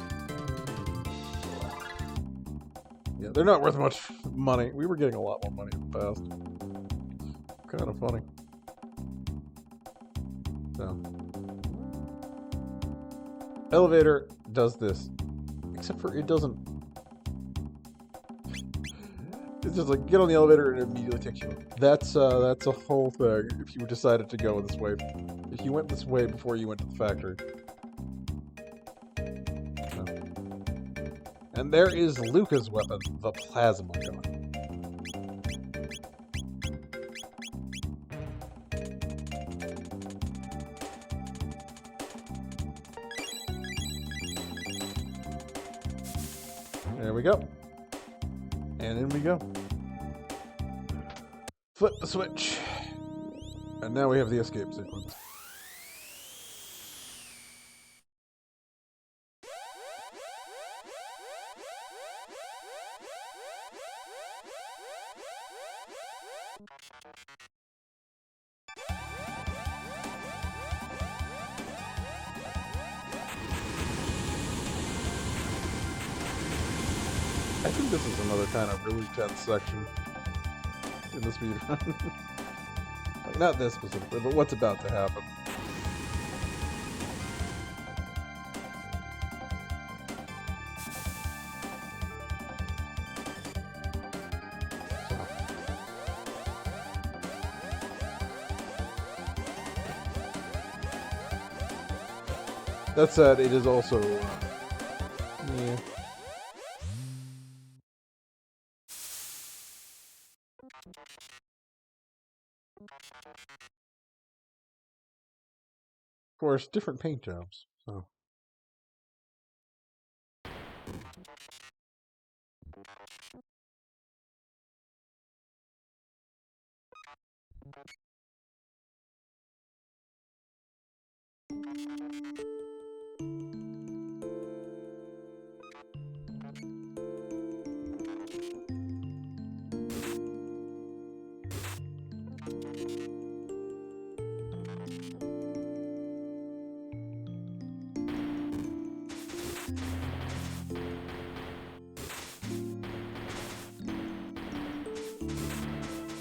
Yeah, they're not worth much money. We were getting a lot more money in the past. Kind of funny. So. Elevator does this. Except for it doesn't. It's just like, get on the elevator and it immediately takes you up. That's a whole thing if you decided to go this way. If you went this way before you went to the factory. And there is Luca's weapon, the plasma gun. There we go. And in we go. Flip the switch. And now we have the escape sequence. I think this is another kind of really tense section in the speedrun. Like, not this specifically, but what's about to happen. That said, it is also yeah. Of course, different paint jobs, so.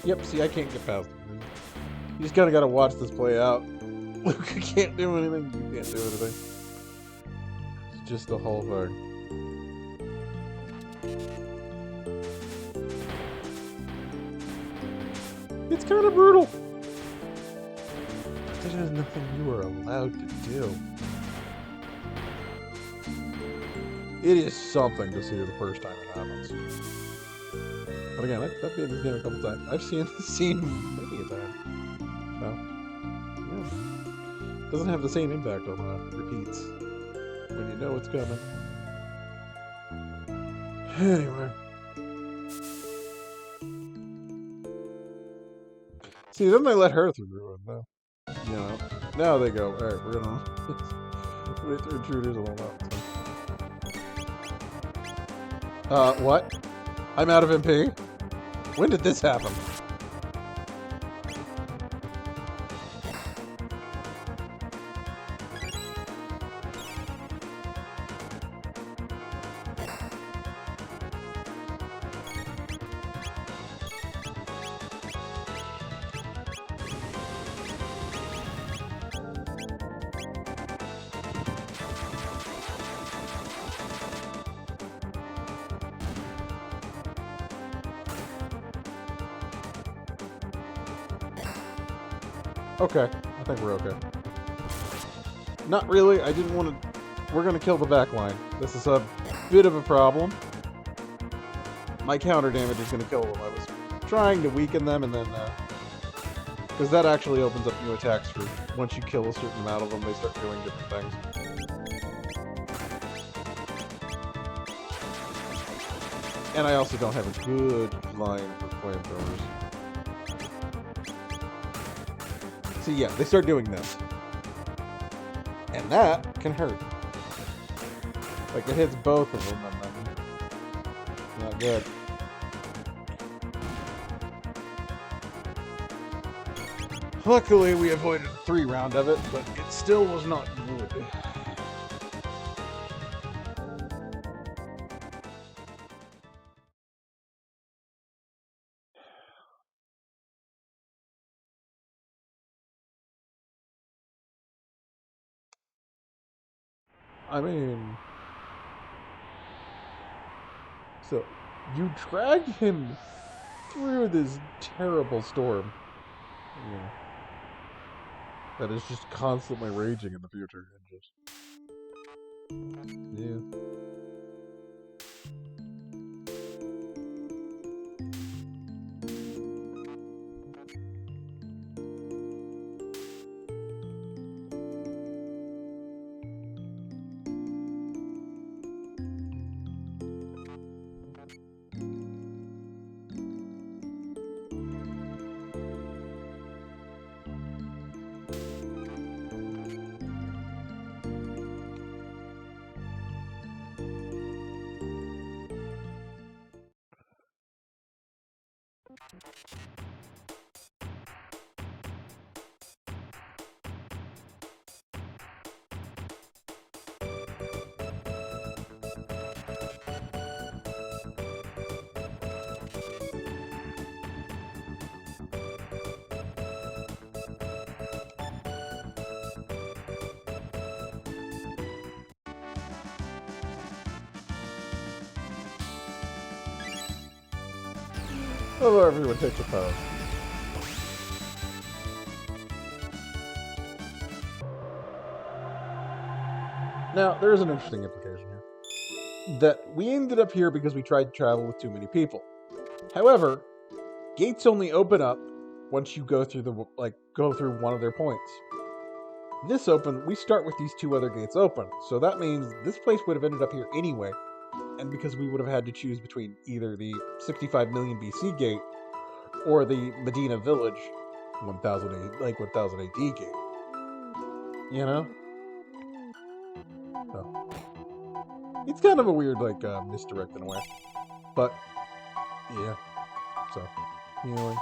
Yep, see, I can't get past it. You just kind of got to watch this play out. Luca can't do anything, you can't do anything. It's just the whole thing. It's kind of brutal. There's nothing you are allowed to do. It is something to see the first time it happens. But again, I've played this game a couple times. I've seen this scene many a time. So, yeah. Doesn't have the same impact on repeats when you know it's coming. Anyway. See, then they let her through the room, though. You know, now they go, alright, we're gonna wait for intruders and all that. So. What? I'm out of MP? When did this happen? Okay, I think we're okay. Not really, I didn't want to... We're going to kill the back line. This is a bit of a problem. My counter damage is going to kill them. I was trying to weaken them and then... because that actually opens up new attacks for... Once you kill a certain amount of them, they start doing different things. And I also don't have a good line for flamethrowers. So yeah, they start doing this. And that can hurt. Like, it hits both of them, and then... Not good. Luckily, we avoided a 3-round of it, but it still was not good. I mean... So, you dragged him through this terrible storm. Yeah. That is just constantly raging in the future. And just... Yeah. Although everyone takes a pose. Now, there is an interesting implication here. That we ended up here because we tried to travel with too many people. However, gates only open up once you go through one of their points. We start with these 2 other gates open, so that means this place would have ended up here anyway. And because we would have had to choose between either the 65 million BC gate or the Medina Village 1000 AD gate. You know? So, it's kind of a weird, misdirect in a way. But, yeah. So, healing.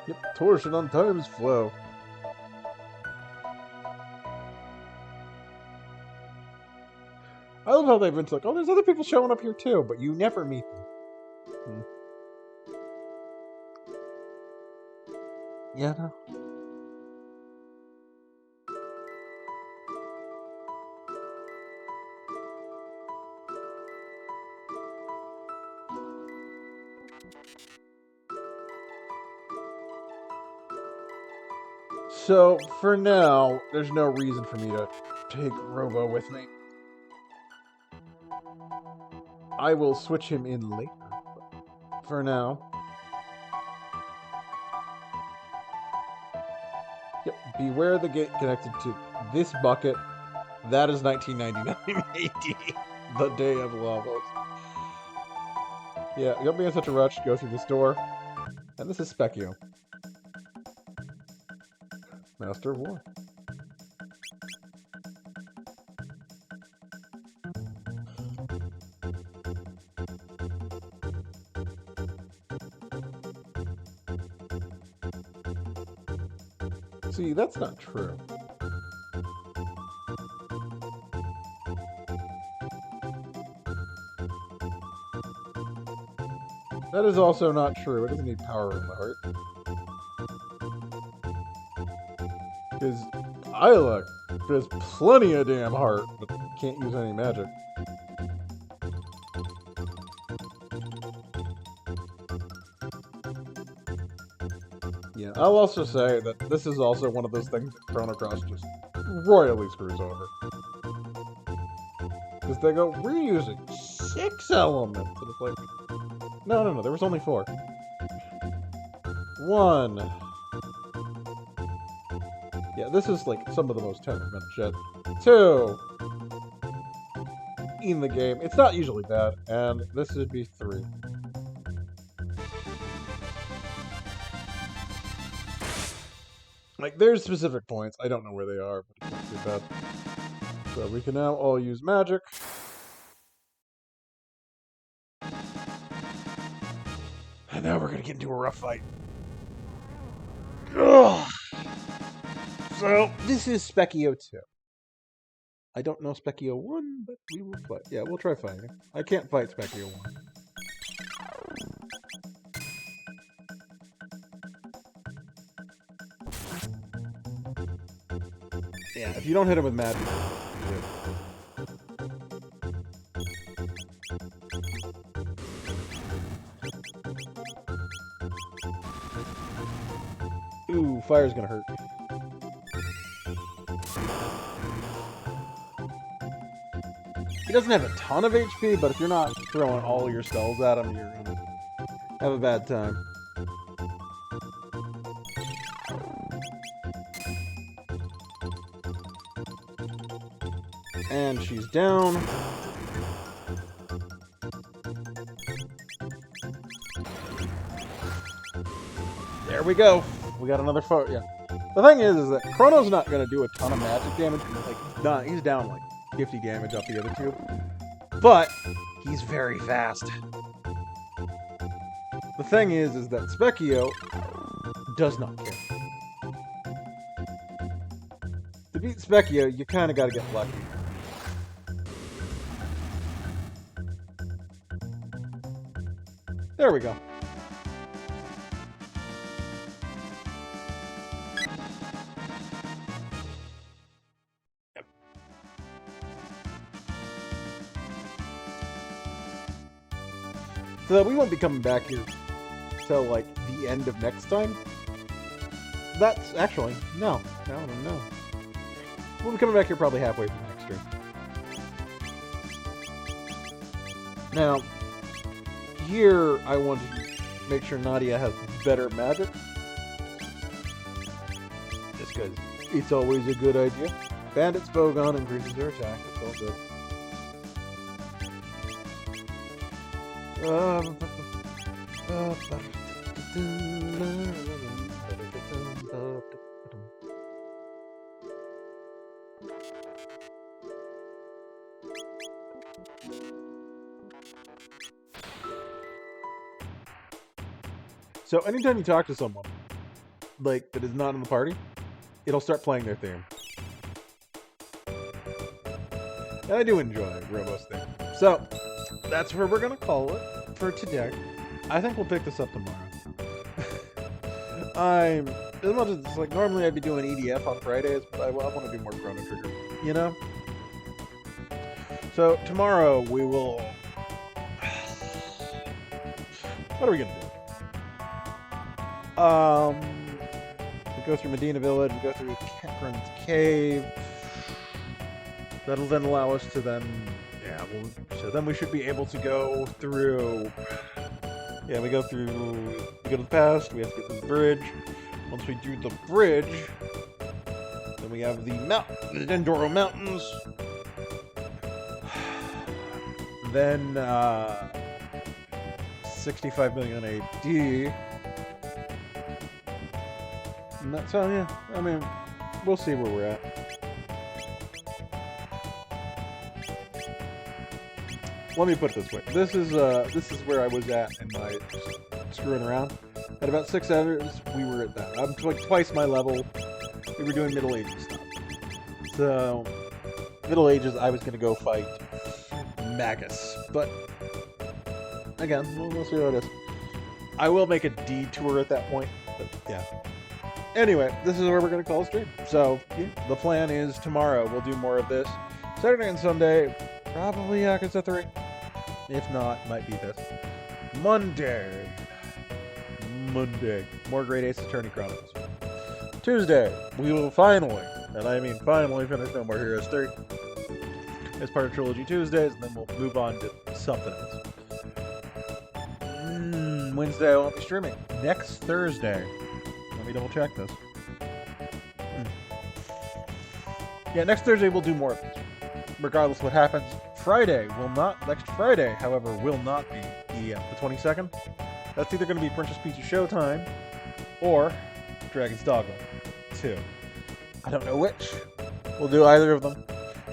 Yep, torsion on time's flow. I love how they've been like, oh, there's other people showing up here too, but you never meet them. Yeah, no. So, for now, there's no reason for me to take Robo with me. I will switch him in later. For now. Yep, beware the gate connected to this bucket. That is 1999 AD. The day of lavas. Yeah, don't be in such a rush. Go through this door. And this is Specchio. Master of War. See, that's not true. That is also not true. It doesn't need power in the heart. Because Isla has plenty of damn heart, but can't use any magic. Yeah, I'll also say that this is also one of those things that Chrono Cross just royally screws over. Because they go, we're using 6 elements. And it's like, no, there was only 4. 1. Yeah, this is like some of the most temperamental shit. 2. In the game. It's not usually bad. And this would be 3. Like, there's specific points. I don't know where they are, but it's not too bad. So we can now all use magic. And now we're gonna get into a rough fight. Ugh. So, this is Specchio 2. I don't know Specchio 1, but we will fight. Yeah, we'll try fighting. I can't fight Specchio 1. Yeah, if you don't hit him with magic, ooh, fire's gonna hurt. He doesn't have a ton of HP, but if you're not throwing all your spells at him, you're gonna have a bad time. And she's down. There we go. We got another foe. Yeah. The thing is that Chrono's not going to do a ton of magic damage. Like, he's down like 50 damage off the other 2. But he's very fast. The thing is that Specchio does not care. To beat Specchio, you kind of got to get lucky. There we go. Yep. So we won't be coming back here till like the end of next time. That's actually no. We'll be coming back here probably halfway through next stream. Now, here I want to make sure Nadia has better magic. Just because it's always a good idea. Bandit's Bowgun increases her attack. It's all good. So anytime you talk to someone, like, that is not in the party, it'll start playing their theme. And I do enjoy Robo's theme. So, that's where we're going to call it for today. I think we'll pick this up tomorrow. As much as it's like, normally I'd be doing EDF on Fridays, but I want to do more Chrono Trigger, you know? So, tomorrow we will... What are we going to do? We go through Medina Village, we go through Kentron's Cave. That'll then allow us to then... Yeah, so then we should be able to go through... Yeah, we go to the past, we have to get through the bridge. Once we do the bridge, then we have the Dendoro Mountains. then 65 million AD. So yeah, I mean, we'll see where we're at. Let me put it this way: this is where I was at in my screwing around. At about 6 hours, we were at that. I'm like twice my level. We were doing Middle Ages stuff. So, Middle Ages, I was gonna go fight Magus, but again, we'll see how it is. I will make a detour at that point, but yeah. Anyway, this is where we're gonna call a stream. So, yeah, the plan is tomorrow we'll do more of this. Saturday and Sunday, probably Yakuza 3. If not, might be this. Monday, more Great Ace Attorney Chronicles. Tuesday, we will finally, and I mean finally, finish No More Heroes 3 as part of Trilogy Tuesdays, and then we'll move on to something else. Wednesday, I won't be streaming. Next Thursday, let me double check this. Yeah, next Thursday we'll do more of this, regardless of what happens. Next Friday, however, will not be the 22nd. That's either going to be Princess Peach's Showtime or Dragon's Dogma 2. I don't know which. We'll do either of them.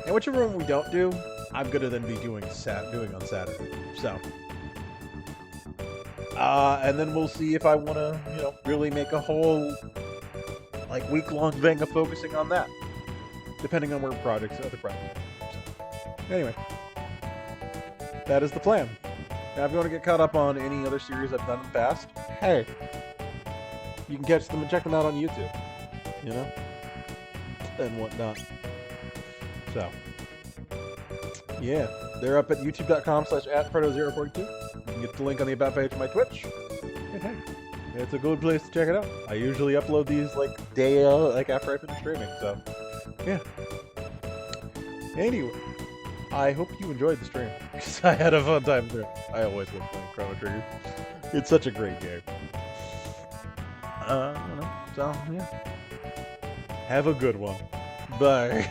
And whichever one we don't do, I'm going to then be doing on Saturday. So, and then we'll see if I want to, really make a whole, week-long thing of focusing on that, depending on where other projects are. So, anyway, that is the plan. Now, if you want to get caught up on any other series I've done in the past, hey, you can catch them and check them out on YouTube, and whatnot. So, yeah, they're up at youtube.com/@proto042. You can get the link on the About page of my Twitch. And hey, it's a good place to check it out. I usually upload these day after I finish streaming. So, yeah. Anyway, I hope you enjoyed the stream because I had a fun time there. I always love playing Chrono Trigger. It's such a great game. So yeah. Have a good one. Bye.